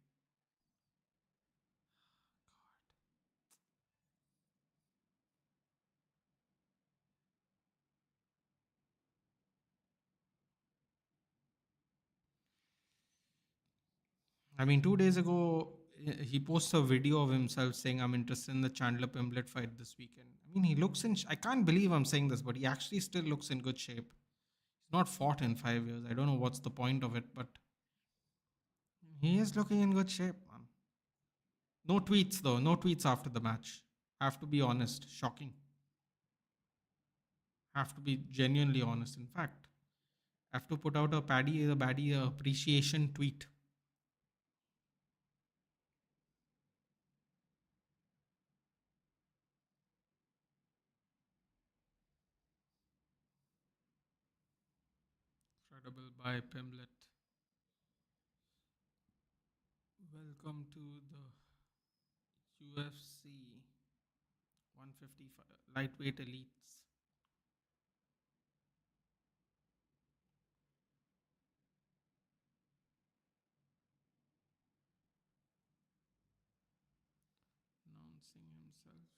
I mean, 2 days ago, he posts a video of himself saying, "I'm interested in the Chandler Pimblet fight this weekend." I mean, he looks in. I can't believe I'm saying this, but he actually still looks in good shape. He's not fought in 5 years. I don't know what's the point of it, but he is looking in good shape, man. No tweets though. No tweets after the match. Have to be honest. Shocking. Have to be genuinely honest. In fact, have to put out a Paddy appreciation tweet. Credible by Pimlet. Welcome to the UFC 155 lightweight elites. Announcing himself.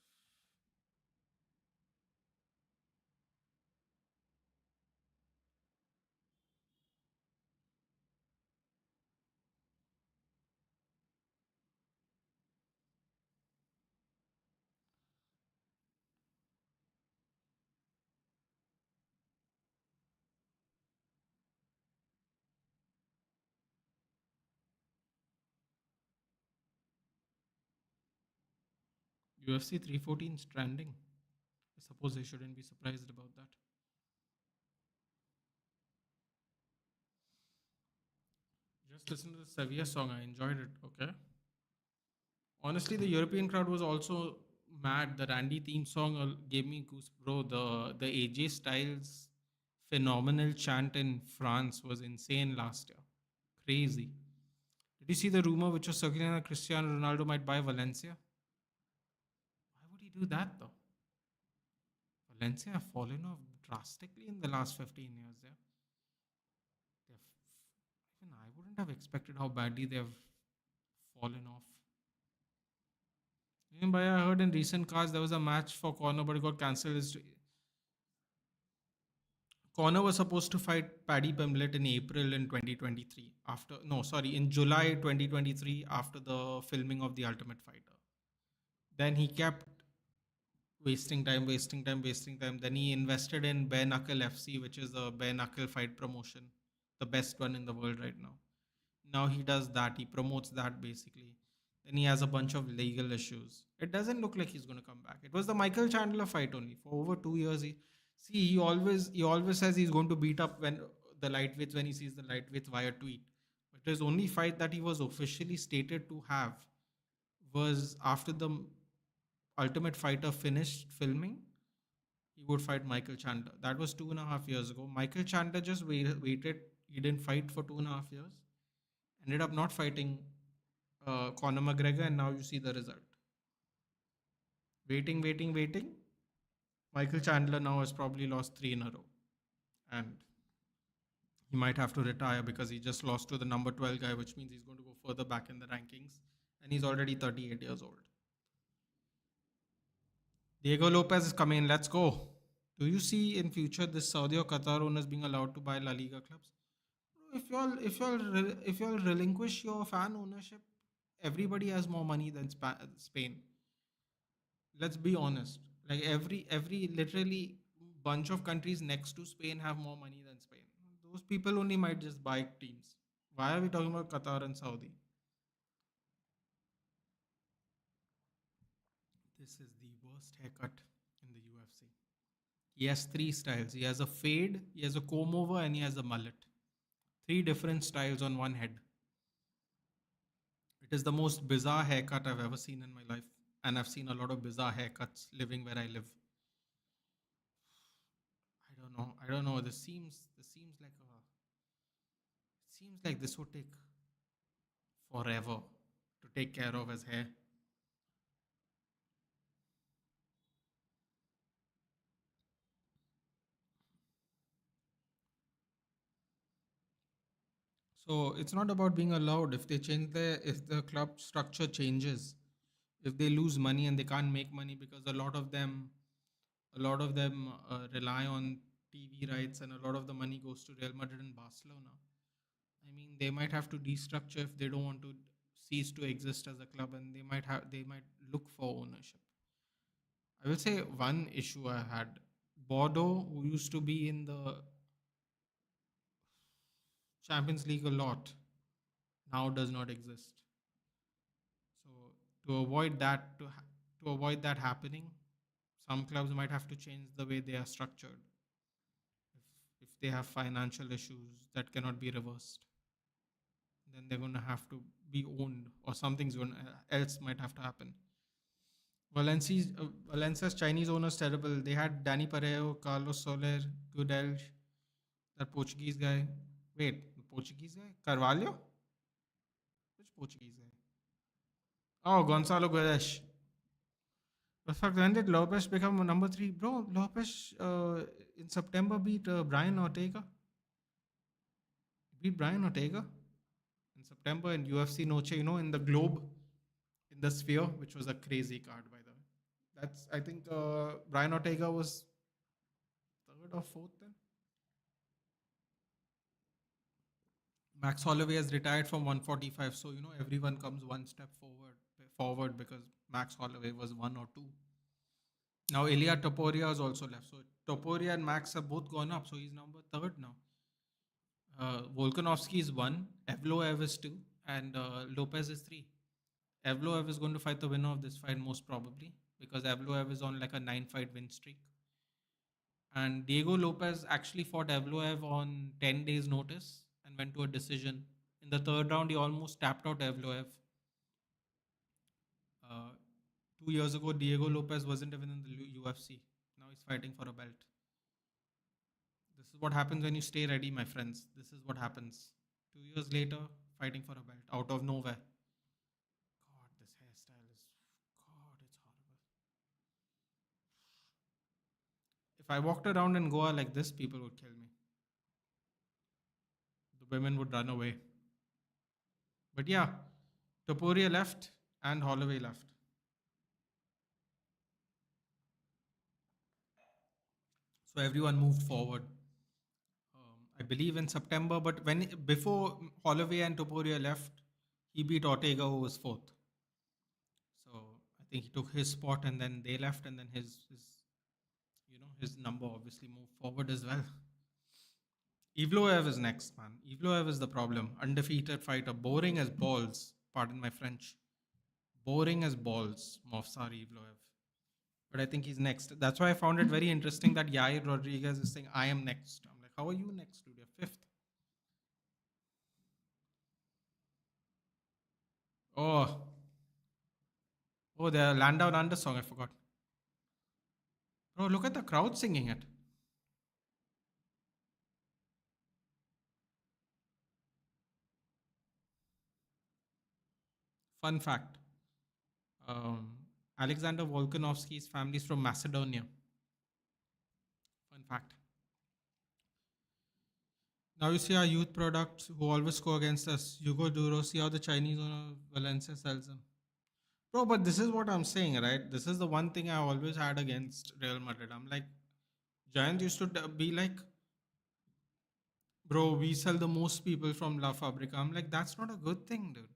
UFC 314 is trending. I suppose I shouldn't be surprised about that. Just listen to the Sevilla song. I enjoyed it. Okay. Honestly, the European crowd was also mad. The Randy theme song gave me goose, bro. The AJ Styles phenomenal chant in France was insane last year. Crazy. Did you see the rumor which was circulating that Cristiano Ronaldo might buy Valencia? Why would he do that though? Valencia have fallen off drastically in the last 15 years. Yeah, they've, even I wouldn't have expected how badly they've fallen off. Even by I heard in recent cars there was a match for Conor, but it got cancelled. Conor was supposed to fight Paddy Pimblett in April in 2023. After no, sorry, in July 2023 after the filming of the Ultimate Fighter. Then he kept wasting time, wasting time, wasting time. Then he invested in Bare Knuckle FC, which is a bare knuckle fight promotion, the best one in the world right now. Now he does that. He promotes that basically. Then he has a bunch of legal issues. It doesn't look like he's going to come back. It was the Michael Chandler fight only for over 2 years. He always says he's going to beat up when the lightweights when he sees the lightweights via tweet. But his only fight that he was officially stated to have was after the Ultimate Fighter finished filming. He would fight Michael Chandler. That was 2.5 years ago. Michael Chandler just waited. He didn't fight for 2.5 years. Ended up not fighting Conor McGregor, and now you see the result. Waiting, waiting, waiting. Michael Chandler now has probably lost three in a row, and he might have to retire because he just lost to the number 12 guy, which means he's going to go further back in the rankings, and he's already 38 years old. Diego Lopes is coming. Let's go. Do you see in future this Saudi or Qatar owners being allowed to buy La Liga clubs? If y'all relinquish your fan ownership, everybody has more money than Spain. Let's be honest. Like every literally bunch of countries next to Spain have more money than Spain. Those people only might just buy teams. Why are we talking about Qatar and Saudi? This is the worst haircut in the UFC. He has three styles. He has a fade, he has a comb over, and he has a mullet. Three different styles on one head. It is the most bizarre haircut I've ever seen in my life. And I've seen a lot of bizarre haircuts living where I live. I don't know. I don't know. This seems like this would take forever to take care of his hair. So it's not about being allowed. If the club structure changes, if they lose money and they can't make money because a lot of them rely on TV rights and a lot of the money goes to Real Madrid and Barcelona. I mean, they might have to destructure if they don't want to. cease to exist as a club, and they might look for ownership. I will say one issue I had: Bordeaux, who used to be in the Champions League a lot, now does not exist. So to avoid that happening, some clubs might have to change the way they are structured if they have financial issues that cannot be reversed. Then they're going to have to be owned, or something's going else might have to happen. Valencia's Chinese owners terrible. They had Danny Parejo, Carlos Soler, Goodell, that Portuguese guy. Wait, the Portuguese guy? Carvalho? Which Portuguese guy? Oh, Gonzalo Guedes. The fact, when did Lopes become number three? Bro, Lopes in September beat Brian Ortega. Beat Brian Ortega in September in UFC Noche, in the Globe, in the Sphere, which was a crazy card, by the way. I think Brian Ortega was third or fourth then. Max Holloway has retired from 145, so everyone comes one step forward because Max Holloway was one or two. Now Ilya Topuria has also left, so Topuria and Max have both gone up, so he's number third now. Volkanovski is one, Evloev is two, and Lopez is three. Evloev is going to fight the winner of this fight most probably because Evloev is on like a 9-fight win streak. And Diego Lopez actually fought Evloev on 10 days' notice and went to a decision. In the third round, he almost tapped out Evloev. Uh, 2 years ago, Diego Lopez wasn't even in the UFC. Now he's fighting for a belt. This is what happens when you stay ready, my friends. This is what happens. 2 years later, fighting for a belt out of nowhere. God, this hairstyle is. God, it's horrible. If I walked around in Goa like this, people would kill me. The women would run away. But yeah, Topuria left and Holloway left. So everyone moved forward. I believe in September, but before Holloway and Topuria left, he beat Ortega, who was fourth. So I think he took his spot, and then they left, and then his number obviously moved forward as well. Evloev is next, man. Evloev is the problem. Undefeated fighter, boring as balls. Pardon my French. Boring as balls, Mofsar Evloev. But I think he's next. That's why I found it very interesting that Yair Rodriguez is saying, I am next. I'm like, how are you next, dude? You're fifth. Oh, the Land Down Under song, I forgot. Bro, look at the crowd singing it. Fun fact, um, Alexander Volkanovski's family is from Macedonia. Fun fact. Now you see our youth products who always score against us. Hugo Duro, see how the Chinese owner Valencia sells them. Bro, but this is what I'm saying, right? This is the one thing I always had against Real Madrid. I'm like, Giants used to be like, bro, we sell the most people from La Fabrica. I'm like, that's not a good thing, dude.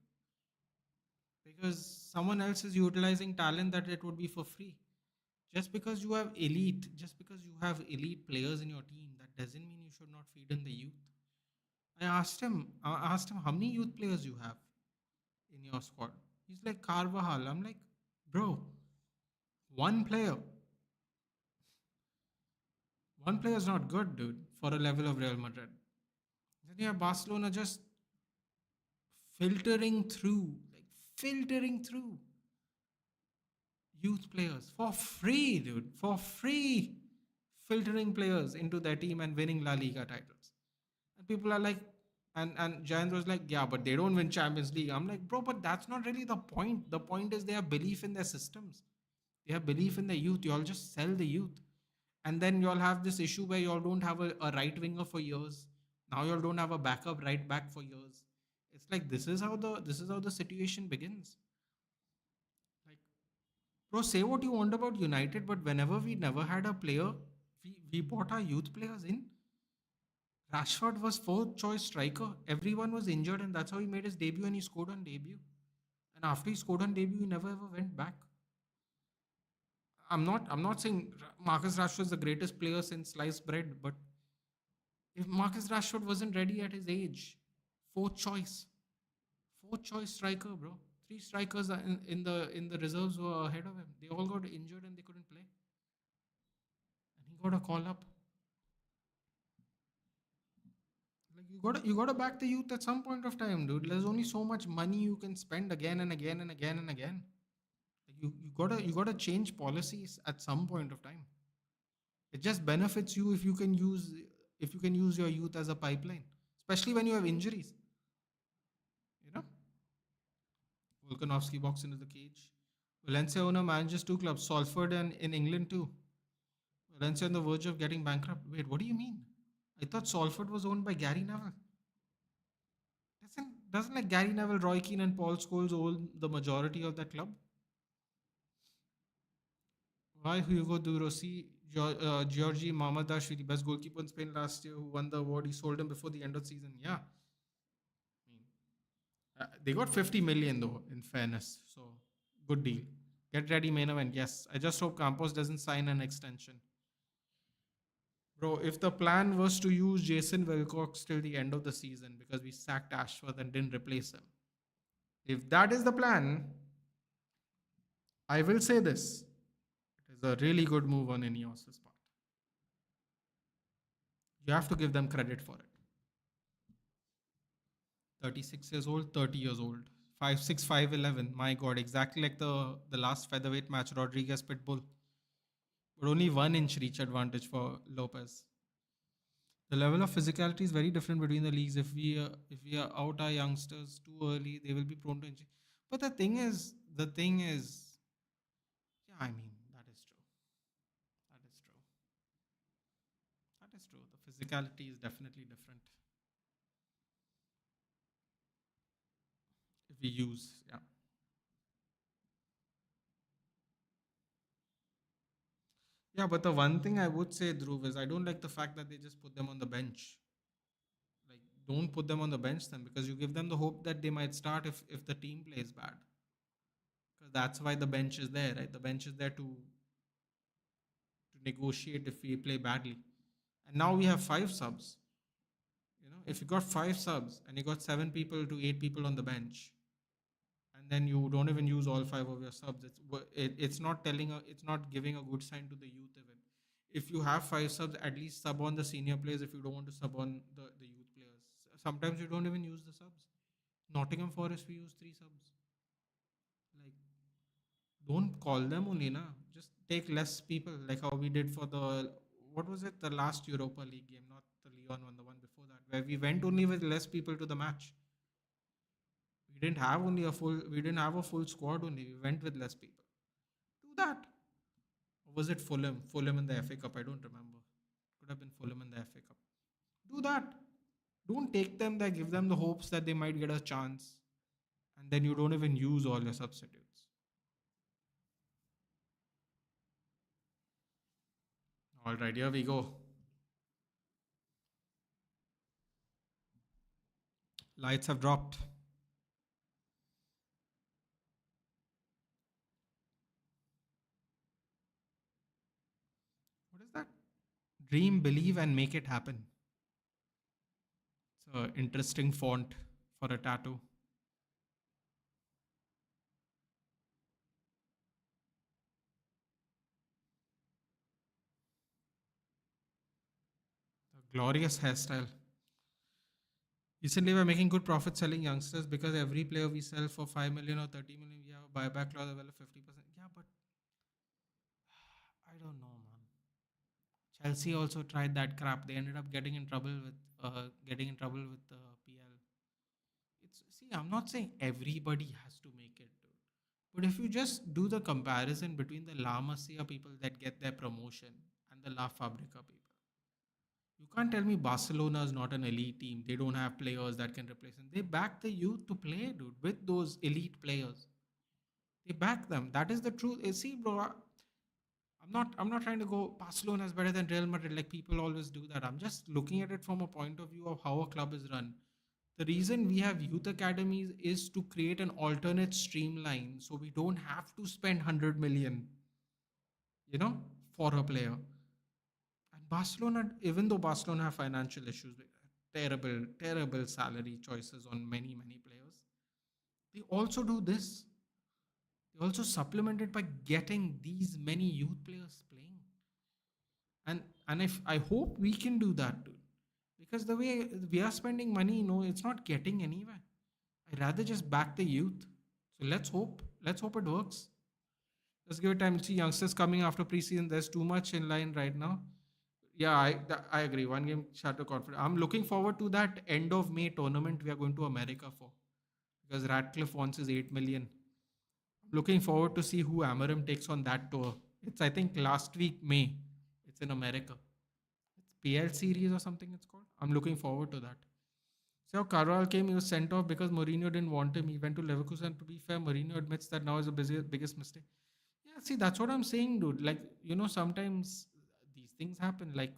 Because someone else is utilizing talent that it would be for free. Just because you have elite players in your team, that doesn't mean you should not feed in the youth. I asked him how many youth players you have in your squad. He's like Carvajal. I'm like, bro, one player. One player is not good, dude, for a level of Real Madrid. Then you have Barcelona just filtering through, youth players for free, dude, for free, filtering players into their team and winning La Liga titles. And people are like, and Giants was like, yeah, but they don't win Champions League. I'm like, bro, but that's not really the point. The point is they have belief in their systems. They have belief in the youth. You all just sell the youth. And then you all have this issue where you all don't have a right winger for years. Now you all don't have a backup right back for years. It's like this is how the situation begins. Like, bro, say what you want about United, but whenever we never had a player, we bought our youth players in. Rashford was fourth choice striker. Everyone was injured, and that's how he made his debut, and he scored on debut. And after he scored on debut, he never ever went back. I'm not saying Marcus Rashford is the greatest player since sliced bread, but if Marcus Rashford wasn't ready at his age, fourth choice, fourth choice striker, bro. Three strikers are in the reserves were ahead of him. They all got injured and they couldn't play, and he got a call up. Like you gotta back the youth at some point of time, dude. There's only so much money you can spend again and again and again and again. Like you gotta change policies at some point of time. It just benefits you if you can use your youth as a pipeline, especially when you have injuries. You know, Volkanovski walks into the cage. Valencia owner manages two clubs, Salford and in England too. Valencia on the verge of getting bankrupt. Wait, what do you mean? I thought Salford was owned by Gary Neville. Doesn't like Gary Neville, Roy Keane, and Paul Scholes own the majority of that club? Why Hugo Rossi, Georgi Mamadashvili, best goalkeeper in Spain last year, who won the award? He sold him before the end of the season. Yeah, I mean, they got 50 million though. In fairness, so good deal. Get ready, main event. Yes, I just hope Campos doesn't sign an extension, bro. If the plan was to use Jason Wilcox till the end of the season because we sacked Ashworth and didn't replace him, if that is the plan, I will say this: it is a really good move on Ineos's part. You have to give them credit for it. 36 years old, 30 years old. 5'6", 5'11". My God, exactly like the last featherweight match, Rodriguez Pitbull. But only 1 inch reach advantage for Lopes. The level of physicality is very different between the leagues. If we are out our youngsters too early, they will be prone to injury. But the thing is, yeah, I mean that is true. That is true. That is true. The physicality is definitely different if we use, yeah. Yeah, but the one thing I would say, Dhruv, is I don't like the fact that they just put them on the bench. Like, don't put them on the bench then, because you give them the hope that they might start if the team plays bad. Because that's why the bench is there, right? The bench is there to negotiate if we play badly. And now we have five subs. If you got five subs and you got 7 people to 8 people on the bench, and then you don't even use all five of your subs, it's not it's not giving a good sign to the youth even. If you have five subs, at least sub on the senior players if you don't want to sub on the youth players. Sometimes you don't even use the subs. Nottingham Forest, we use three subs. Like, don't call them only, na. Just take less people, like how we did for what was it, the last Europa League game, not the Leon one, the one before that, where we went only with less people to the match. We didn't have a full squad only. We went with less people. Do that. Or was it Fulham? Fulham in the FA Cup. I don't remember. Could have been Fulham in the FA Cup. Do that. Don't take them there. Give them the hopes that they might get a chance, and then you don't even use all your substitutes. All right, here we go. Lights have dropped. What is that? Dream, believe, and make it happen. It's an interesting font for a tattoo. A glorious hairstyle. Recently, we're making good profit selling youngsters because every player we sell for 5 million or 30 million, we have a buyback clause of well 50%. Yeah, but I don't know, man. Chelsea also tried that crap. They ended up getting in trouble with PL. See, I'm not saying everybody has to make it, dude. But if you just do the comparison between the La Masia people that get their promotion and the La Fabrica people, you can't tell me Barcelona is not an elite team. They don't have players that can replace them. They back the youth to play, dude, with those elite players. They back them. That is the truth. See, bro, I'm not trying to go Barcelona is better than Real Madrid. Like people always do that. I'm just looking at it from a point of view of how a club is run. The reason we have youth academies is to create an alternate streamline so we don't have to spend 100 million, you know, for a player. And Barcelona, even though Barcelona have financial issues, terrible, terrible salary choices on many, many players, they also do this. They also supplement it by getting these many youth players playing. And if I hope we can do that too. Because the way we are spending money, it's not getting anywhere. I'd rather just back the youth. So let's hope. Let's hope it works. Let's give it time. See youngsters coming after preseason. There's too much in line right now. Yeah, I agree. One game shatter confidence. I'm looking forward to that end of May tournament we are going to America for, because Radcliffe wants his 8 million. Looking forward to see who Amarim takes on that tour. It's I think last week May. It's in America. It's PL series or something it's called. I'm looking forward to that. So Carvalho came, he was sent off because Mourinho didn't want him. He went to Leverkusen. To be fair, Mourinho admits that now is the biggest mistake. Yeah, see, that's what I'm saying, dude. Like, sometimes these things happen. Like,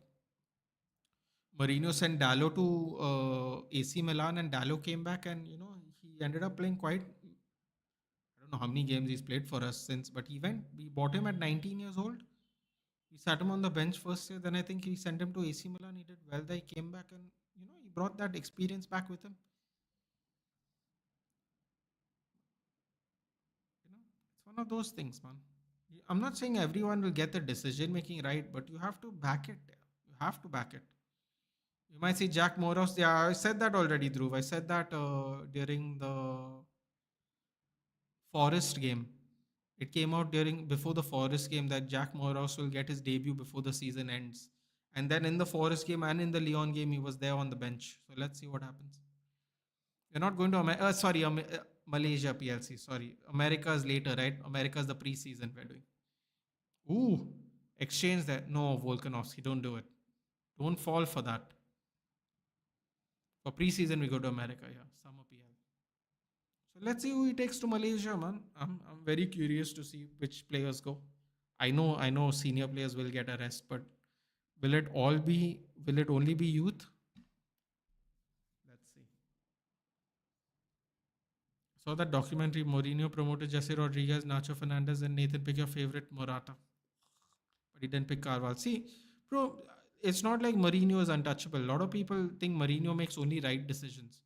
Mourinho sent Dallo to AC Milan, and Dallo came back, and he ended up playing quite. I don't know how many games he's played for us since, but We bought him at 19 years old. We sat him on the bench first year. Then I think we sent him to AC Milan. He did well. Then he came back, and he brought that experience back with him. It's one of those things, man. I'm not saying everyone will get the decision making right, but you have to back it. You have to back it. You might see Jack Moros. Yeah, I said that already, Dhruv. I said that during the Forest game. It came out before the Forest game that Jack Moros will get his debut before the season ends. And then in the Forest game and in the Leon game, he was there on the bench. So let's see what happens. You're not going to Malaysia PLC. Sorry, America's later, right? America's the preseason we're doing. Ooh, exchange that. No, Volkanovski, don't do it. Don't fall for that. For preseason, we go to America. Yeah, summer PL. So let's see who he takes to Malaysia, man. I'm very curious to see which players go. I know senior players will get a rest, but will it only be youth? Let's see. So that documentary Mourinho promoted Jesse Rodriguez, Nacho Fernandez, and Nathan pick your favorite Morata. But he didn't pick Carvalho. See, bro, it's not like Mourinho is untouchable. A lot of people think Mourinho makes only right decisions.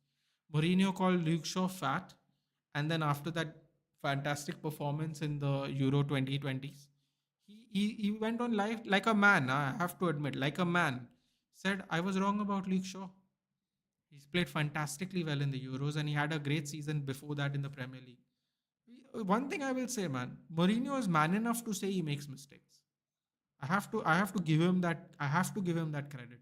Mourinho called Luke Shaw fat, and then after that fantastic performance in the Euro 2020s, he went on life like a man. I have to admit, like a man. Said, I was wrong about Luke Shaw. He's played fantastically well in the Euros, and he had a great season before that in the Premier League. One thing I will say, man, Mourinho is man enough to say he makes mistakes. I have to give him that. I have to give him that credit.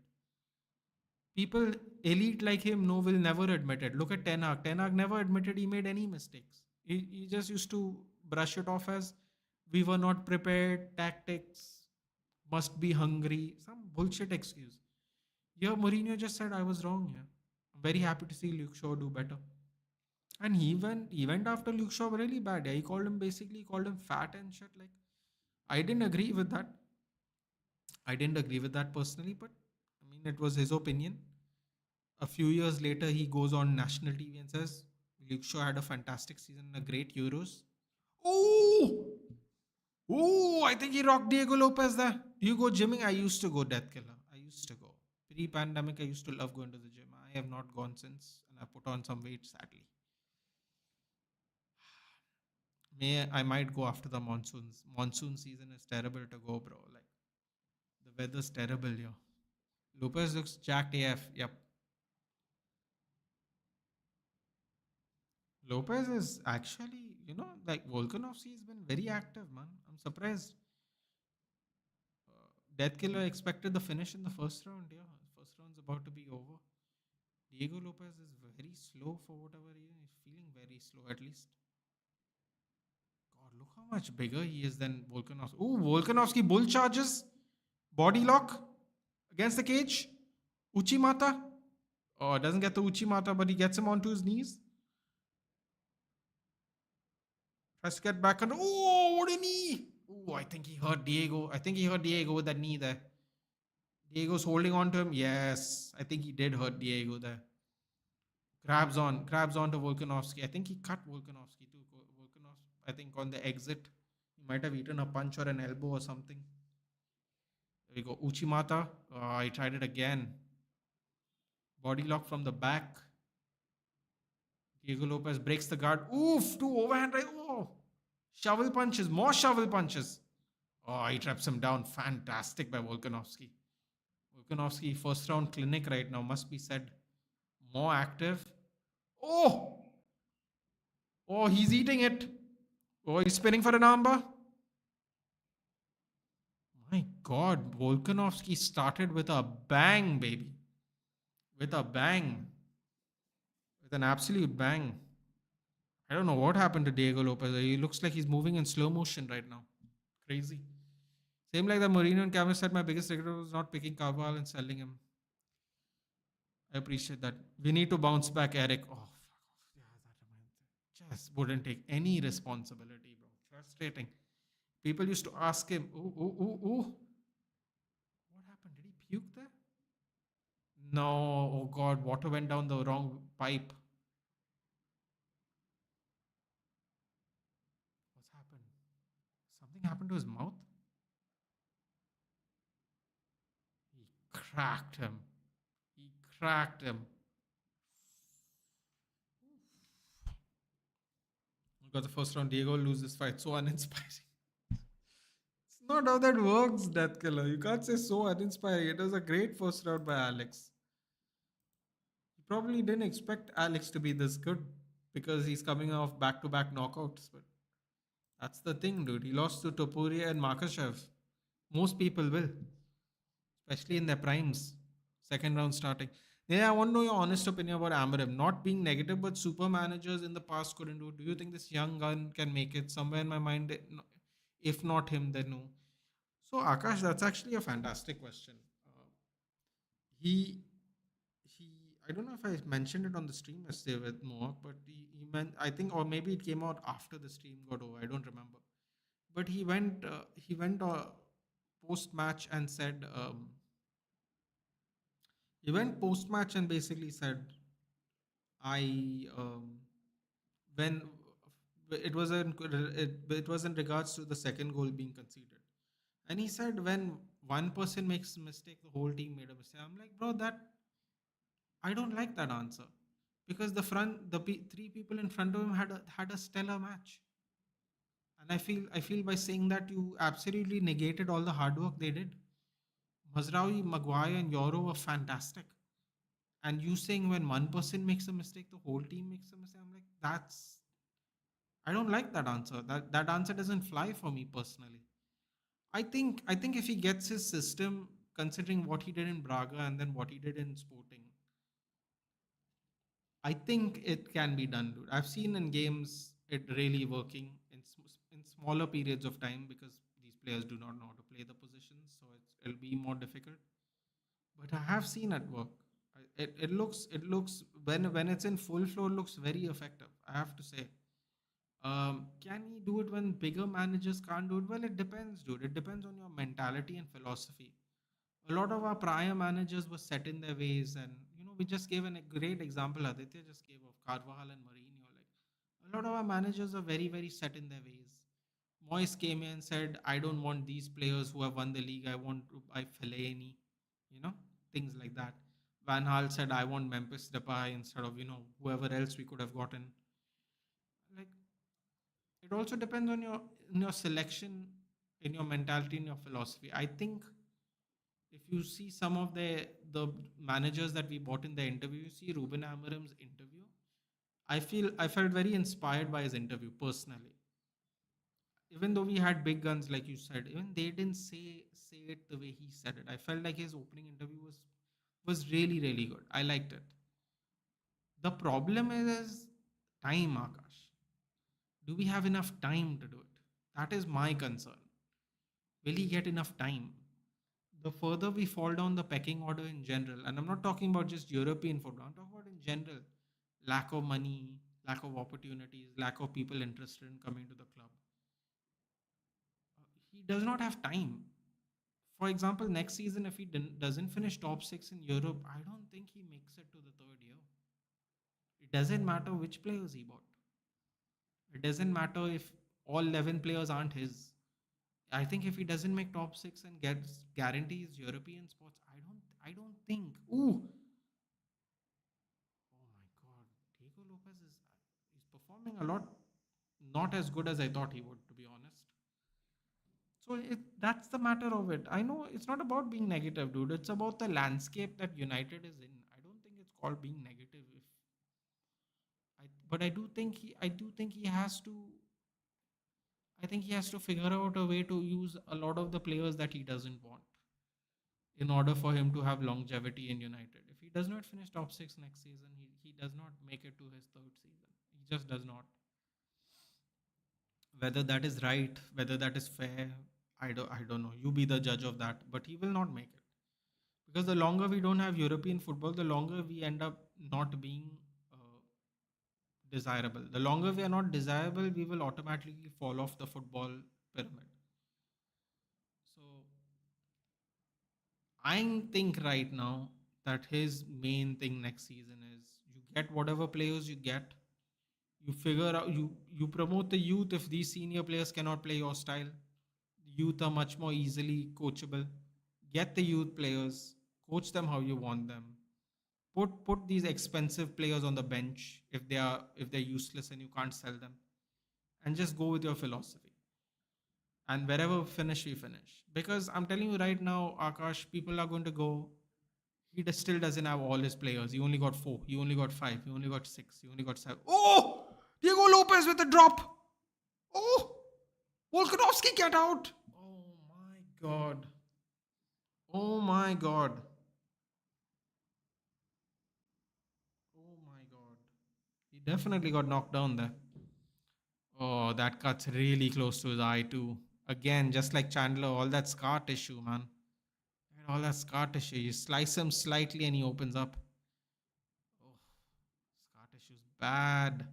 People elite like him will never admit it. Look at Ten Hag. Ten Hag never admitted he made any mistakes. He just used to brush it off as we were not prepared, tactics, must be hungry, some bullshit excuse. Here, Mourinho just said I was wrong here. I'm very happy to see Luke Shaw do better. And he went after Luke Shaw really bad. Yeah, he called him fat and shit. Like, I didn't agree with that. I didn't agree with that personally, but I mean, it was his opinion. A few years later, he goes on national TV and says, Luke Shaw had a fantastic season, a great Euros. Oh, I think he rocked Diego Lopez there. Do you go gymming? I used to go, Death Killer. I used to go. Pre-pandemic, I used to love going to the gym. I have not gone since, and I put on some weight, sadly. I might go after the monsoons. Monsoon season is terrible to go, bro. Like, the weather's terrible here. Lopez looks jacked AF. Yep. Lopez is actually, like Volkanovski has been very active, man. I'm surprised. Death Killer expected the finish in the first round. Yeah, first round's about to be over. Diego Lopez is very slow for whatever reason. He's feeling very slow, at least. God, look how much bigger he is than Volkanovski. Ooh, Volkanovski bull charges. Body lock against the cage. Uchimata. Oh, doesn't get the Uchimata, but he gets him onto his knees. Tries to get back on. Oh, what a knee! Oh, I think he hurt Diego. I think he hurt Diego with that knee there. Diego's holding on to him. Yes, I think he did hurt Diego there. grabs on to Volkanovski. I think he cut Volkanovski too. Volkanovski, I think on the exit, he might have eaten a punch or an elbow or something. There we go. Uchimata. He tried it again. Body lock from the back. Diego Lopez breaks the guard. Oof! Two overhand right. Oh! Shovel punches. More shovel punches. Oh, he traps him down. Fantastic by Volkanovski. Volkanovski, first round clinic right now, must be said. More active. Oh! Oh, he's eating it. Oh, he's spinning for an armbar. My God, Volkanovski started with a bang, baby. With a bang. With an absolute bang. I don't know what happened to Diego Lopez. He looks like he's moving in slow motion right now. Crazy. Same like the Mourinho and Camus said, my biggest regret was not picking Carvalho and selling him. I appreciate that. We need to bounce back, Eric. Oh, fuck off. Yeah, that reminds me. Just wouldn't take any responsibility, bro. Frustrating. People used to ask him, ooh, ooh, ooh, ooh. What happened? Did he puke there? No. Oh, God. Water went down the wrong pipe. What's happened? Something happened to his mouth? He cracked him. He cracked him. We got the first round. Diego loses this fight. So uninspiring. It's not how that works, Death Killer. You can't say so uninspiring. It was a great first round by Alex. You probably didn't expect Alex to be this good because he's coming off back to back knockouts. But that's the thing, dude. He lost to Topuria and Makachev. Most people will, especially in their primes. Second round starting. Yeah, I want to know your honest opinion about Amarim. Not being negative, but super managers in the past couldn't do. Do you think this young gun can make it? Somewhere in my mind, if not him, then no. So Akash, that's actually a fantastic question. He he. I don't know if I mentioned it on the stream yesterday with Mohawk, but he meant I think, or maybe it came out after the stream got over. I don't remember. But he went post match and said he went post match and basically said I when it was in regards to the second goal being conceded, and he said when one person makes a mistake, the whole team made a mistake. I'm like, bro, that I don't like that answer because three people in front of him had a stellar match, and I feel by saying that you absolutely negated all the hard work they did. Mazraoui, Maguire, and Euro were fantastic. And you saying when one person makes a mistake, the whole team makes a mistake. I'm like, I don't like that answer. That answer doesn't fly for me personally. I think if he gets his system, considering what he did in Braga and then what he did in Sporting, I think it can be done, dude. I've seen in games it really working in smaller periods of time because these players do not know how to play the positions, so it'll be more difficult. But I have seen it work. It looks when it's in full flow, it looks very effective. I have to say. Can he do it when bigger managers can't do it? Well, it depends, dude. It depends on your mentality and philosophy. A lot of our prior managers were set in their ways, and we just gave a great example. Aditya just gave of Carvajal and Mourinho. Like a lot of our managers are very, very set in their ways. Moyes came in and said, "I don't want these players who have won the league. I want to buy Fellaini," you know, things like that. Van Hal said, "I want Memphis Depay instead of whoever else we could have gotten." Like it also depends on your selection, in your mentality, in your philosophy. I think if you see some of the managers that we bought in the interview, you see Ruben Amorim's interview. I felt very inspired by his interview personally. Even though we had big guns, like you said, even they didn't say it the way he said it. I felt like his opening interview was really, really good. I liked it. The problem is time, Akash. Do we have enough time to do it? That is my concern. Will he get enough time? The further we fall down the pecking order in general, and I'm not talking about just European football, I'm talking about in general, lack of money, lack of opportunities, lack of people interested in coming to the club. He does not have time. For example, next season, if he doesn't finish top six in Europe, I don't think he makes it to the third year. It doesn't matter which players he bought. It doesn't matter if all 11 players aren't his. I think if he doesn't make top six and gets guarantees European spots, I don't think. Ooh, oh my God, Diego Lopez is performing a lot, not as good as I thought he would, to be honest. So that's the matter of it. I know it's not about being negative, dude. It's about the landscape that United is in. I don't think it's called being negative. If but I do think he has to. I think he has to figure out a way to use a lot of the players that he doesn't want in order for him to have longevity in United. If he does not finish top six next season, he does not make it to his third season. He just does not. Whether that is right, whether that is fair, I don't know. You be the judge of that. But he will not make it. Because the longer we don't have European football, the longer we end up not being uh, desirable. The longer we are not desirable, we will automatically fall off the football pyramid. So I think right now that his main thing next season is you get whatever players you get. You figure out you promote the youth if these senior players cannot play your style. The youth are much more easily coachable. Get the youth players, coach them how you want them. Put these expensive players on the bench if they're useless and you can't sell them, and just go with your philosophy. And wherever we finish. Because I'm telling you right now, Akash, people are going to go. Still doesn't have all his players. He only got four. He only got five. He only got six. He only got seven. Oh, Diego Lopez with a drop. Oh, Volkanovski, get out. Oh my God. Oh my God. Oh my God. He definitely got knocked down there. Oh, that cut's really close to his eye too. Again, just like Chandler, all that scar tissue, man. All that scar tissue. You slice him slightly and he opens up. Oh, scar tissue's bad.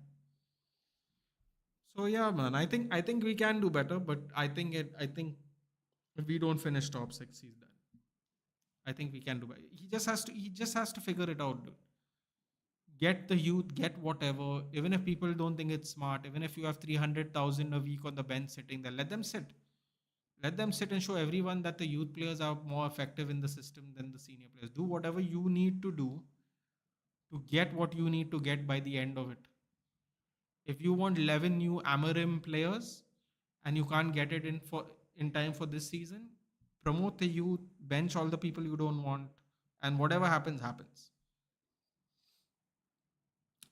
So yeah, man. I think we can do better, but I think if we don't finish top six, he's done. I think we can do better. He just has to figure it out, dude. Get the youth, get whatever. Even if people don't think it's smart, even if you have 300,000 a week on the bench sitting there, let them sit. Let them sit and show everyone that the youth players are more effective in the system than the senior players. Do whatever you need to do to get what you need to get by the end of it. If you want 11 new Amarim players and you can't get it in time for this season, promote the youth, bench all the people you don't want, and whatever happens happens.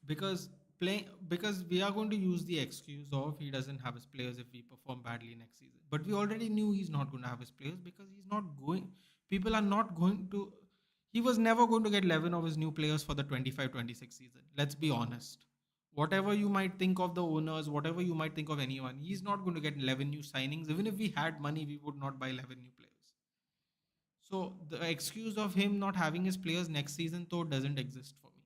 Because because we are going to use the excuse of he doesn't have his players if we perform badly next season. But we already knew he's not going to have his players because he's not going. People are not going to. He was never going to get 11 of his new players for the 25-26 season. Let's be honest. Whatever you might think of the owners, whatever you might think of anyone, he's not going to get 11 new signings. Even if we had money, we would not buy 11 new players. So the excuse of him not having his players next season, though, doesn't exist for me.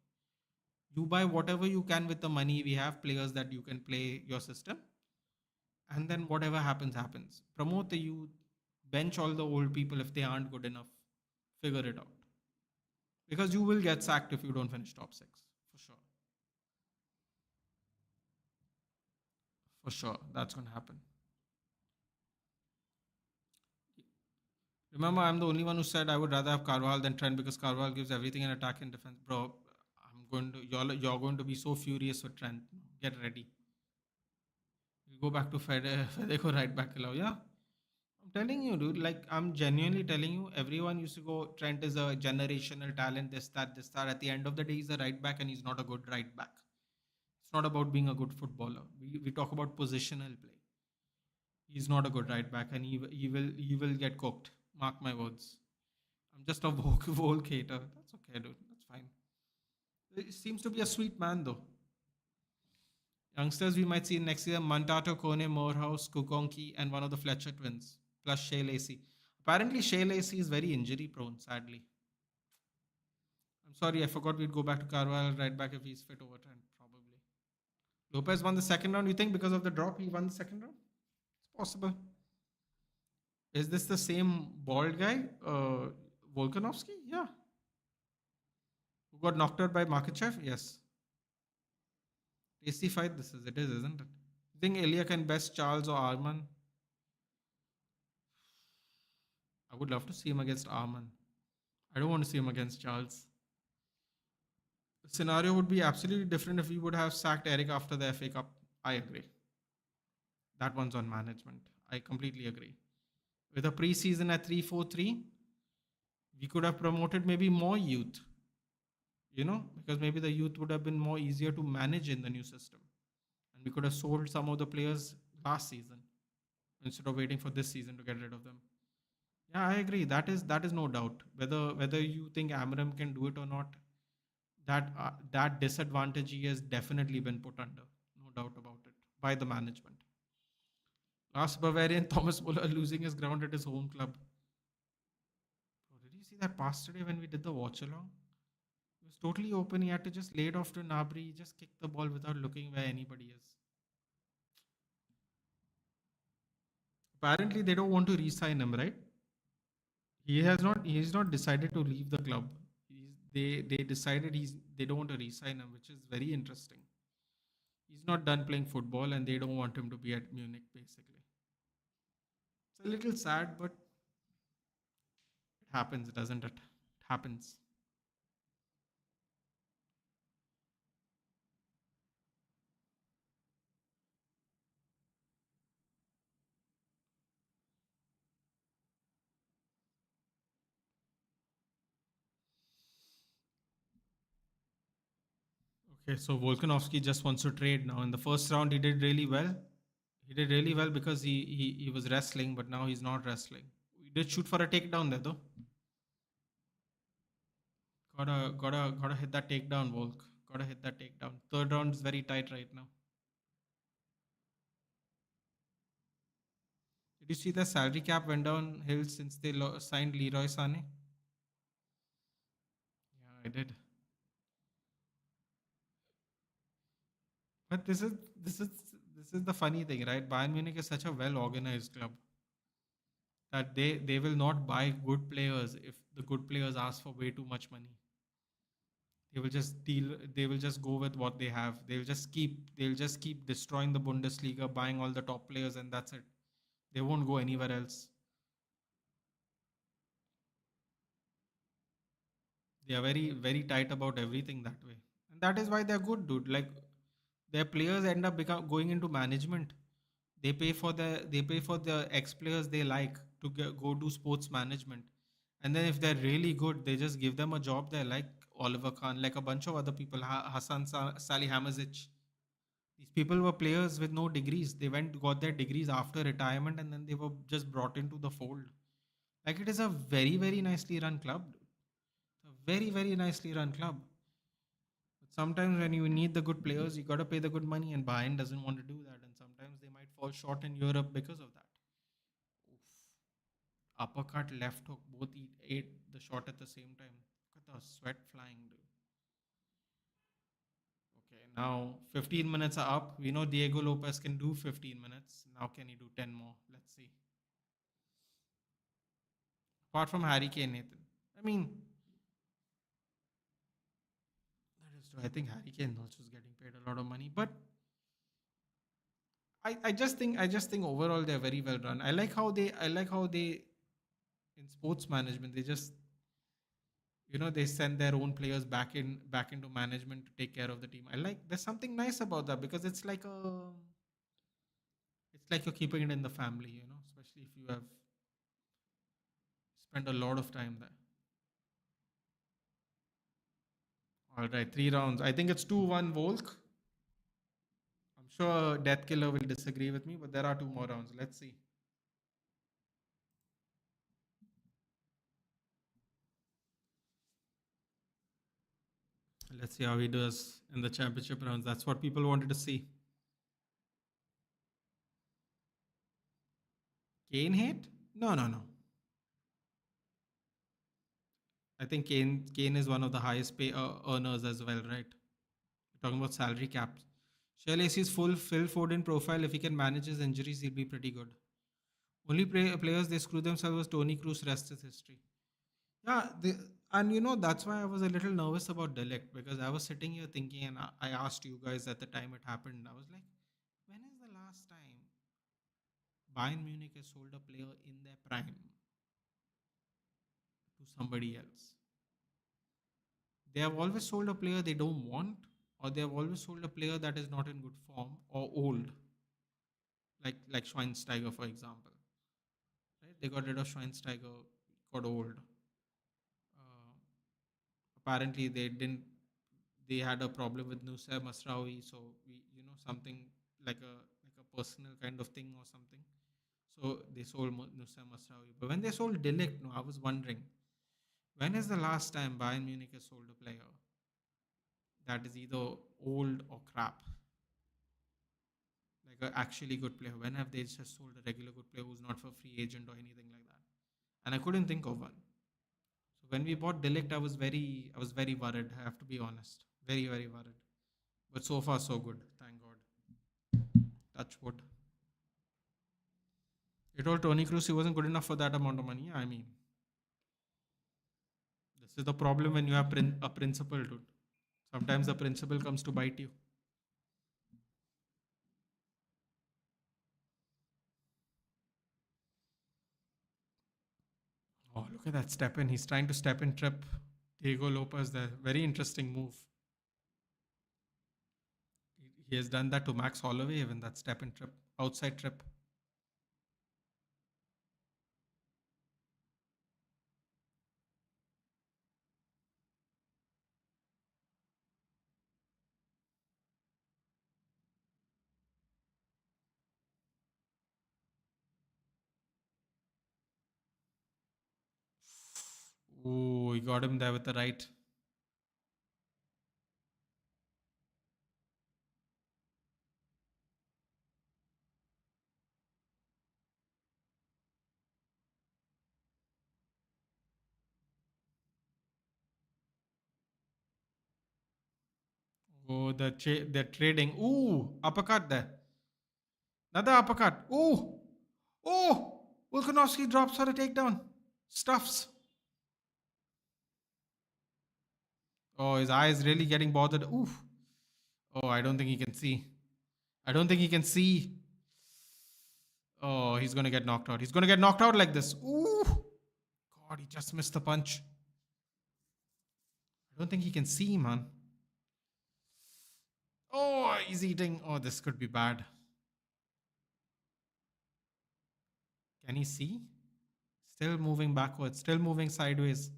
You buy whatever you can with the money. We have players that you can play your system, and then whatever happens happens. Promote the youth, bench all the old people if they aren't good enough. Figure it out, because you will get sacked if you don't finish top six, for sure. For sure, that's going to happen. Remember, I'm the only one who said I would rather have Carvajal than Trent because Carvajal gives everything in attack and defense. Bro, you're going to be so furious with Trent. Get ready. You go back to Fedeko right back. Yeah, I'm telling you, dude. Like, I'm genuinely telling you, everyone used to go, Trent is a generational talent, this, that, this, that. At the end of the day, he's a right back and he's not a good right back. It's not about being a good footballer. We talk about positional play. He's not a good right back and he will get cooked. Mark my words. I'm just a Volk hater. That's okay, dude. That's fine. He seems to be a sweet man, though. Youngsters we might see next year Mantato, Kone, Morehouse, Kukonki, and one of the Fletcher twins, plus Shea Lacey. Apparently, Shea Lacey is very injury prone, sadly. I'm sorry, I forgot we'd go back to Carvalho right back if he's fit over Trent, probably. Lopez won the second round. You think because of the drop he won the second round? It's possible. Is this the same bald guy? Volkanovski? Yeah. Who got knocked out by Makachev? Yes. Tasty fight this is. It is, isn't it? You think Ilya can best Charles or Arman? I would love to see him against Arman. I don't want to see him against Charles. The scenario would be absolutely different if we would have sacked Eric after the FA Cup. I agree. That one's on management. I completely agree. With a preseason at 3-4-3, we could have promoted maybe more youth, because maybe the youth would have been more easier to manage in the new system. And we could have sold some of the players last season instead of waiting for this season to get rid of them. Yeah, I agree. That is no doubt. Whether you think Amram can do it or not, that disadvantage he has definitely been put under. No doubt about it by the management. Last Bavarian Thomas Muller losing his ground at his home club. Bro, did you see that pass today when we did the watch along? He was totally open. He had to just lay it off to Nabri. He just kicked the ball without looking where anybody is. Apparently, they don't want to re-sign him, right? He has not. He's not decided to leave the club. They decided they don't want to re-sign him, which is very interesting. He's not done playing football, and they don't want him to be at Munich. Basically, it's a little sad, but it happens, doesn't it? It happens. Okay, so Volkanovski just wants to trade now. In the first round, he did really well. He did really well because he was wrestling, but now he's not wrestling. We did shoot for a takedown there though. Gotta hit that takedown, Volk. Gotta hit that takedown. Third round is very tight right now. Did you see the salary cap went downhill since they signed Leroy Sané? Yeah, I did. But this is this is the funny thing, right? Bayern Munich is such a well organized club that they will not buy good players if the good players ask for way too much money. They will just go with what they have. They'll just keep destroying the Bundesliga, buying all the top players, and that's it. They won't go anywhere else. They are very, very tight about everything that way. And that is why they're good, dude. Like their players end up going into management. They pay for the ex players they like to go do sports management. And then if they're really good, they just give them a job there, like Oliver Kahn, like a bunch of other people, Hassan Salihamidzic. These people were players with no degrees. They got their degrees after retirement, and then they were just brought into the fold. Like it is a very, very nicely run club. A very, very nicely run club. But sometimes when you need the good players, you got to pay the good money, and Bayern doesn't want to do that. And sometimes they might fall short in Europe because of that. Oof. Uppercut, left hook, both ate the shot at the same time. Look at the sweat flying, dude. Okay, now 15 minutes are up. We know Diego Lopes can do 15 minutes. Now can he do 10 more? Let's see. Apart from Harry Kane, Nathan. I mean, that is true. I think Harry Kane also is getting paid a lot of money. But I just think overall they're very well run. I like how they in sports management they just they send their own players back into management to take care of the team. I like there's something nice about that because it's like you're keeping it in the family, especially if you have spent a lot of time there. All right, 3 rounds. I think it's 2-1 Volk. I'm sure Death Killer will disagree with me, but there are two more rounds. Let's see. Let's see how he does in the championship rounds. That's what people wanted to see. Kane hate? No, no, no. I think Kane is one of the highest pay earners as well, right? We're talking about salary caps. Shell AC's full Phil Foden profile. If he can manage his injuries, he'll be pretty good. Only players they screw themselves was Tony Cruz. Rest is history. Yeah, And that's why I was a little nervous about Delict, because I was sitting here thinking, and I asked you guys at the time it happened. I was like, when is the last time Bayern Munich has sold a player in their prime to somebody else? They have always sold a player they don't want, or they have always sold a player that is not in good form or old, like Schweinsteiger, for example. Right? They got rid of Schweinsteiger, got old. Apparently, they didn't. They had a problem with Nusa Masraoui, so something like a personal kind of thing or something. So they sold Nusa Masraoui. But when they sold Delict, no, I was wondering, when is the last time Bayern Munich has sold a player that is either old or crap, like an actually good player? When have they just sold a regular good player who's not for free agent or anything like that? And I couldn't think of one. So when we bought Delict, I was very worried. I have to be honest, very very worried. But so far so good, thank God. Touch wood. You told Tony Cruz he wasn't good enough for that amount of money. I mean, this is the problem when you have a principal, dude. Sometimes the principal comes to bite you. Oh, look at that step in. He's trying to step in trip Diego Lopes there. Very interesting move. He has done that to Max Holloway, even that step in trip, outside trip. Oh, he got him there with the right. Oh, they're trading. Ooh, uppercut there. Another uppercut. Ooh, oh, Volkanovski drops for a takedown. Stuffs. Oh, his eye is really getting bothered. Oof. Oh, I don't think he can see. I don't think he can see. Oh, he's going to get knocked out. He's going to get knocked out like this. Ooh. God, he just missed the punch. I don't think he can see, man. Oh, he's eating. Oh, this could be bad. Can he see? Still moving backwards. Still moving sideways.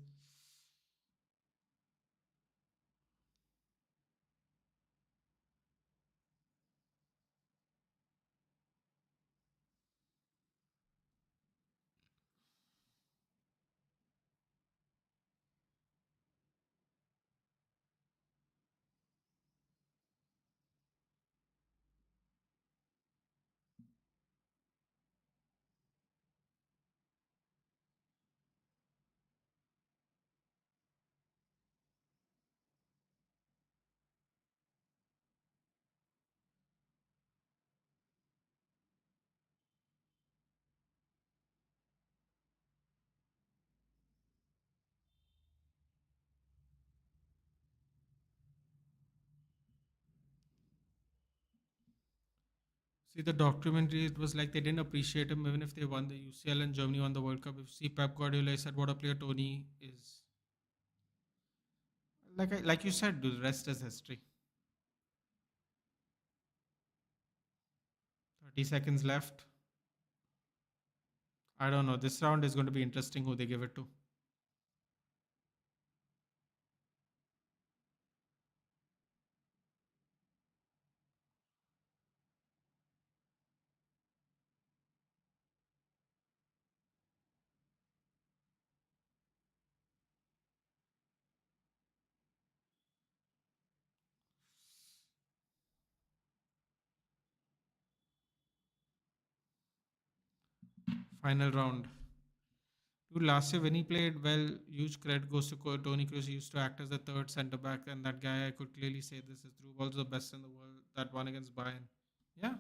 See the documentary, it was like they didn't appreciate him even if they won the UCL and Germany won the World Cup. If you see Pep Guardiola, he said what a player Tony is. Like you said, the rest is history. 30 seconds left. I don't know. This round is going to be interesting who they give it to. Final round. Dude, last year when he played well, huge credit goes to Tony Kroos. He used to act as the third centre back, and that guy I could clearly say this is through balls the best in the world. That one against Bayern. Yeah,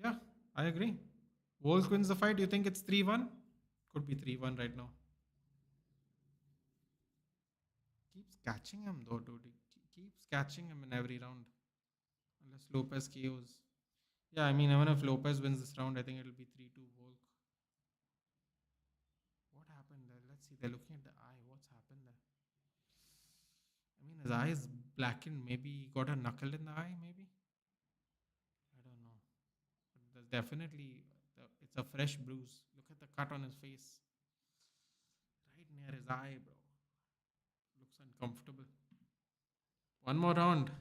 yeah, I agree. Wolves wins the fight. Do you think it's 3-1? Could be 3-1 right now. catching him though, dude. He keeps catching him in every round. Unless Lopez KOs. Yeah, I mean, even if Lopez wins this round, I think it'll be 3-2 Volk. What happened there? Let's see. They're looking at the eye. What's happened there? I mean, his eye is blackened. Maybe he got a knuckle in the eye, maybe? I don't know. But there's definitely, it's a fresh bruise. Look at the cut on his face. Right near his eye, bro. Looks uncomfortable. One more round.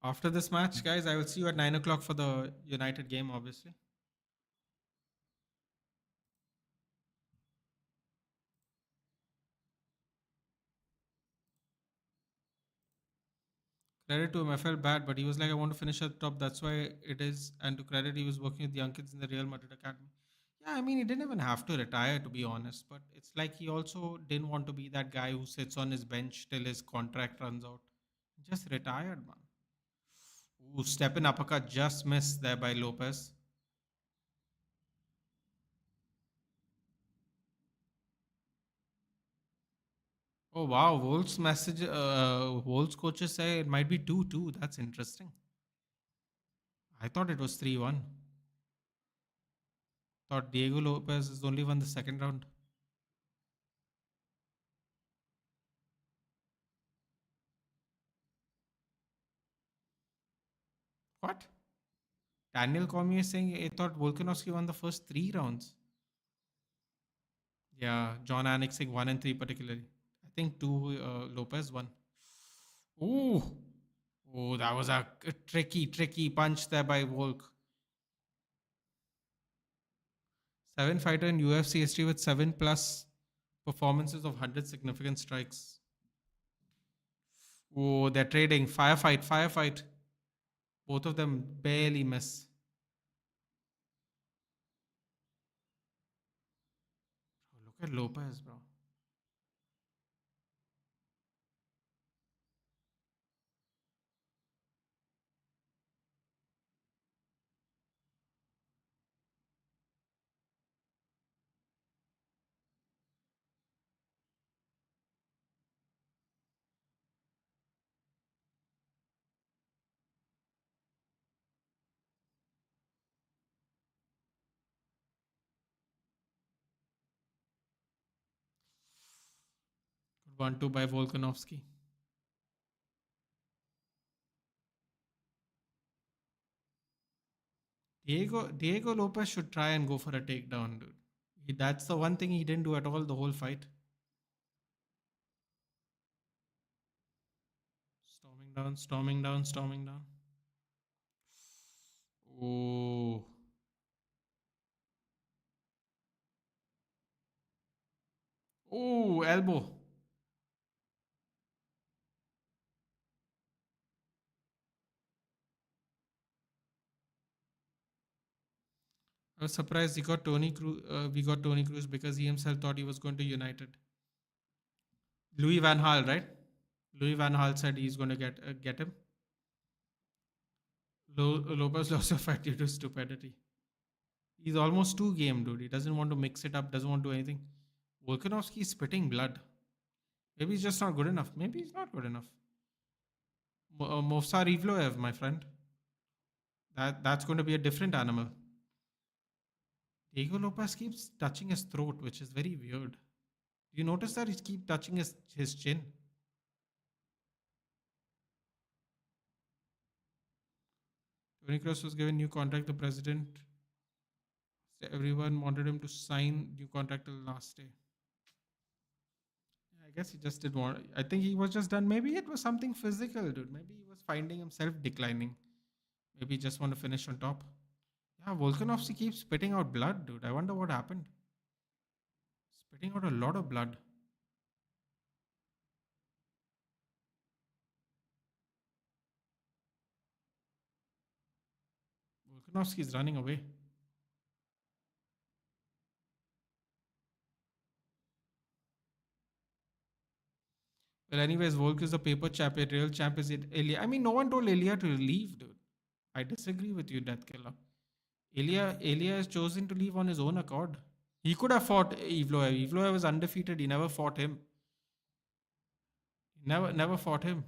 After this match, guys, I will see you at 9 o'clock for the United game, obviously. Credit to him, I felt bad, but he was like, I want to finish at the top. That's why it is. And to credit, he was working with young kids in the Real Madrid Academy. Yeah, I mean, he didn't even have to retire, to be honest. But it's like he also didn't want to be that guy who sits on his bench till his contract runs out. Just retired, man. Ooh, step in uppercut just missed there by Lopez. Oh wow, Wolves coaches say it might be 2-2. That's interesting. I thought it was 3-1. Thought Diego Lopez is only won the second round. What? Daniel Cormier is saying he thought Volkanovski won the first three rounds. Yeah, John annexing 1 and 3 particularly. I think two Lopez won. Ooh. Oh, that was a tricky punch there by Volk. 7 fighter in UFC history with 7+ performances of 100 significant strikes. Oh, they're trading. Firefight. Both of them barely miss. Look at Lopez, bro. Good 1-2 by Volkanovski. Diego Lopez should try and go for a takedown, dude. That's the one thing he didn't do at all the whole fight. Storming down. Oh. Oh, elbow. I was surprised he got Tony Cruz. We got Tony Cruz because he himself thought he was going to United. Louis Van Gaal, right? Louis Van Gaal said he's going to get him. Lopez lost a fight due to stupidity. He's almost two game, dude. He doesn't want to mix it up. Doesn't want to do anything. Volkanovski is spitting blood. Maybe he's just not good enough. Maybe he's not good enough. Movsar Evloev, my friend. That's going to be a different animal. Diego Lopez keeps touching his throat, which is very weird. Do you notice that he keeps touching his chin? Tony Kroos was given new contract. The president, everyone wanted him to sign new contract till the last day. I guess he just did want. I think he was just done. Maybe it was something physical, dude. Maybe he was finding himself declining. Maybe he just want to finish on top. Yeah, Volkanovski keeps spitting out blood, dude. I wonder what happened. Spitting out a lot of blood. Volkanovski is running away. Well, anyways, Volk is a paper champion. Real champ is it Ilya. I mean, no one told Ilya to leave, dude. I disagree with you, Death Killer. Ilya has chosen to leave on his own accord. He could have fought Evloev. Evloev was undefeated. He never fought him. Never fought him.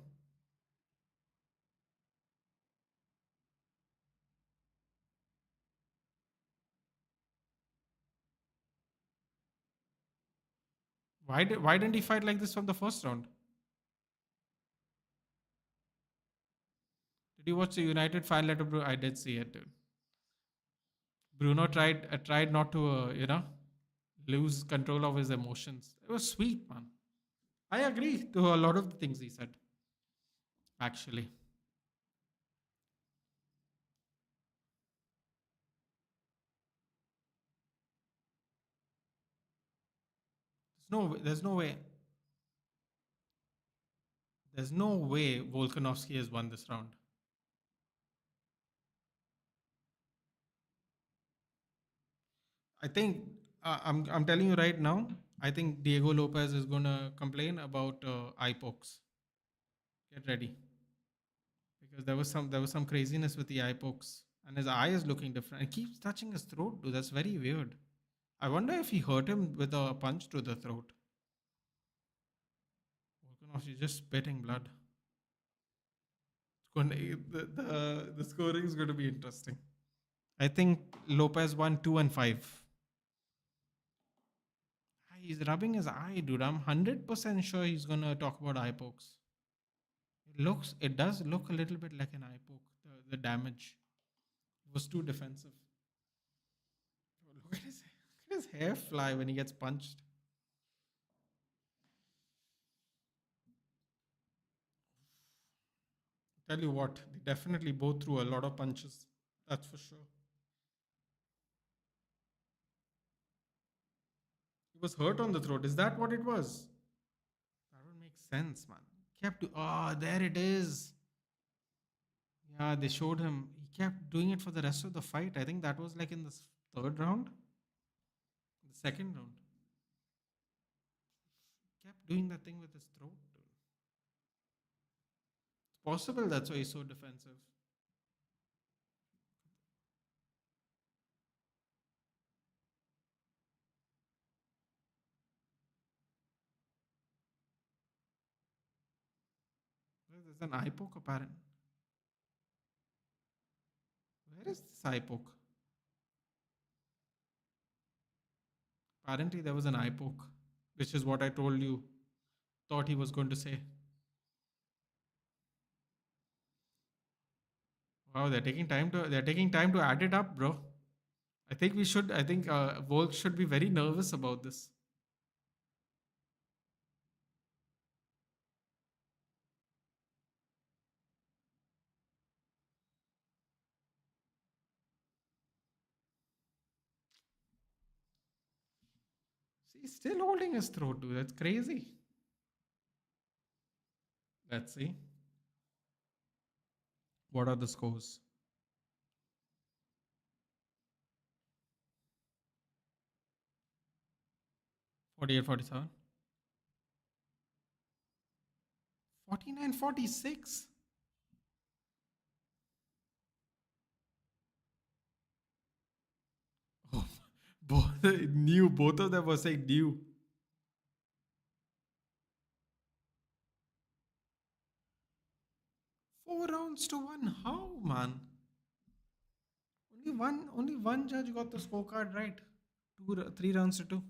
Why didn't he fight like this from the first round? Did you watch the United final letter, bro? I did see it, dude. Bruno tried not to lose control of his emotions. It was sweet, man. I agree to a lot of the things he said. Actually, there's no way, there's no way Volkanovski has won this round. I think I'm telling you right now. I think Diego Lopez is gonna complain about eye pokes. Get ready because there was some craziness with the eye pokes, and his eye is looking different. He keeps touching his throat, dude. That's very weird. I wonder if he hurt him with a punch to the throat. Volkanovski just spitting blood. The scoring is going to be interesting. I think Lopez won 2-5. He's rubbing his eye, dude. I'm 100% sure he's gonna talk about eye pokes. It does look a little bit like an eye poke. The damage was too defensive. Look at his hair fly when he gets punched. Tell you what, they definitely both threw a lot of punches. That's for sure. He was hurt on the throat. Is that what it was? That would make sense, man. There it is. Yeah, they showed him. He kept doing it for the rest of the fight. I think that was like in the third round, the second round. He kept doing that thing with his throat. It's possible that's why he's so defensive. Well, there's an eye poke apparent. Where is this eye poke? Apparently there was an eye poke, which is what I told you. Thought he was going to say. Wow, they're taking time to add it up, bro. I think Volk should be very nervous about this. See, he's still holding his throat, dude. That's crazy. Let's see. What are the scores? 48-47. 49-46. Oh, both new. Both of them were saying new. 4 rounds to one. How, man? Only one judge got the scorecard right. 3 rounds to two.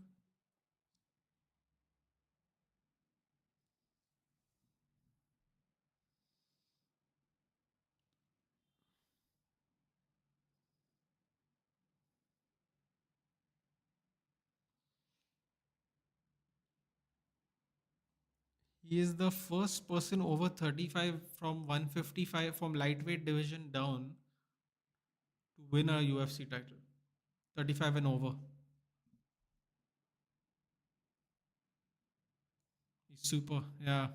He is the first person over 35 from 155 from lightweight division down to win a UFC title. 35 and over. He's super. Yeah.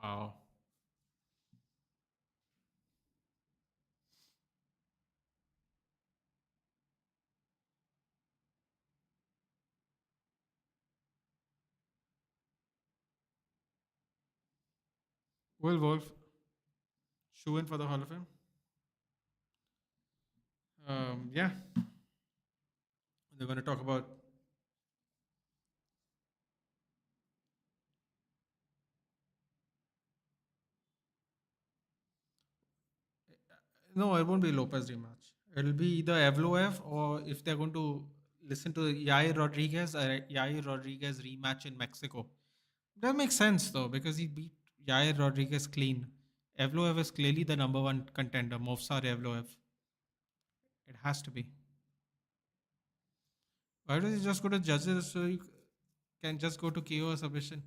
Wow. Will Wolf shoe in for the Hall of Fame? Yeah, they're going to talk about. No, it won't be Lopez rematch. It'll be either Evloev, or if they're going to listen to Yair Rodriguez, Yair Rodriguez rematch in Mexico. That makes sense though, because he beat Yair Rodriguez clean. Evloev is clearly the number one contender, Movsar Evloev. It has to be. Why don't you just go to judges so you can just go to KO or submission?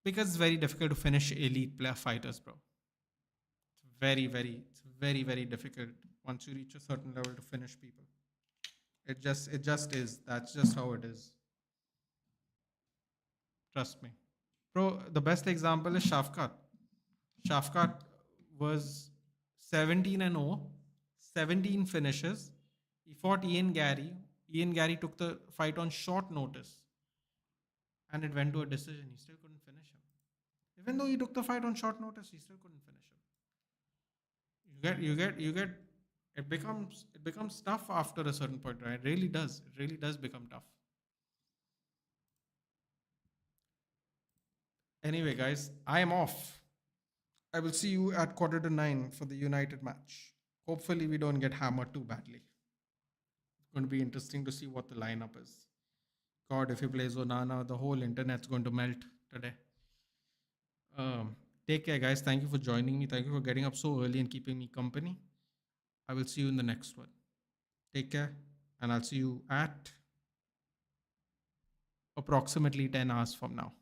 Because it's very difficult to finish elite player fighters, bro. It's very difficult once you reach a certain level to finish people. It just is. That's just how it is. Trust me. Bro, the best example is Shafkat. Shafkat was 17 and 0, 17 finishes. He fought Ian Gary. Ian Gary took the fight on short notice and it went to a decision. He still couldn't finish him. Even though he took the fight on short notice, he still couldn't finish him. You get it becomes tough after a certain point, right? It really does. It really does become tough. Anyway, guys, I am off. I will see you at 8:45 for the United match. Hopefully, we don't get hammered too badly. It's going to be interesting to see what the lineup is. God, if he plays Onana, the whole internet's going to melt today. Um, Take care, guys. Thank you for joining me. Thank you for getting up so early and keeping me company. I will see you in the next one. Take care, and I'll see you at approximately 10 hours from now.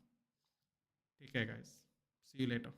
Take care, guys. See you later.